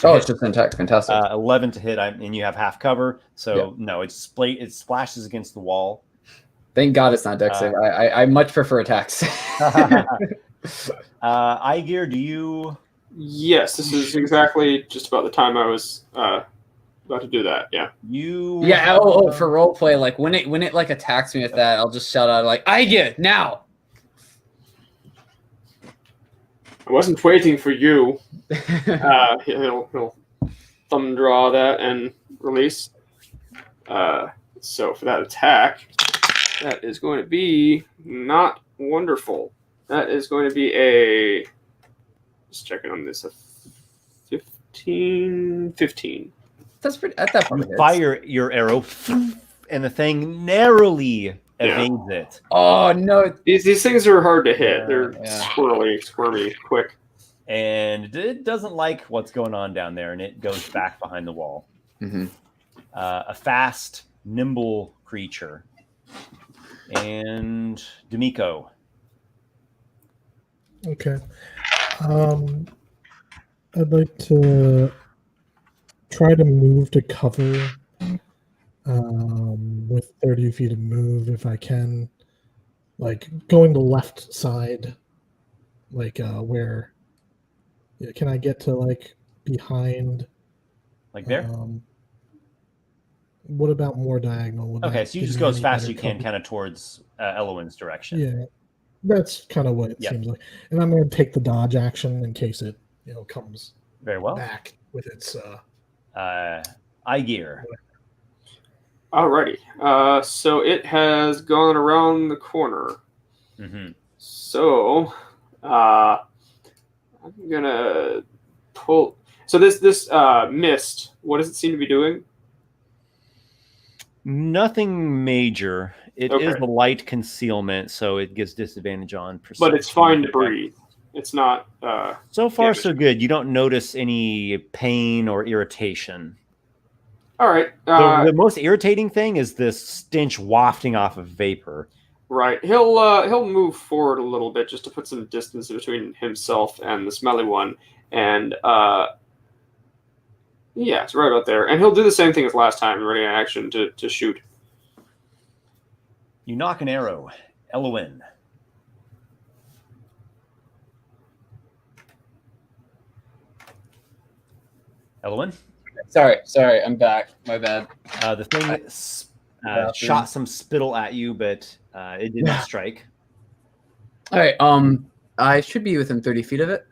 Oh, it's just an attack. Fantastic. 11 to hit, and you have half cover. So no, it splashes against the wall. Thank God it's not dex save. I much prefer attacks. Aygir, do you? Yes, this is exactly just about the time I was about to do that. Yeah. You. Yeah. For roleplay, like when it like attacks me with that, I'll just shout out like, "Aygir, now!" I wasn't waiting for you. He'll thumb draw that and release. So for that attack, that is going to be not wonderful. That is going to be a, just checking on this, a 15. That's pretty. At that point, You fire your arrow, and the thing narrowly evades it. Oh no! These things are hard to hit. Yeah, They're squirmy, quick. And it doesn't like what's going on down there, and it goes back behind the wall. Mm-hmm. A fast, nimble creature. And Dimico. Okay. I'd like to try to move to cover with 30 feet of move if I can. Like going to left side, like where can I get to like behind? Like there? What about more diagonal? Would Okay, that so you give just me go as any fast as better you can, cover? kind of towards Elluin's direction. Yeah, that's kind of what it seems like. And I'm going to take the dodge action in case it comes Very well. back with its Aygir. Alrighty. So it has gone around the corner. Mm-hmm. So I'm gonna pull. So this mist. What does it seem to be doing? Nothing major. It is Okay. a light concealment, so it gives disadvantage on perception. But it's fine to breathe. It's not. So far, Yeah. so good. You don't notice any pain or irritation. All right. The most irritating thing is this stench wafting off of vapor. Right. He'll move forward a little bit just to put some distance between himself and the smelly one, and yeah, it's right about there. And he'll do the same thing as last time, ready in action to shoot. You knock an arrow. Elluin. Elluin? Sorry, I'm back. My bad. The thing shot some spittle at you, but it didn't strike. All right. I should be within 30 feet of it.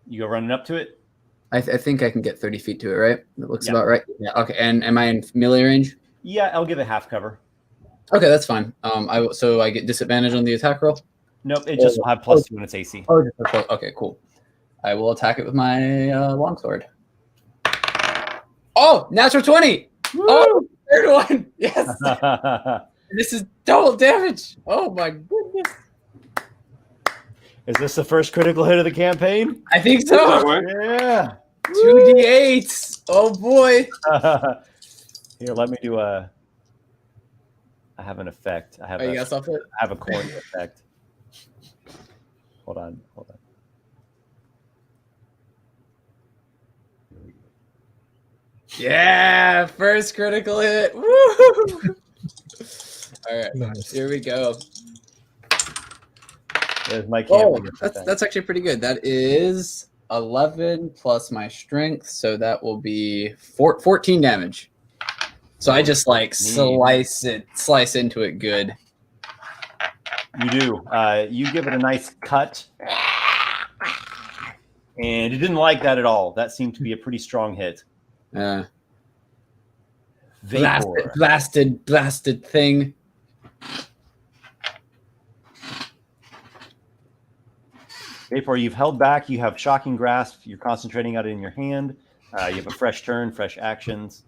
You go running up to it? I think I can get 30 feet to it, right? That looks about right. Yeah. Okay. And am I in melee range? Yeah, I'll give it half cover. Okay, that's fine. So I get disadvantage on the attack roll. Nope, it just will have +2 in its AC. Oh, okay, cool. I will attack it with my longsword. Oh, natural 20! Woo! Oh, third one! Yes! This is double damage! Oh my goodness! Is this the first critical hit of the campaign? I think That so! way. Yeah. 2d8s! Oh boy! Here, let me do I have an effect. I have You got something? I have a coin effect. Hold on. Yeah! First critical hit! Woo! Alright, nice. here we go. There's my Oh, campaign effect. that's actually pretty good. That is 11 plus my strength, so that will be 14 damage. So I just like slice into it good. You do. You give it a nice cut. And it didn't like that at all. That seemed to be a pretty strong hit. Vapor. Blasted thing. Vapor, you've held back. You have shocking grasp. You're concentrating on it in your hand. You have a fresh turn, fresh actions.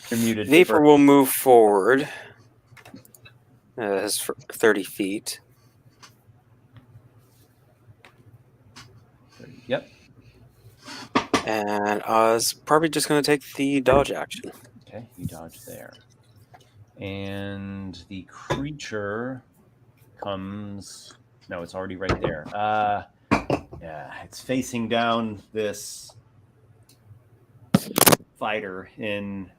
You're muted. Vapor will move forward. As for 30 feet. Yep. And I was probably just going to take the dodge action. Okay, you dodge there. And the creature comes No, it's already right there. Yeah, it's facing down this fighter in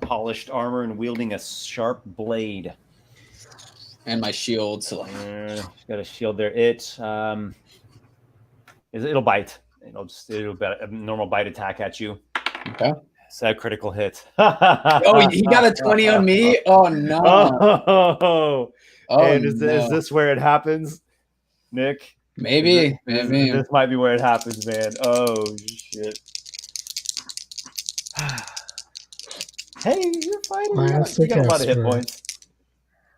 polished armor and wielding a sharp blade. And my shield. So like, got a shield there. It'll bite. It'll bet a normal bite attack at you. Okay. It's a critical hit. Oh, he got a 20 on me? Oh, no. Oh, and is no. this where it happens, Nick? Maybe. This might be where it happens, man. Oh, shit. Hey, you're fighting. You got a lot of hit points.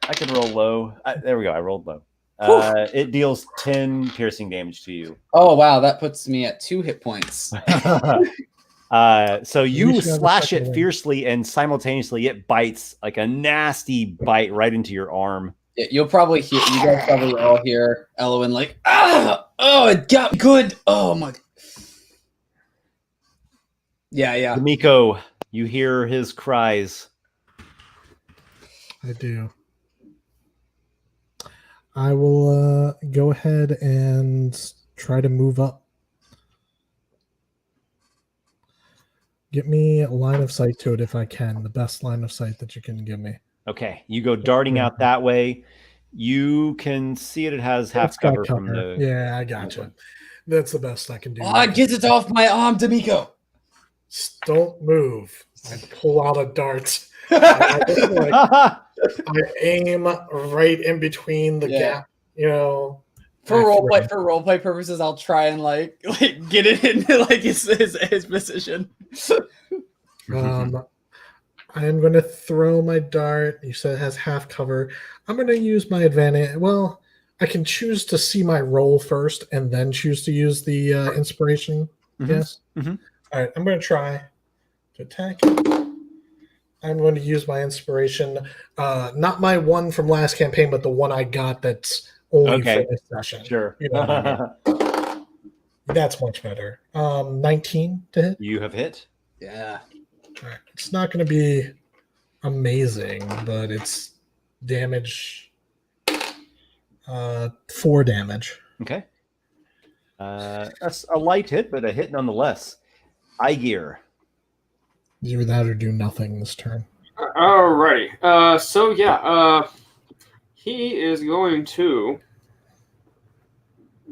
I can roll low. There we go. I rolled low. It deals 10 piercing damage to you. Oh, wow. That puts me at 2 hit points. So you slash it fiercely, and simultaneously it bites like a nasty bite right into your arm. Yeah, you guys probably all hear Elluin like, oh, it got good. Oh, my. Yeah. Dimico, you hear his cries. I do. I will go ahead and try to move up. Get me a line of sight to it if I can. The best line of sight that you can give me. Okay, you go darting out that way. You can see it. It has half cover from the. Yeah, I gotcha. That's the best I can do. Get it off my arm, Dimico. Don't move. I pull out a dart. I aim right in between the gap. You know. For roleplay purposes, I'll try and like get it into like his position. I am going to throw my dart. You said it has half cover. I'm going to use my advantage. Well, I can choose to see my roll first and then choose to use the inspiration. Mm-hmm. Yes. Mm-hmm. All right. I'm going to try to attack. I'm going to use my inspiration. Not my one from last campaign, but the one I got that's only for this session. Sure. You know what I mean? That's much better. 19 to hit. You have hit. Yeah. All right. It's not going to be amazing, but it's damage. 4 damage. Okay. That's a light hit, but a hit nonetheless. Aygir. Do that or do nothing this turn. Alrighty. He is going to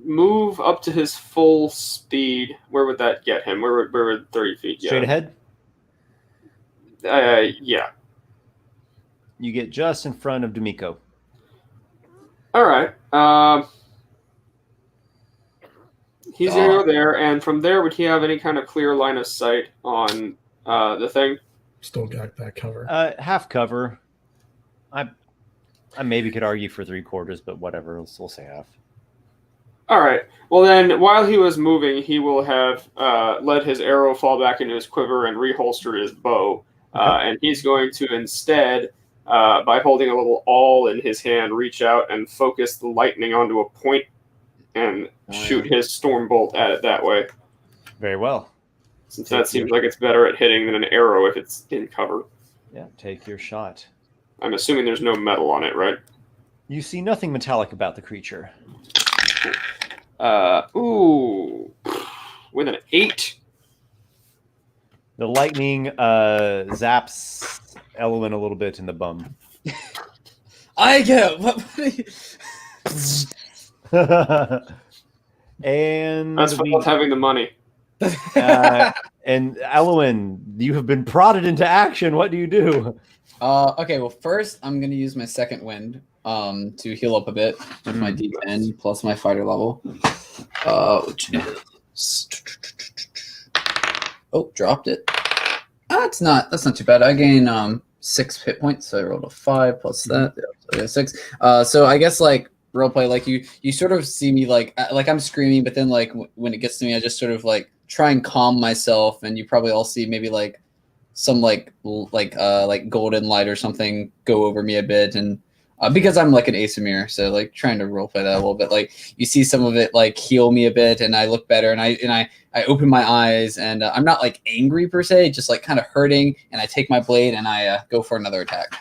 move up to his full speed. Where would that get him? Where would 30 feet get? Straight ahead? Yeah. You get just in front of Dimico. All right. He's going to go there, and from there, would he have any kind of clear line of sight on the thing? Still got that cover. Half cover. I maybe could argue for 3/4, but whatever. We'll say half. All right. Well, then, while he was moving, he will have let his arrow fall back into his quiver and reholster his bow. And he's going to instead, by holding a little awl in his hand, reach out and focus the lightning onto a point and shoot his storm bolt at it that way. Very well. Since that seems like it's better at hitting than an arrow if it's in cover. Yeah, take your shot. I'm assuming there's no metal on it, right? You see nothing metallic about the creature. Ooh. With an 8. The lightning zaps Elluin a little bit in the bum. I get And that's for having the money. And Elluin, you have been prodded into action. What do you do? Okay, well, first I'm going to use my second wind to heal up a bit with my D10 plus my fighter level. Which is... Oh, dropped it. That's not too bad. I gain 6 hit points, so I rolled a 5 plus that. So I got 6. So I guess like roleplay, like you sort of see me like I'm screaming, but then like when it gets to me, I just sort of like try and calm myself, and you probably all see maybe like some like golden light or something go over me a bit, and because I'm like an Aasimar, so like trying to roleplay that a little bit, like you see some of it like heal me a bit, and I look better, and I open my eyes, and I'm not like angry per se, just like kind of hurting, and I take my blade and I go for another attack.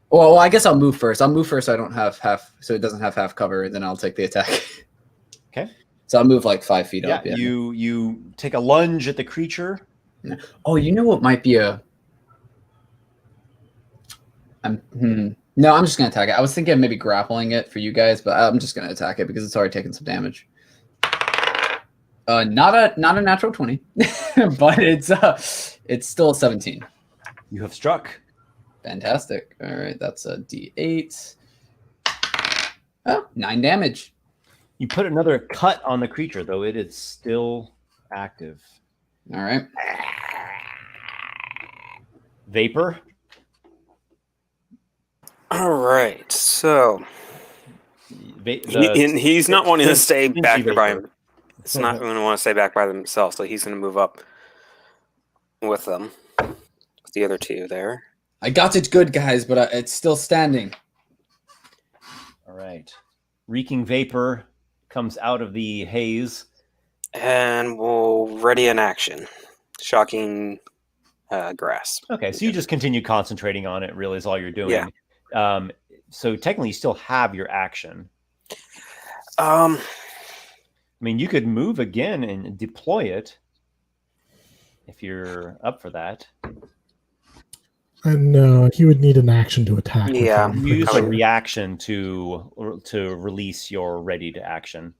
Well, I guess I'll move first. I'll move first so I don't have half, so it doesn't have half cover. Then I'll take the attack. Okay. So I'll move like 5 feet up. Yeah. You take a lunge at the creature. Oh, you know what might be a. No, I'm just gonna attack it. I was thinking of maybe grappling it for you guys, but I'm just gonna attack it because it's already taken some damage. Not a natural 20, but it's still a 17. You have struck. Fantastic. All right, that's a D8. Oh, 9 damage. You put another cut on the creature, though it is still active. All right. Vapor. All right, so he's not wanting to stay back there by him. It's not going to want to stay back by themselves, so he's going to move up with them. With the other two there. I got it good, guys, but it's still standing. All right. Reeking vapor comes out of the haze. And we'll ready an action. Shocking grasp. Okay, so you just continue concentrating on it, really, is all you're doing. Yeah. So technically, you still have your action. I mean, you could move again and deploy it if you're up for that. And he would need an action to attack. Yeah. Use a reaction to release your ready to action.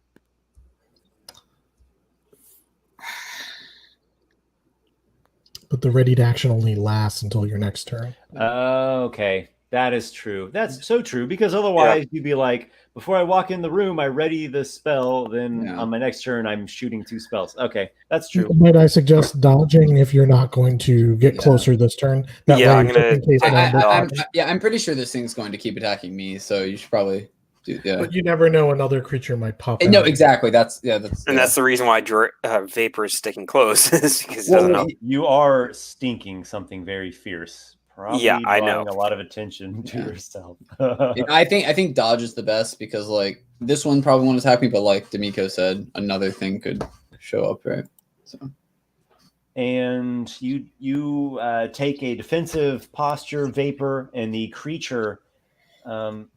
But the ready to action only lasts until your next turn. Okay. That is true. That's so true, because otherwise you'd be like, before I walk in the room, I ready the spell. Then on my next turn, I'm shooting 2 spells. Okay, that's true. Might I suggest dodging if you're not going to get closer this turn? That way, I'm gonna. I'm pretty sure this thing's going to keep attacking me, so you should probably do. Yeah, but you never know; another creature might pop out. No, exactly. That's that's the reason why Vapor is sticking close, is because he doesn't know. You are stinking something very fierce. Probably I know. A lot of attention to yourself. I think dodge is the best, because like this one probably won't attack me, but like Dimico said, another thing could show up, right? So. And you take a defensive posture, Vapor, and the creature. Let's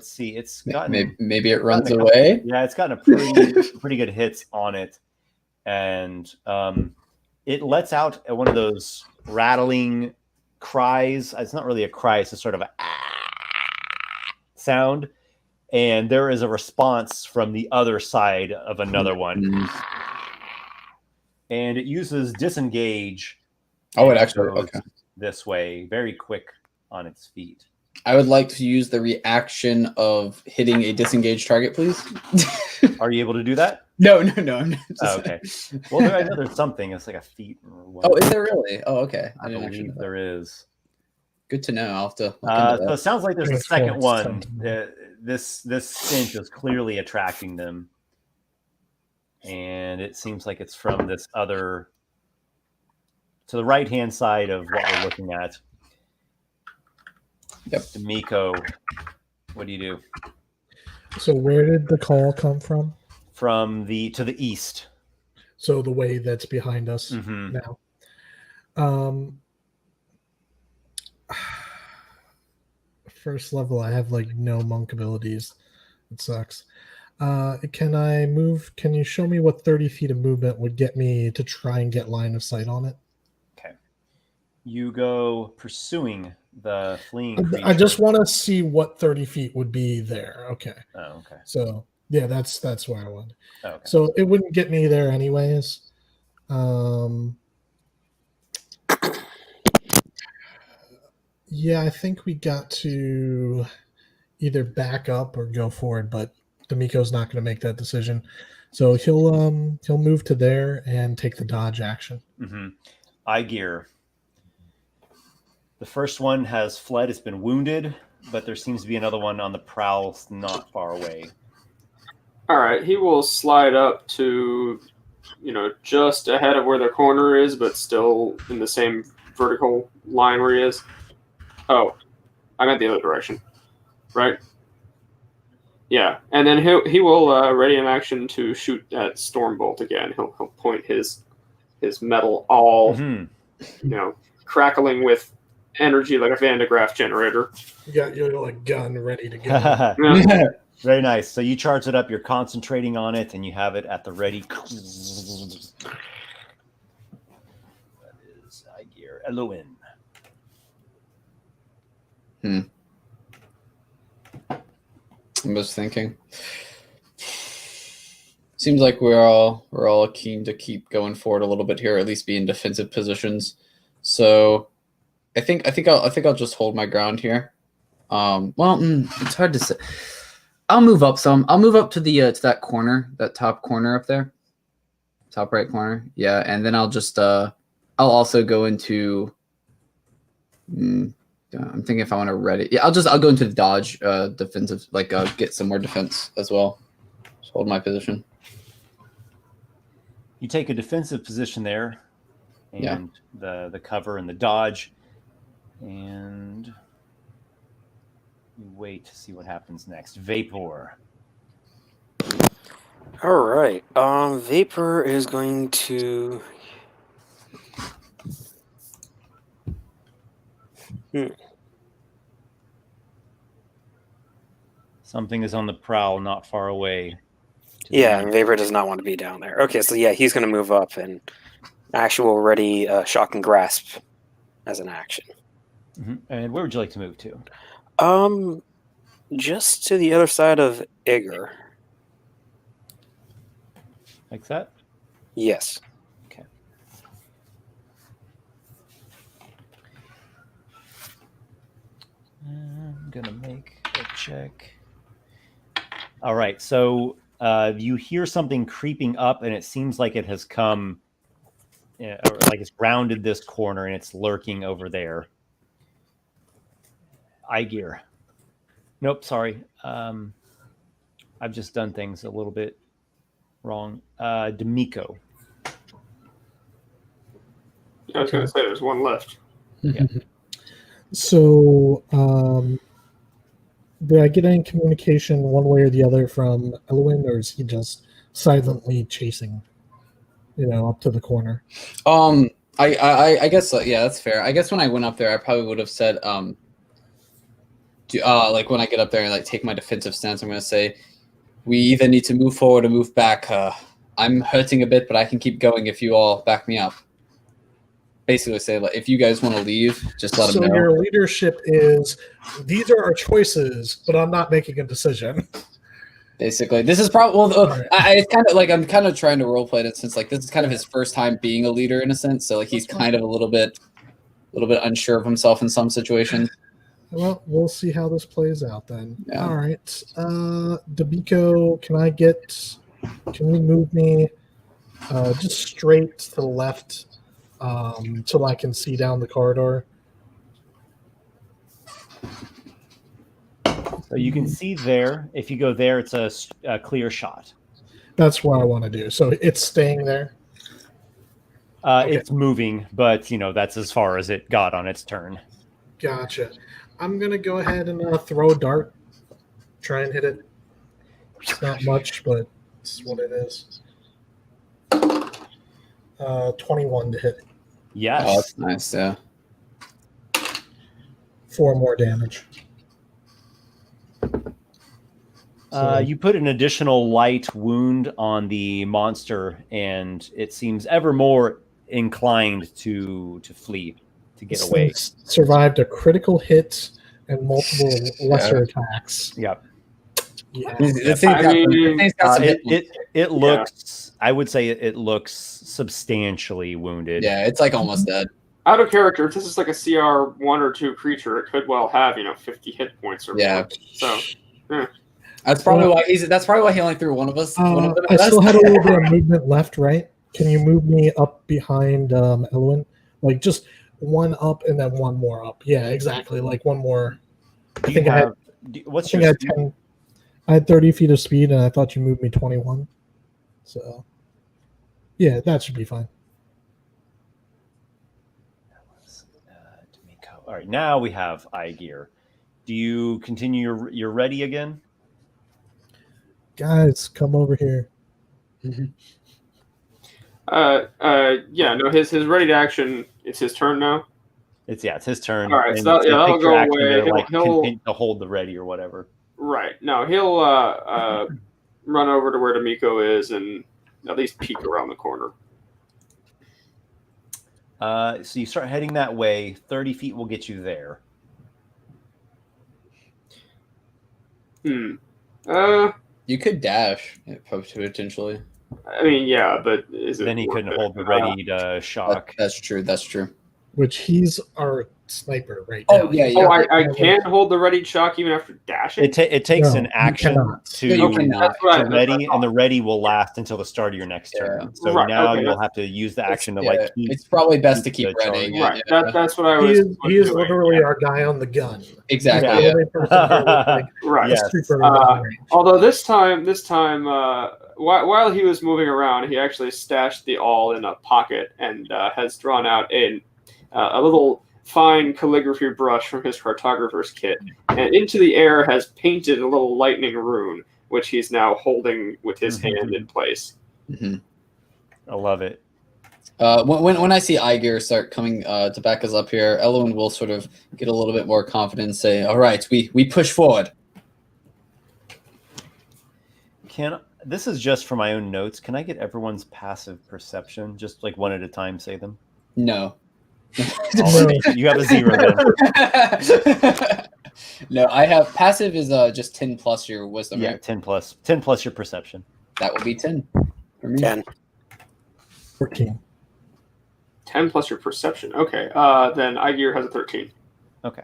see. It's gotten maybe it runs away. Yeah, it's gotten a pretty good hits on it, and it lets out one of those rattling cries. It's not really a cry, it's a sort of a sound, and there is a response from the other side of another one, and it uses disengage. It actually this way, very quick on its feet. I would like to use the reaction of hitting a disengaged target, please. Are you able to do that? No. I'm not. Okay. Well, I know there's something. It's like a feat. Oh, is there really? Oh, okay. I believe there is. Good to know. I'll have to. So it sounds like there's a second one. This stench is clearly attracting them, and it seems like it's from this other, to the right hand side of what we're looking at. Yep. Dimico, what do you do? So where did the call come from? To the east. So the way that's behind us now. First level, I have like no monk abilities. It sucks. Can I move? Can you show me what 30 feet of movement would get me to try and get line of sight on it? Okay. You go pursuing the fleeing creature. I just want to see what 30 feet would be there. Okay. Oh, okay. So yeah, that's where I went. Okay. So it wouldn't get me there anyways. Yeah, I think we got to either back up or go forward, but Dimico's not going to make that decision. So he'll move to there and take the dodge action. Aygir. The first one has fled. It's been wounded, but there seems to be another one on the prowl not far away. All right, he will slide up to, just ahead of where the corner is, but still in the same vertical line where he is. Oh, I meant the other direction, right? Yeah, and then he will ready an action to shoot at Stormbolt again. He'll point his metal all, crackling with energy like a Van de Graaff generator. You got your like gun ready to go. Yeah. Very nice. So you charge it up, you're concentrating on it, and you have it at the ready. That is Aygir. Elluin. I'm just thinking. Seems like we're all keen to keep going forward a little bit here, at least be in defensive positions. So I think I'll just hold my ground here. It's hard to say. I'll move up some. I'll move up to the to that corner, that top corner up there, top right corner. Yeah, and then I'll just I'll also go into. I'm thinking if I want to ready. Yeah, I'll go into the dodge defensive, like get some more defense as well. Just hold my position. You take a defensive position there, and the cover and the dodge, and you wait to see what happens next. Vapor. All right. Vapor is going to. Something is on the prowl, not far away. Yeah, and Vapor does not want to be down there. Okay, so yeah, he's going to move up and actual ready shock and grasp as an action. Mm-hmm. And where would you like to move to? Just to the other side of Aygir. Like that? Yes. Okay. I'm going to make a check. All right, so you hear something creeping up, and it seems like it has come, or like it's rounded this corner, and it's lurking over there. Aygir. Nope, sorry. I've just done things a little bit wrong. Dimico. I was going to say there's one left. Yeah. So, did I get any communication one way or the other from Elluin, or is he just silently chasing, up to the corner? I guess yeah, that's fair. I guess when I went up there, I probably would have said like when I get up there and like take my defensive stance, I'm going to say we either need to move forward or move back. I'm hurting a bit, but I can keep going if you all back me up. Basically say, like, if you guys want to leave, just let them know. So your leadership is, these are our choices, but I'm not making a decision. Basically, this is probably it's kind of like I'm kind of trying to roleplay it since like this is kind of his first time being a leader in a sense. So like he's kind of a little bit unsure of himself in some situations. Well, we'll see how this plays out then. Yeah. All right, Dimico, can you move me just straight to the left till I can see down the corridor? So you can see there. If you go there, it's a clear shot. That's what I want to do. So it's staying there? Okay. It's moving, but that's as far as it got on its turn. Gotcha. I'm going to go ahead and throw a dart. Try and hit it. It's not much, but it's what it is. 21 to hit. Yes. Oh, that's nice, yeah. 4 more damage. You put an additional light wound on the monster, and it seems ever more inclined to flee, to get away. Survived a critical hit and multiple lesser attacks. Yep. Yeah. It looks. I would say it looks substantially wounded. Yeah, it's like almost dead. Out of character, if this is like a CR 1 or 2 creature, it could well have 50 hit points or more. So. That's probably why he only threw one of us. I still had a little bit of movement left, right? Can you move me up behind Elluin? Like just one up and then one more up. Yeah, exactly. Like one more. I had 30 feet of speed, and I thought you moved me 21. So, yeah, that should be fine. That was Dimico. All right, now we have Aygir. Do you continue your ready again? Guys, come over here. Yeah, no, his ready to action, it's his turn now. It's his turn. All right, and so it's gonna that'll take your go action away. to, like, He'll continue to hold the ready or whatever. right. No, he'll run over to where Dimico is and at least peek around the corner. So you start heading that way. 30 feet will get you there. You could dash potentially. I mean, yeah, but is it Then he worth couldn't it? hold the ready to shock. That's true. That's true. Which he's our sniper right Oh, now. yeah, Oh, I can hold the ready shock even after dashing. It takes No, an you action cannot. to, No, you cannot. That's right, to that's what I ready, and the ready will last until the start of your next turn. So Right, now okay, you'll have to use the action to Yeah, keep. it's probably best to keep keep the charge. readying it. Right, Yeah. that's what I He was. is doing. literally our guy on the gun. Exactly. Yeah. Yeah. The only person here with, like, Right. Yes. super long range. Although this time, while he was moving around, he actually stashed the awl in a pocket and has drawn out a little fine calligraphy brush from his cartographer's kit, and into the air has painted a little lightning rune, which he's now holding with his hand in place. Mm-hmm. I love it. When I see Aygir start coming to back us up here, Elluin will sort of get a little bit more confident and say, "All right, we push forward." This is just for my own notes. Can I get everyone's passive perception? Just like one at a time, say them. No. You have a 0 then. No, I have passive is just 10 plus your wisdom. Yeah, Right? 10 plus your perception. That would be 10 for me. 10. 14. 10 plus your perception. Okay, then Aygir has a 13. Okay.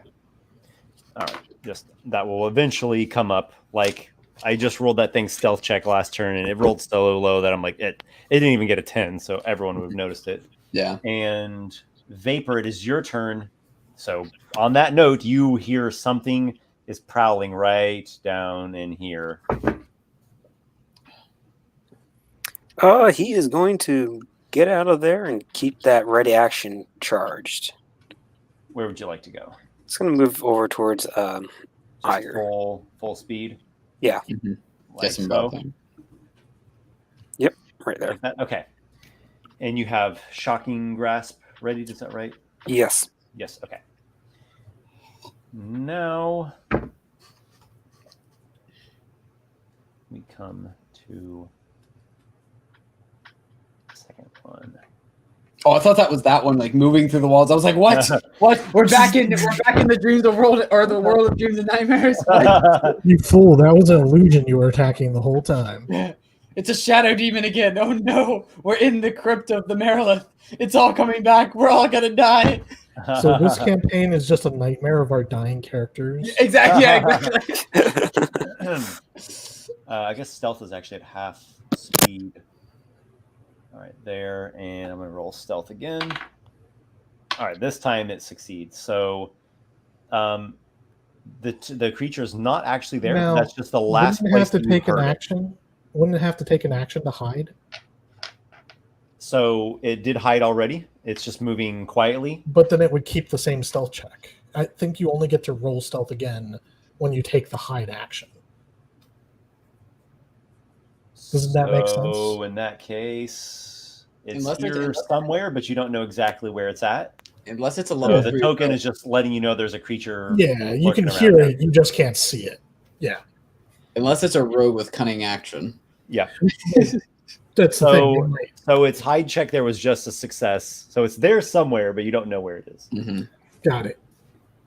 All right. Just that will eventually come up. Like, I just rolled that thing stealth check last turn, and it rolled so low that I'm like, it didn't even get a 10, so everyone would have noticed it. Yeah. And Vapor, it is your turn. So on that note, you hear something is prowling right down in here. He is going to get out of there and keep that ready action charged. Where would you like to go? It's going to move over towards Just Aygir. full speed. Yeah, Mm-hmm. Like Guess I'm so? about them. right there. Like that? Okay. And you have Shocking Grasp ready, is that right? Yes. Yes, okay. Now we come to the second one. Oh, I thought that was that one, like moving through the walls. I was like, "What? What? We're back in the dreams of world or the world of dreams and nightmares." You fool! That was an illusion you were attacking the whole time. It's a shadow demon again. Oh no, we're in the crypt of the Marilith. It's all coming back. We're all gonna die. So this campaign is just a nightmare of our dying characters. Exactly. Yeah, exactly. I guess stealth is actually at half speed. All right, there, and I'm going to roll stealth again. All right, this time it succeeds. So the creature is not actually there. Now, That's just the last wouldn't it place have to you take an heard it. action? Wouldn't it have to take an action to hide? So it did hide already. It's just moving quietly. But then it would keep the same stealth check. I think you only get to roll stealth again when you take the hide action. Doesn't that make sense? So in that case, it's Unless it's- here somewhere, but you don't know exactly where it's at. Unless it's a So level the 3 token rogue. is just letting you know there's a creature. Yeah, you lurking can around hear there. it, you just can't see it. Yeah. Unless it's a rogue with cunning action. Yeah. That's the thing. you might- So its hide check there was just a success. So it's there somewhere, but you don't know where it is. Mm-hmm. Got it.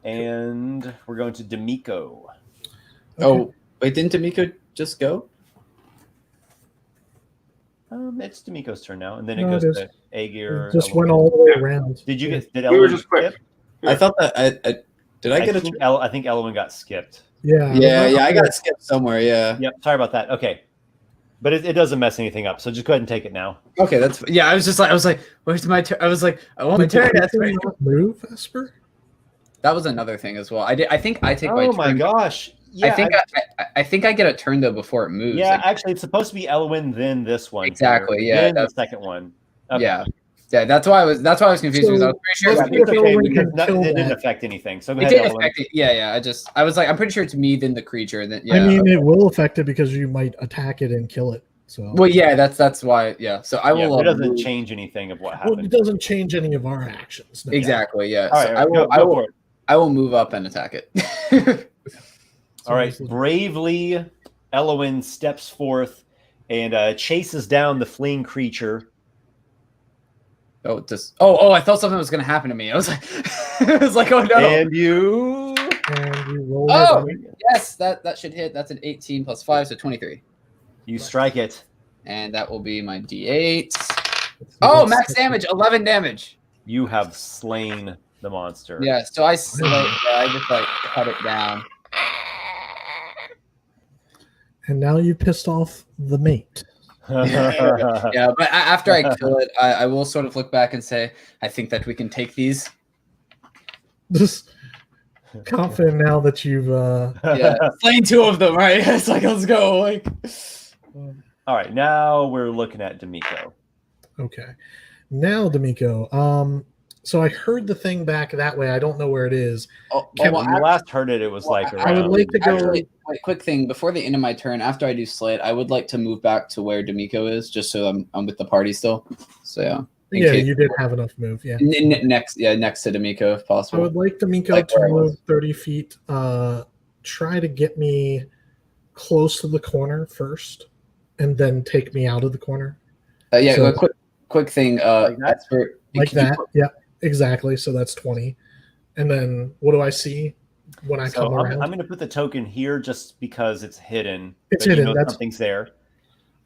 And we're going to Dimico. Oh, wait, didn't Dimico just go? It's Dimico's turn now, and then it No, goes it is. to Aygir. It just Elluin. went all the way around. Did you get? Did We were Elluin just quick. skip? I thought that did I get a think I think Elluin got skipped. Yeah. Yeah, I got skipped somewhere. Yeah. Yep. Sorry about that. Okay, but it doesn't mess anything up. So just go ahead and take it now. Okay, that's I was like, where's my turn? I was like, I want my turn. That's right. Move, Esper? That was another thing as well. I think I take my Oh turn. my gosh! Yeah, I think I get a turn though before it moves. yeah. Like, Actually, it's supposed to be Elluin, then this one. Exactly, here, yeah, Then the that's- second one. Okay. yeah. That's why I was confused because I was pretty sure Yeah, Let's it's see if it's okay Elluin because can kill it didn't that. affect anything. So go it ahead, did Elluin. affect it. Yeah. I was like, I'm pretty sure it's me then the creature. Then yeah. I mean, it will affect it because you might attack it and kill it So Well, yeah, that's why. Yeah, so I Yeah, will. but it doesn't move- change anything of what well, happened. it doesn't change any of our actions. No. Exactly. Yeah. All So right, I will. go for it. I will move up and attack it. So All right, it's- bravely, Elluin steps forth and chases down the fleeing creature. Oh, I thought something was gonna happen to me. I was like, oh no. And you. And you roll Oh! it. Yes, that should hit. That's an 18 plus 5, so 23. You strike it. And that will be my D8. Oh, max damage, 11 damage. You have slain the monster. Yeah, so I just like cut it down. And now you pissed off the mate. Yeah, but after I kill it, I will sort of look back and say, I think that we can take these. Just confident now that you've Slain 2 of them, right? It's like, let's go. Like, All right, now we're looking at Dimico. okay. Now Dimico. So I heard the thing back that way. I don't know where it is. When you last heard it, it was like I would around. like to go. Actually, wait, quick thing. Before the end of my turn, after I do Slay it, I would like to move back to where Dimico is, just so I'm with the party still. So yeah. Yeah, you did have enough move. Yeah. Next to Dimico if I possible. would like Dimico Like to where I was. move 30 feet. Try to get me close to the corner first, and then take me out of the corner. Yeah, So- quick thing. Like that? Esper, Like can you that. put- Yeah, exactly. So that's 20. And then what do I see when I So come around? I'm going to put the token here just because it's hidden. It's but hidden, You know that's- something's there.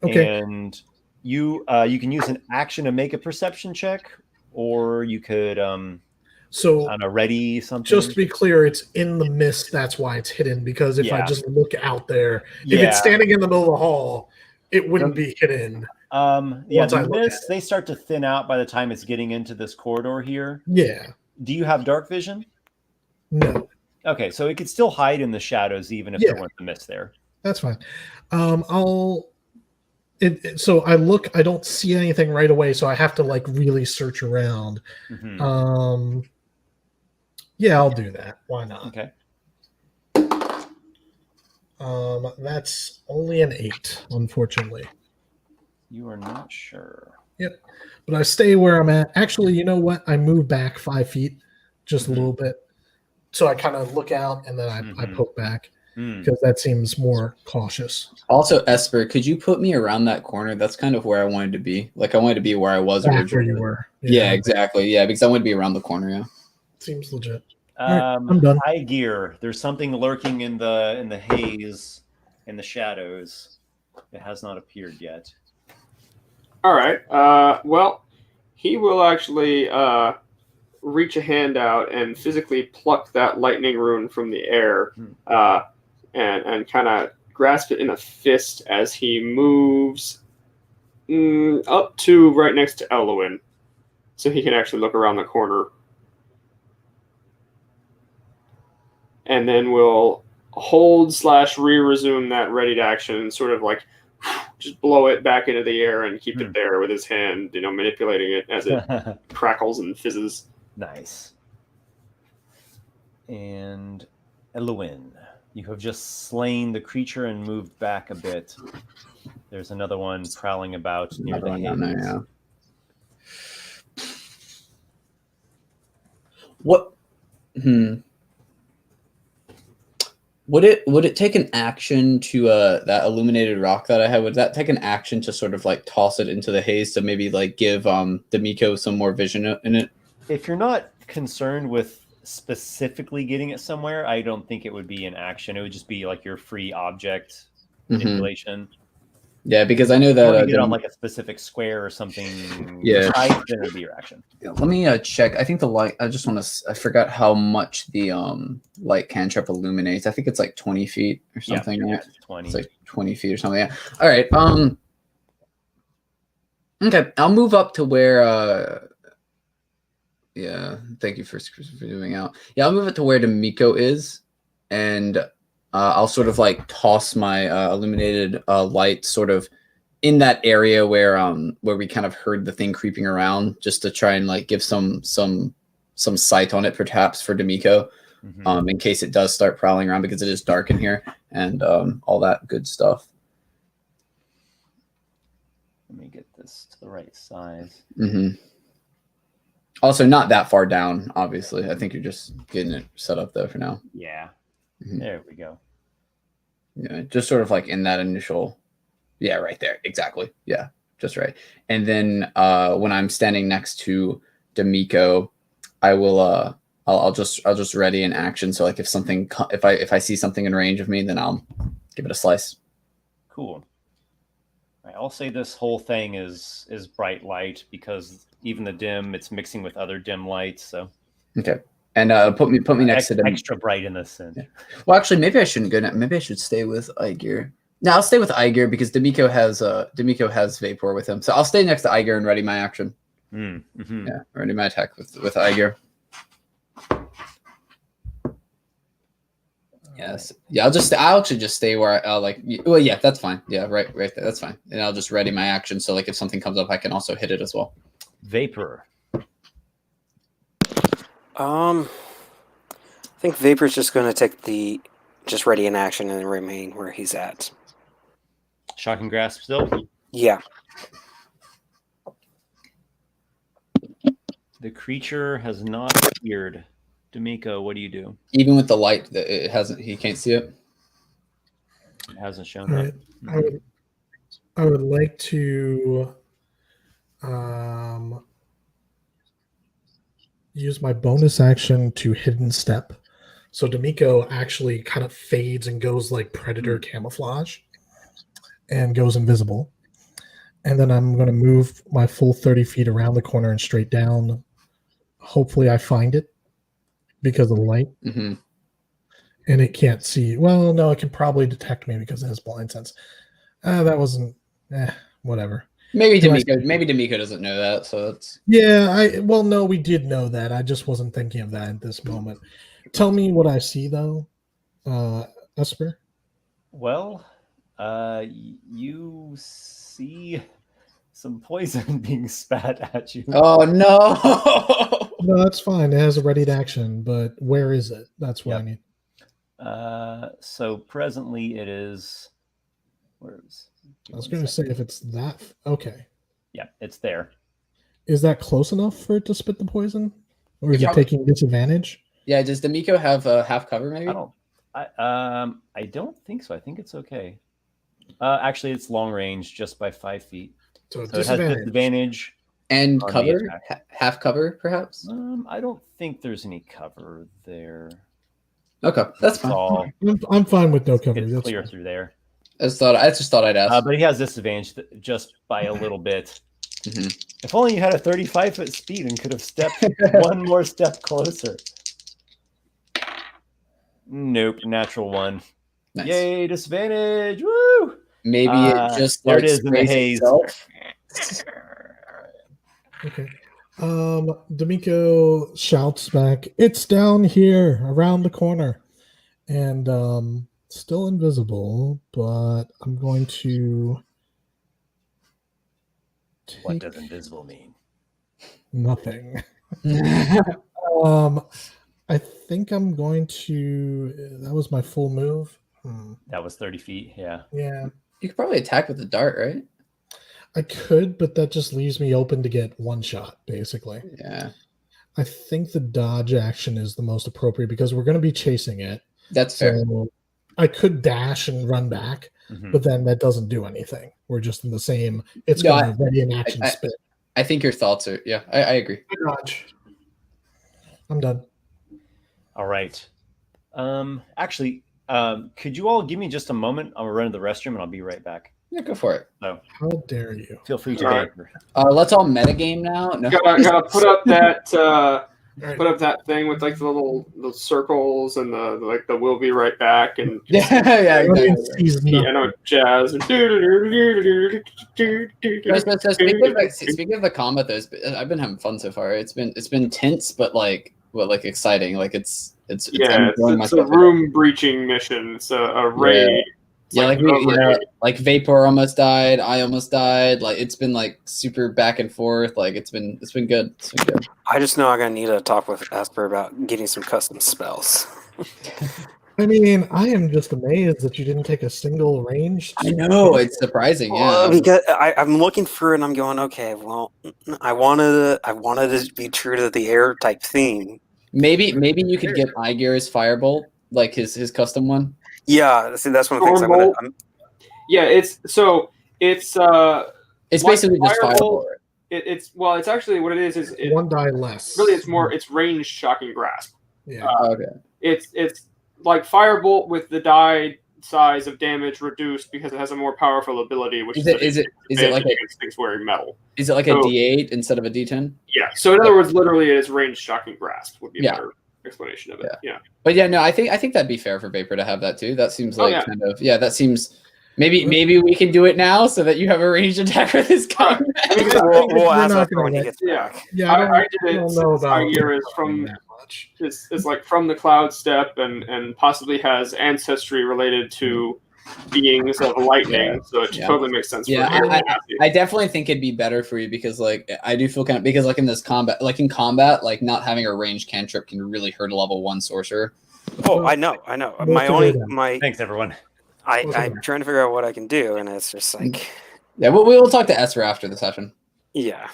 Okay. And you can use an action to make a perception check, or you could So on a ready something. just to be clear, it's in the mist. That's why it's hidden. Because if I Yeah. just look out there, if Yeah. it's standing in the middle of the hall, it wouldn't be hidden. Yeah, once I the look at mist, they start to thin out by the time it's getting into this corridor here. Yeah. Do you have dark vision? No, Okay, so it could still hide in the shadows even if Yeah. there wasn't a mist there. that's fine. So I look. I don't see anything right away. So I have to like really search around. Mhm. Yeah, I'll do that. Why not? Okay. That's only an 8, unfortunately. You are not sure. But I stay where I'm at. Actually, you know what? I move back 5 feet, just a little bit. So I kind of look out and then I poke back because that seems more cautious. Also, Esper, could you put me around that corner? That's kind of where I wanted to be. Like I wanted to be where I was Back where originally. you were. Yeah, exactly. Yeah, because I want to be around the corner. Yeah. Seems legit. right, I'm done. Aygir, there's something lurking in the haze, in the shadows. It has not appeared yet. All right. Well, he will actually reach a hand out and physically pluck that lightning rune from the air, and kind of grasp it in a fist as he moves up to right next to Elluin, so he can actually look around the corner. And then we'll hold / re-resume that ready to action and sort of like just blow it back into the air and keep it there with his hand, manipulating it as it crackles and fizzes. Nice. And Elluin, you have just slain the creature and moved back a bit. There's another one prowling about near the Another one down haze. there, yeah. What? Would it take an action to that illuminated rock that I had? Would that take an action to sort of like toss it into the haze to maybe like give Dimico some more vision in it? If you're not concerned with specifically getting it somewhere, I don't think it would be an action. It would just be like your free object manipulation. Yeah, because I know Or that you get on like a specific square or something. Yeah. Precise, then it'd be your action. let me check. I think the light. I just want to. I forgot how much the light cantrip illuminates. I think it's like 20 feet or something. Yeah, Right? 20. It's like 20 feet or something. Yeah. All right. Okay. I'll move up to where. Yeah. Thank you for doing out. Yeah. I'll move it to where Dimico is, and I'll sort of like toss my illuminated light sort of in that area where we kind of heard the thing creeping around, just to try and like give some sight on it, perhaps for Dimico, in case it does start prowling around, because it is dark in here and all that good stuff. Let me get this to the right size. Also, not that far down, obviously. I think you're just getting it set up though for now. Yeah. There we go. Yeah, just sort of like in that initial. Yeah, right there. Exactly. Yeah, just right. And then when I'm standing next to Dimico, I will. I'll just ready in action. So like if I see something in range of me, then I'll give it a slice. Cool. Right, I'll say this whole thing is bright light because even the dim, it's mixing with other dim lights. So okay, and put me next to them. Extra bright in this sense. Yeah. Well, actually, maybe I shouldn't go. Maybe I should stay with Aygir. No, I'll stay with Aygir because Dimico has Vapor with him. So I'll stay next to Aygir and ready my action. Yeah, ready my attack with Aygir. Yes. Yeah, I'll actually just stay where I'll like. Well, yeah, that's fine. Yeah, right there. That's fine. And I'll just ready my action. So like if something comes up, I can also hit it as well. Vapor. I think Vapor's just going to take the just ready in action and remain where he's at. Shocking grasp still? Yeah. The creature has not appeared. Dimico, what do you do? Even with the light, it hasn't. He can't see it. It hasn't shown up. I would like to use my bonus action to hidden step. So Dimico actually kind of fades and goes like predator camouflage and goes invisible. And then I'm going to move my full 30 feet around the corner and straight down. Hopefully I find it because of the light. And it can't see. Well, no, it can probably detect me because it has blind sense. That wasn't whatever. Maybe Dimico doesn't know that, so it's no, we did know that. I just wasn't thinking of that at this moment. Tell me what I see though, Esper. Well, you see some poison being spat at you. Oh no! No, that's fine. It has a ready to action, but where is it? That's what I need. So presently it is. Where's? I was going to say if it's that. Okay. Yeah, it's there. Is that close enough for it to spit the poison, or is it taking disadvantage? Yeah. Does Dimico have half cover? Maybe. I don't think so. I think it's okay. Actually, it's long range, just by 5 feet. So it has disadvantage. And cover, half cover, perhaps. I don't think there's any cover there. Okay, that's fine. I'm fine with no cover. It's clear through there. I just thought I'd ask. But he has disadvantage just by a little bit. If only you had a 35-foot speed and could have stepped one more step closer. Nope, natural one. Nice. Yay, disadvantage! Woo! Maybe it just there it is in the haze. Okay. Dimico shouts back, "It's down here, around the corner," and still invisible. But I'm going to. What does invisible mean? Nothing. I think I'm going to. That was my full move. That was 30 feet. Yeah. Yeah. You could probably attack with the dart, right? I could, but that just leaves me open to get one shot, basically. Yeah. I think the dodge action is the most appropriate because we're going to be chasing it. That's fair. I could dash and run back, but then that doesn't do anything. We're just in the same. It's going to ready in action spit. I think your thoughts are. Yeah, I agree. Dodge. I'm done. All right. Actually, could you all give me just a moment? I'm gonna run to the restroom and I'll be right back. Yeah, go for it. So, how dare you? Feel free to banter. Let's all metagame now. No. Gotta put up that put up that thing with like the circles and the "we'll be right back" and exactly. piano jazz. Speaking of the combat, I've been having fun so far. It's been tense, but like exciting. Like it's a room breaching mission. It's a raid. Yeah, like Vapor almost died. I almost died. Like it's been like super back and forth. Like it's been good. It's been good. I just know I'm gonna need to talk with Esper about getting some custom spells. I mean, I am just amazed that you didn't take a single range. I know it's surprising. Yeah, Well, because I'm looking for it and I'm going, okay, well, I wanted to be true to the air type theme. maybe you could get Aygir's Firebolt, like his custom one. Yeah, see, that's one of the things Stormbolt. Yeah, it's It's like basically just Firebolt. Firebolt. It's actually what it is it, One die less. really it's ranged shocking grasp. Yeah. Okay. It's like Firebolt with the die size of damage reduced because it has a more powerful ability, which Is it like against things wearing metal. a So- D8 instead of a D10? Yeah. So in other words, literally, it is ranged shocking grasp would be a Yeah. better explanation of it. Yeah. But yeah, no, I think that'd be fair for Vapor to have that too. That seems like yeah. kind of that seems maybe we can do it now so that you have a ranged attack with this combat. I mean, We'll We're ask not Esper gonna when he let- gets Yeah. back. Yeah, I did I it don't since know about Aygir is from that much. is like from the cloud step and possibly has ancestry related to beings of lightning, so it Yeah. totally makes sense. Yeah, for Genasi. I definitely think it'd be better for you because like I do feel kind of because like in this combat, like not having a ranged cantrip can really hurt a level 1 sorcerer. Oh, I know. My Thanks, everyone. I'm trying to figure out what I can do, and it's just like, Yeah, we'll talk to Esper after the session. yeah.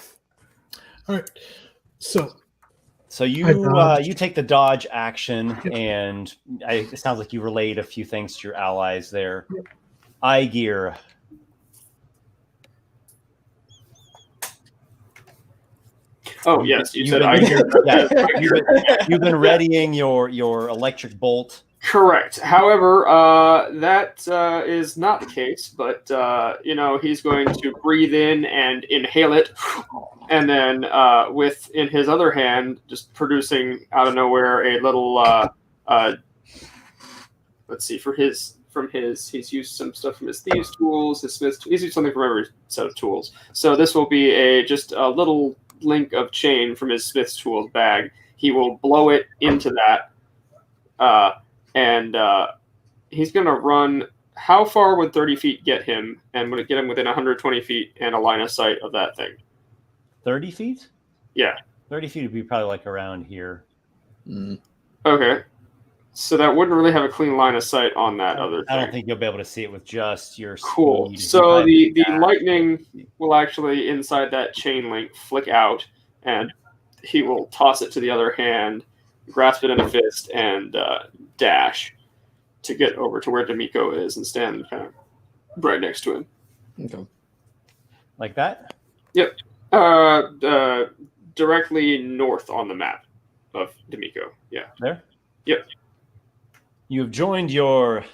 All right. So So I you dodged. you take the dodge action, and it sounds like you relayed a few things to your allies there. Aygir. Oh yes, you said You've Aygir. been, you've been readying your electric bolt. Correct. However, that is not the case. But he's going to breathe in and inhale it, and then with in his other hand, just producing out of nowhere a little. Let's see. He's used some stuff from his thieves' tools, his smith's. He's used something from every set of tools. So this will be just a little link of chain from his smith's tools bag. He will blow it into that. And he's going to run. How far would 30 feet get him? And would it get him within 120 feet and a line of sight of that thing? 30 feet? Yeah. 30 feet would be probably like around here. Mm. Okay. So that wouldn't really have a clean line of sight on that other thing. I don't think you'll be able to see it with just your Cool. speed. So the Yeah. lightning will actually, inside that chain link, flick out, and he will toss it to the other hand, grasp it in a fist, and dash to get over to where Dimico is and stand kind of right next to him. Okay. Like that? Yep. Directly north on the map of Dimico. Yeah. There? Yep. You have joined your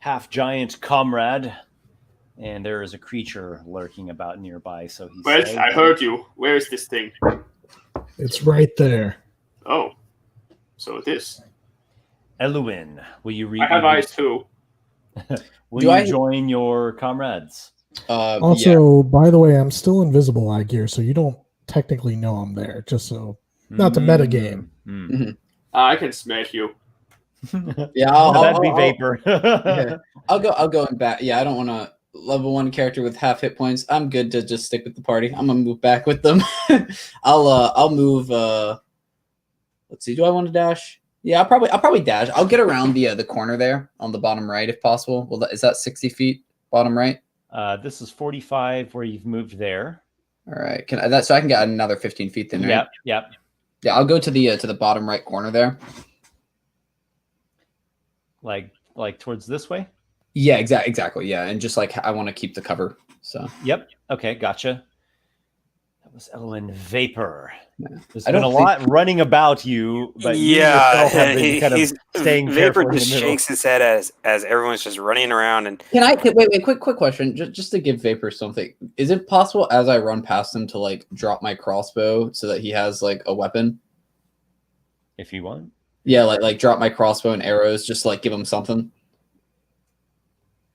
half-giant comrade, and there is a creature lurking about nearby. So he Well, says, I heard you. Where is this thing? it's right there. Oh. So it is. Elluin, will you read? I have eyes too. Will Do you I- join your comrades? Yeah. Also, by the way, I'm still invisible, Aygir, so you don't technically know I'm there. Just so not to meta game. Mm. I can smash you. Yeah, That'd be Vapor. Yeah. I'll go in back. Yeah, I don't want to level 1 character with half hit points. I'm good to just stick with the party. I'm gonna move back with them. I'll move. Let's see. Do I want to dash? Yeah, I'll probably dash. I'll get around the corner there on the bottom right if possible. Well, is that 60 feet bottom right? This is 45 where you've moved there. All right. So I can get another 15 feet then, right? Yep. Yeah, I'll go to the bottom right corner there. Like towards this way? Yeah, exactly. Yeah, and just like I want to keep the cover. So Yep. Okay, gotcha. That was Elluin Vapor. Yeah. There's I been a don't think- lot running about you, but you Yeah, yourself have been kind of he's staying Vapor careful in the just middle. shakes his head as everyone's just running around and wait, quick question, just to give Vapor something. Is it possible as I run past him to like drop my crossbow so that he has like a weapon? If you want. Yeah, like drop my crossbow and arrows, just like give him something.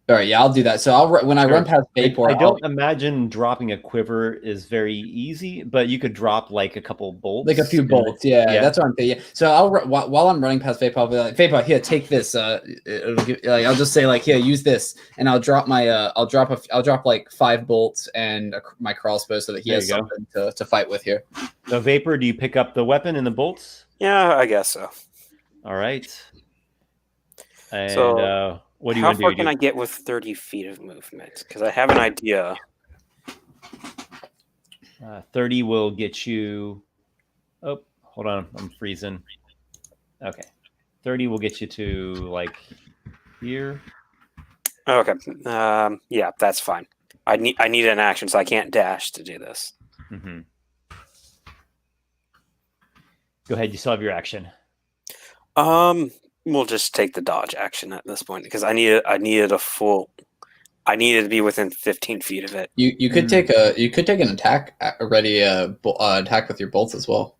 All right, yeah, I'll do that. So when I run past Vapor, I don't imagine dropping a quiver is very easy, but you could drop like a couple bolts, like a few and- bolts. Yeah, yeah. that's what I'm thinking. So while I'm running past Vapor, I'll be like, Vapor, here, take this. I'll just say like, here, use this, and I'll drop my I'll drop like 5 bolts and my crossbow so that he There has you go. something to fight with here. So Vapor, do you pick up the weapon and the bolts? yeah, I guess so. All right. And So, what do you how want to far do? can I get with 30 feet of movement? Because I have an idea. 30 will get you. Oh, hold on. I'm freezing. Okay. 30 will get you to like here. Okay. Yeah, that's fine. I need an action, so I can't dash to do this. Mm-hmm. Go ahead. You still have your action. We'll just take the dodge action at this point because I needed a full. I needed to be within 15 feet of it. You could take an attack attack with your bolts as well.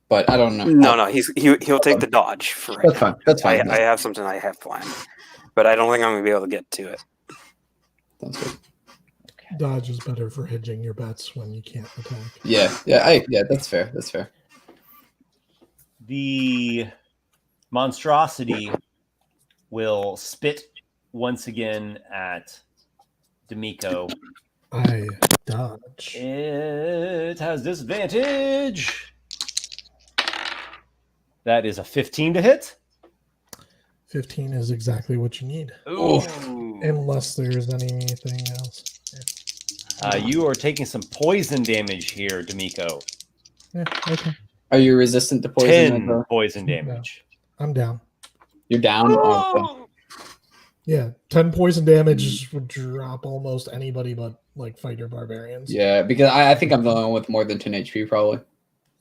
But I don't know. No, he'll take the dodge for right That's now. fine. That's fine. I have something I have planned, but I don't think I'm gonna be able to get to it. Sounds good. Dodge is better for hedging your bets when you can't attack. Yeah, that's fair. That's fair. The monstrosity will spit once again at Dimico. I dodge. It has disadvantage. That is a 15 to hit. 15 is exactly what you need. Ooh. Unless there's anything else. You are taking some poison damage here, Dimico. Yeah, okay. Are you resistant to poison? 10 poison damage. I'm down. You're down. Oh, Yeah, 10 poison damage would drop almost anybody but like fighter barbarians. yeah, because I think I'm the only one with more than 10 HP probably.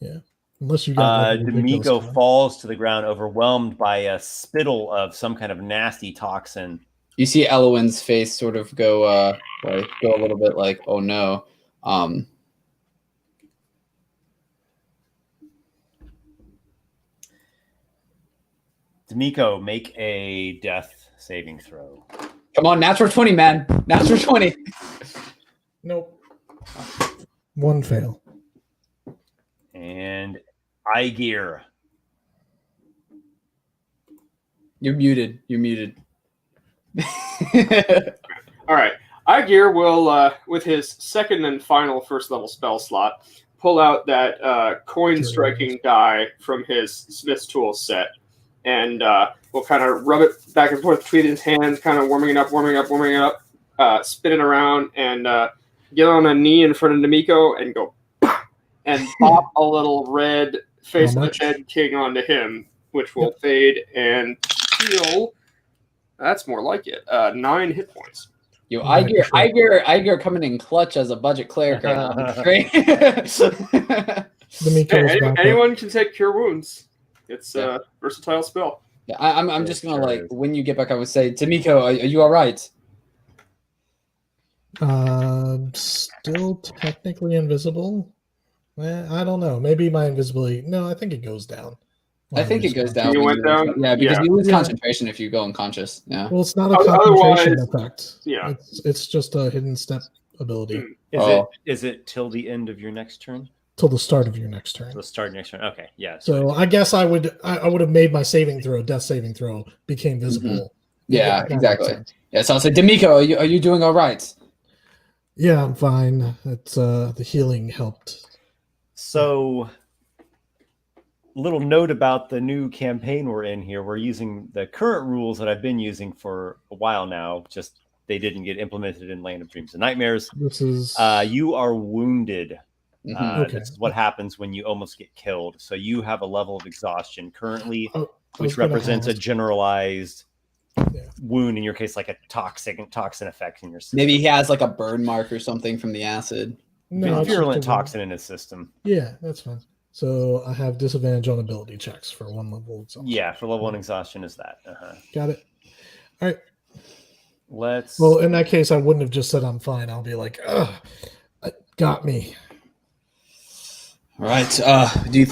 Yeah. Unless you got like, a ridiculous Dimico con. falls to the ground, overwhelmed by a spittle of some kind of nasty toxin. You see Elluin's face sort of go a little bit like, oh no. Dimico, make a death saving throw. Come on, natural 20, man. Natural 20. Nope. One fail. And Aygir. You're muted. You're muted. All right. Aygir will, with his second and final first level spell slot, pull out that coin striking die from his Smith's tool set, and will kind of rub it back and forth between his hands, kind of warming it up, spin it around, and get on a knee in front of Dimico and go and pop a little red face of the dead king onto him, which will fade and heal. That's more like it. 9 hit points. Yo, Aygir coming in clutch as a budget cleric right now. Great. Hey, anyone can take cure wounds. It's a versatile spell. Yeah, I'm just gonna like when you get back, I would say, Dimico, are you all right? Still technically invisible. I don't know. Maybe my invisibility. No, I think it goes down. I think it goes down. You went down? Yeah, because you lose concentration if you go unconscious. Yeah. Well, it's not a concentration effect. Yeah. It's just a hidden step ability. Is it till the end of your next turn? Till the start of your next turn. The start of next turn. Okay, yeah. So I guess I would have made my death saving throw, became visible. Mm-hmm. Yeah, exactly. Yeah, so I'll say, Dimico, are you doing all right? Yeah, I'm fine. It's the healing helped. So, little note about the new campaign we're in here. We're using the current rules that I've been using for a while now. Just they didn't get implemented in Land of Dreams and Nightmares. This is you are wounded. Okay. This is what happens when you almost get killed. So you have a level of exhaustion currently, I which represents a generalized wound. In your case, like a toxin effect in your system. Maybe he has like a burn mark or something from the acid. No, virulent toxin in his system. Yeah, that's fine. So I have disadvantage on ability checks for 1 level exhaustion. Yeah, for level 1 exhaustion is that. Got it. All right. Well, in that case, I wouldn't have just said I'm fine. I'll be like, it got me. All right. Do you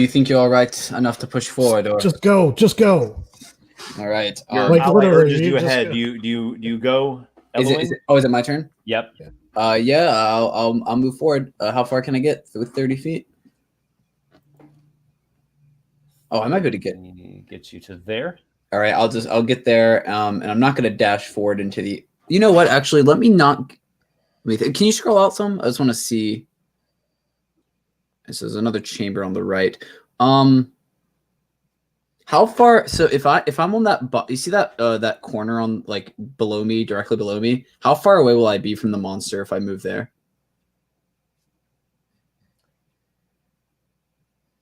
think you're all right enough to push forward, or just go? All right. Your ally urges you ahead. Do you go? Is it my turn? Yep. Yeah. I'll move forward. How far can I get with 30 feet? Oh, I might be able to get you to there. All right. I'll get there. And I'm not going to dash forward into the. You know what? Actually, let me not. Can you scroll out some? I just want to see. This is another chamber on the right. How How far? So if I'm on that, you see that that corner on like below me, directly below me. How far away will I be from the monster if I move there?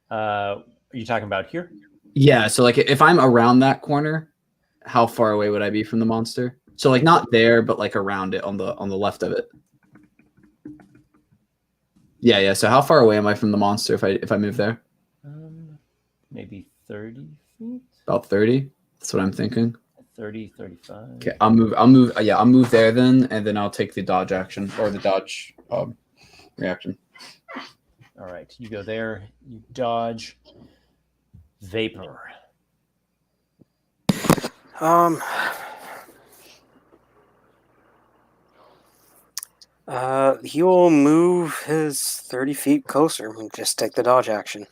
Are you talking about here? Yeah. So like if I'm around that corner, how far away would I be from the monster? So like not there, but like around it on the left of it. Yeah, yeah. So how far away am I from the monster if I move there? Maybe 30 feet. About 30. That's what I'm thinking. 30, 35. Okay, I'll move. Yeah, I'll move there then, and then I'll take the dodge action or the dodge reaction. All right, you go there. You dodge. Vapor. He will move his 30 feet closer and just take the dodge action.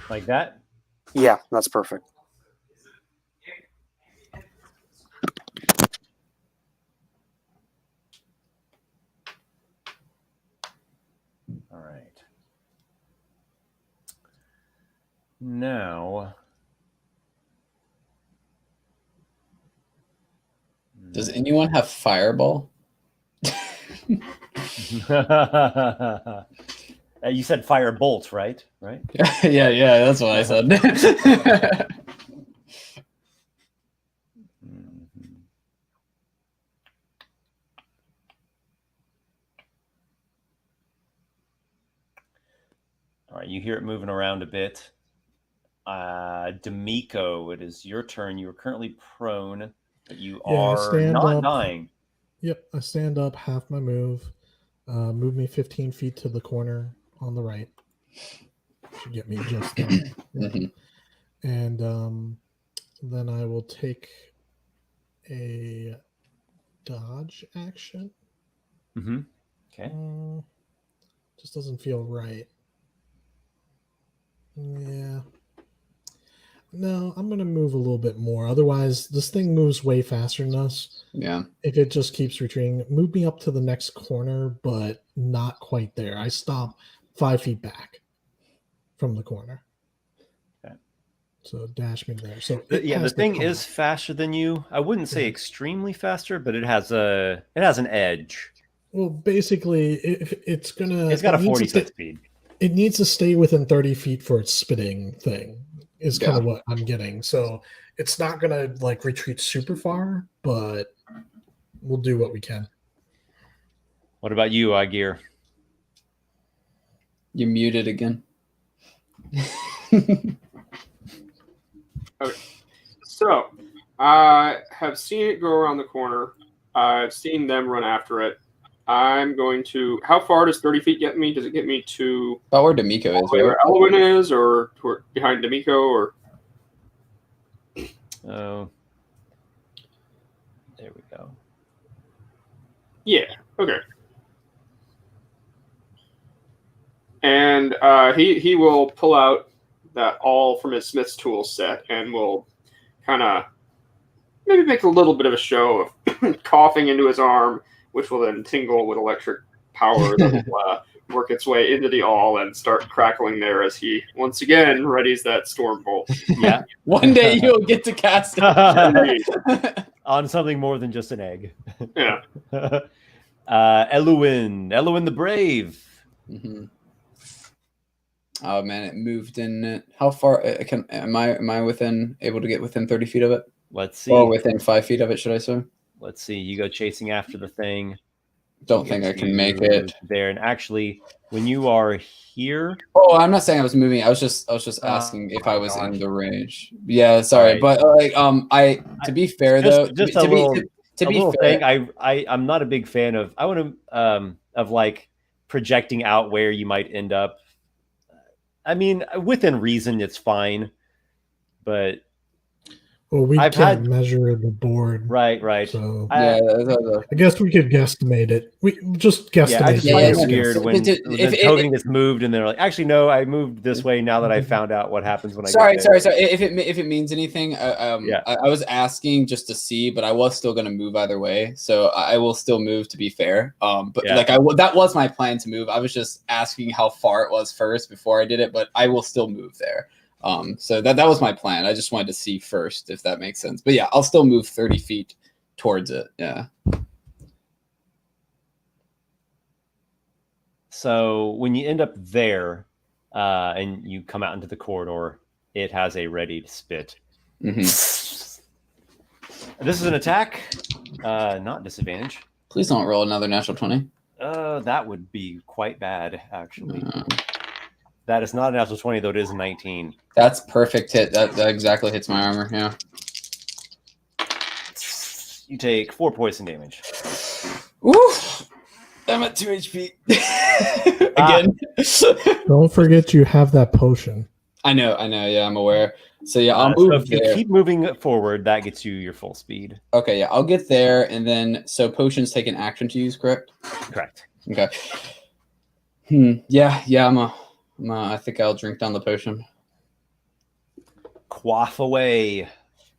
Like that? Yeah, that's perfect. All right. Now... Does anyone have Fireball? You said firebolt, right? Right? yeah, that's what I said. All right, you hear it moving around a bit. Dimico, it is your turn. You are currently prone, but you are not dying. Yep, I stand up, half my move. Move me 15 feet to the corner on the right. Should get me just there. Mm-hmm. And then I will take a dodge action. Mm-hmm. Okay. Just doesn't feel right. Yeah. No, I'm going to move a little bit more. Otherwise, this thing moves way faster than us. Yeah. If it just keeps retreating, move me up to the next corner, but not quite there. I stop 5 feet back from the corner. Okay. So dash me there. So the thing is faster than you. I wouldn't say extremely faster, but it has an edge. Well, basically, it's got a 40 foot speed. It needs to stay within 30 feet for its spitting thing. Is kind of what I'm getting. So it's not gonna like retreat super far, but we'll do what we can. What about you, Aygir? You're muted again. Okay. So I have seen it go around the corner. I've seen them run after it. I'm going to. How far does 30 feet get me? Does it get me to about where Dimico is, right? Where Elluin is, or behind Dimico, or? Oh, there we go. Yeah. Okay. And he will pull out that all from his Smith's tool set and will kind of maybe make a little bit of a show of coughing into his arm, which will then tingle with electric power that will work its way into the awl and start crackling there as he once again readies that storm bolt. Yeah. One day you'll get to cast it. On something more than just an egg. Yeah. Elluin the Brave. Mm-hmm. Oh man, it moved in. How far am I able to get within 30 feet of it? Let's see. Or within 5 feet of it, should I say? Let's see. You go chasing after the thing. Don't think I can make it there. And actually, when you are here, I'm not saying I was moving. I was just asking if I was in the range. Yeah, sorry, right. But like to be fair though, just a little thing. I'm not a big fan of. I want to of like projecting out where you might end up. I mean, within reason, it's fine, but Well, we I've can't had- measure the board, Right. so Yeah, I guess we could guesstimate it. We just guesstimate. Yeah, I just Yeah, find yeah, it weird yeah. when If- the token gets moved and they're like, actually, no, I moved this way now that I found out what happens when I get there. Sorry. If it means anything, I was asking just to see, but I was still going to move either way, so I will still move to be fair. But Yeah. like that was my plan to move. I was just asking how far it was first before I did it, but I will still move there. So that was my plan. I just wanted to see first if that makes sense. But yeah, I'll still move 30 feet towards it. Yeah. So when you end up there and you come out into the corridor, it has a ready to spit. Mm-hmm. This is an attack, not disadvantage. Please don't roll another natural 20. That would be quite bad, actually. That is not a natural 20, though it is a 19. That's perfect hit. That exactly hits my armor. Yeah. You take 4 poison damage. Ooh, I'm at 2 HP. Again. Don't forget you have that potion. I know. Yeah, I'm aware. So yeah, I'll move so if you there. keep moving forward, that gets you your full speed. Okay, yeah, I'll get there, and then so potions take an action to use, correct? Correct. Okay. Yeah. I think I'll drink down the potion. Quaff away,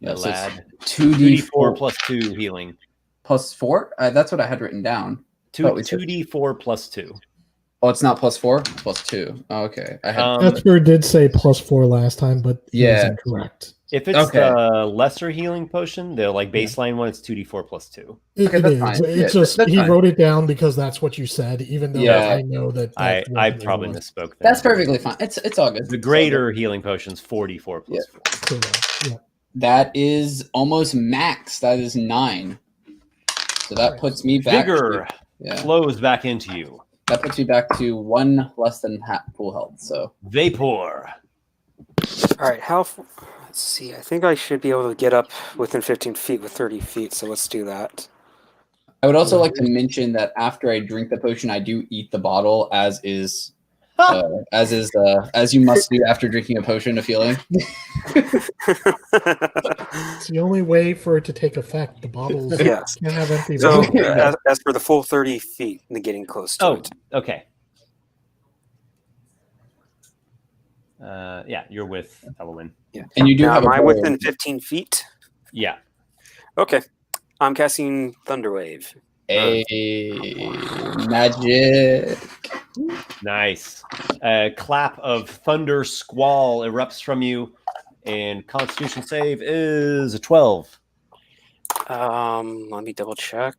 Yeah, so lad. 2d4 plus 2 healing. plus 4. That's what I had written down. 2d4 plus 2. Oh, it's not plus 4. It's plus 2. Oh, okay. I had. Esper did say +4 last time, but he was Yeah. incorrect. If it's the lesser healing potion, the like baseline one, it's 2d4 plus 2. Okay, It that's is. fine. It's Yeah, just that's he fine. wrote it down because that's what you said, even though Yeah. I know that. I that's what it probably was. misspoke there. That's perfectly fine. It's all good. The It's all greater healing potion's 4d4 plus 4. Correct. Yeah. good. That is almost max. That is 9. So that puts me back. Vigor Yeah. flows back into you. That puts me back to 1 less than half full health. So Vapor. All right, let's see. I think I should be able to get up within 15 feet with 30 feet, so let's do that. I would also like to mention that after I drink the potion, I do eat the bottle, as you must do after drinking a potion of healing. It's the only way for it to take effect. The bottles Yes. can't have empty So, bottles. as for the full 30 feet, getting close to it. Okay. Yeah, you're with Elluin. Yeah. And you do Now, have am a I bow. within 15 feet? Yeah. Okay. I'm casting Thunderwave. A magic. Nice. A clap of thunder squall erupts from you, and Constitution save is a 12. Let me double check.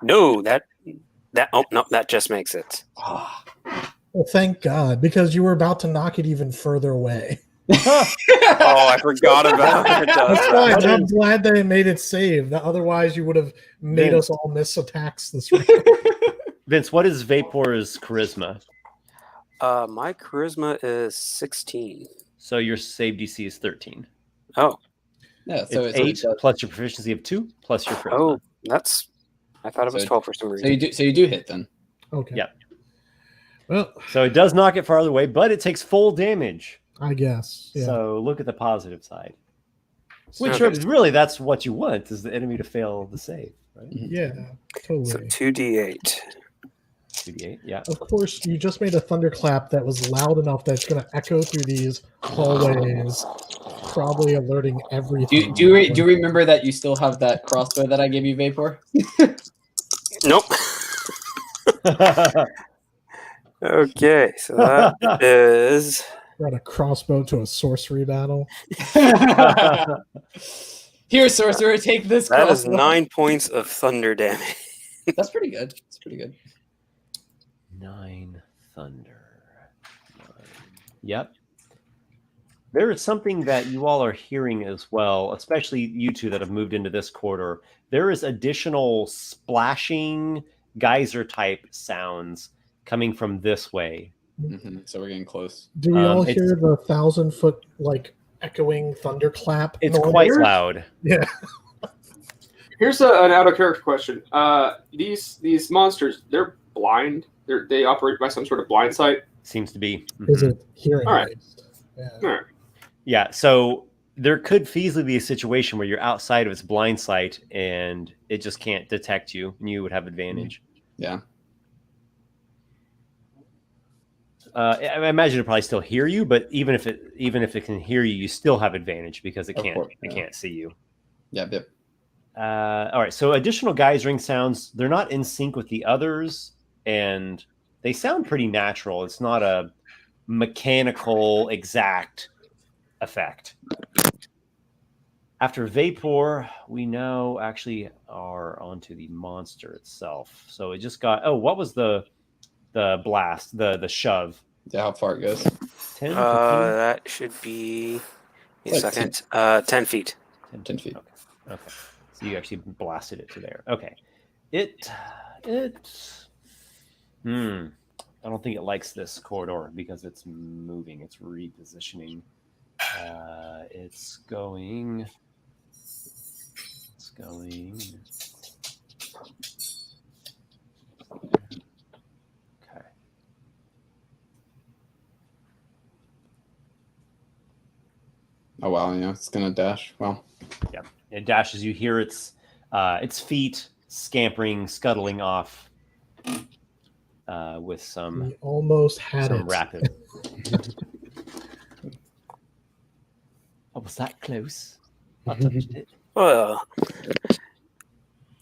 No, that just makes it. Ah. Well, thank God, because you were about to knock it even further away. Oh, I forgot about it. That's fine. I'm glad that it made it save. Otherwise, you would have made us all miss attacks this round. Vince, what is Vapor's charisma? My charisma is 16. So your save DC is 13. Oh, Yeah, so It's 8 plus your proficiency of 2 plus your charisma. oh, I thought it was So- 12 for some reason. So you do hit then. Okay. Yeah. Well, So it does knock it farther away, but it takes full damage. I guess. Yeah. So look at the positive side. Which Okay. really, that's what you want, is the enemy to fail the save, right? Yeah. So Totally. 2d8. 2d8, yeah. Of course, you just made a thunderclap that was loud enough that it's going to echo through these hallways, probably alerting everything. Do you remember that you still have that crossbow that I gave you, Vapor? Nope. Okay, so that is Got a crossbow to a sorcery battle. Here, sorcerer, take this that is crossbow. 9 points of thunder damage. That's pretty good. That's pretty good. 9 thunder. 9. Yep. There is something that you all are hearing as well, especially you two that have moved into this corridor. There is additional splashing geyser type sounds coming from this way. So we're getting close. Do we all It's- hear the 1,000-foot like echoing thunderclap? It's noise? quite loud. Yeah. Here's an out of character question. These monsters, they're blind. They operate by some sort of blind sight. Seems to be. Is it hearing All right. based? Yeah. All right. Yeah, so there could feasibly be a situation where you're outside of its blind sight and it just can't detect you, and you would have advantage. Yeah. I imagine it probably still hear you, but even if it can hear you, you still have advantage because it Of can't course, it yeah. can't see you. Yep. All right, so additional guys ring sounds, they're not in sync with the others, and they sound pretty natural. It's not a mechanical exact effect. After Vapor, we now actually are onto the monster itself. So it just got, what was the blast, the shove? Yeah, how far it goes. 10, 15? That should be a It's like second. 10 feet. 10 feet. Okay. So you actually blasted it to there. Okay. I don't think it likes this corridor because it's moving. It's repositioning. It's going. Okay. Oh wow, yeah, it's gonna dash. Well, Yeah, it dashes. You hear its feet scampering, scuttling off with some We almost had it. rapid. Oh, was that close? I touched it. Well,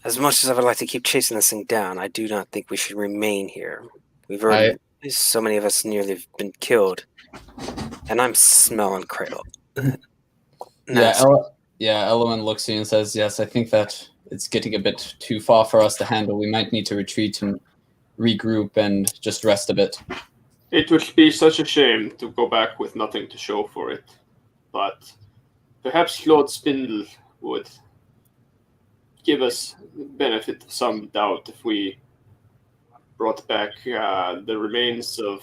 as much as I would like to keep chasing this thing down, I do not think we should remain here. We've already, so many of us nearly been killed, and I'm smelling cradle. yeah, Elluin looks at you and says, "Yes, I think that it's getting a bit too far for us to handle. We might need to retreat and regroup and just rest a bit." It would be such a shame to go back with nothing to show for it, but perhaps Lord Spindle would give us benefit of some doubt if we brought back the remains of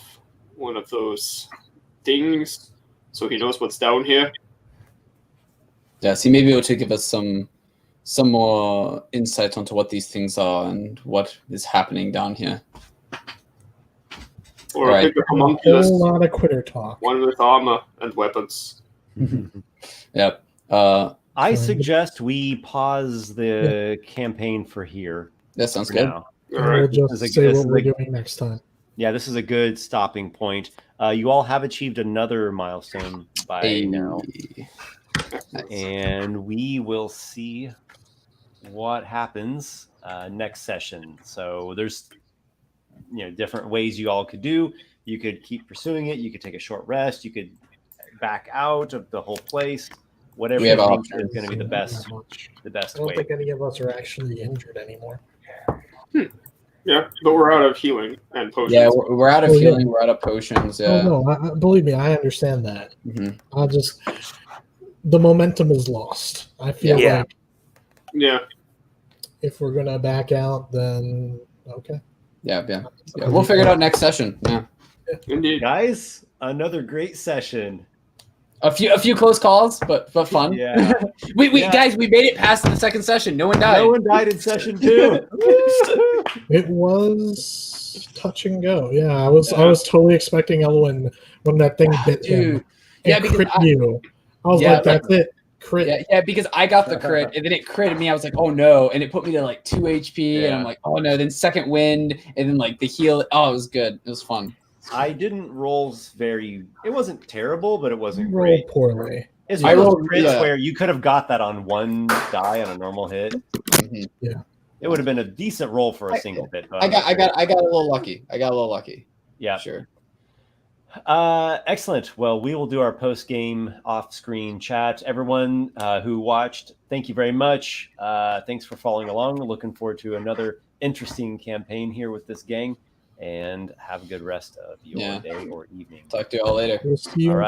one of those things, so he knows what's down here. Yes, he may be able to give us some more insight onto what these things are and what is happening down here. Or Right. pick a A homunculus, whole lot of quitter talk. one with armor and weapons. Yep. I suggest we pause the campaign for here. That sounds For good. now. All And right. we'll This just is say this what is we're a- doing next time. Yeah, this is a good stopping point. You all have achieved another milestone by now, and we will see what happens next session. So there's different ways you all could do. You could keep pursuing it. You could take a short rest. You could back out of the whole place. Whatever We you have think options. is going to be the best. Not much. The best I don't way. think any of us are actually injured anymore. Yeah, but we're out of healing and potions. Yeah, we're out of Oh, yeah. healing. We're out of potions. Yeah. Oh no, believe me, I understand that. Mhm. The momentum is lost. I feel Yeah. like Yeah. if we're gonna back out, then okay. Yeah. We'll figure it out next session. Yeah. Indeed. Guys, another great session. A few close calls, but fun. Yeah. Yeah. Guys, we made it past the second session. No one died. No one died in session 2. It was touch and go. Yeah, I was totally expecting Elluin when that thing bit him. Dude. Yeah, and because crit you. I was Yeah, like, that's it. Crit. Yeah, because I got the crit and then it critted me. I was like, oh no, and it put me to like 2 HP, and Yeah. I'm like, oh no. Then second wind, and then like the heal. Oh, it was good. It was fun. I didn't roll it wasn't terrible, but it wasn't Roll great. poorly. It's I one of those rolled- crits yeah. where you could have got that on one die on a normal hit. Mhm. It would have been a decent roll for a single hit. But I got a little lucky. Yeah. Sure. Excellent. Well, we will do our post-game off-screen chat. Everyone who watched, thank you very much. Thanks for following along. Looking forward to another interesting campaign here with this gang. And have a good rest of your Yeah. day or evening. Talk to you all later. We'll see you All right.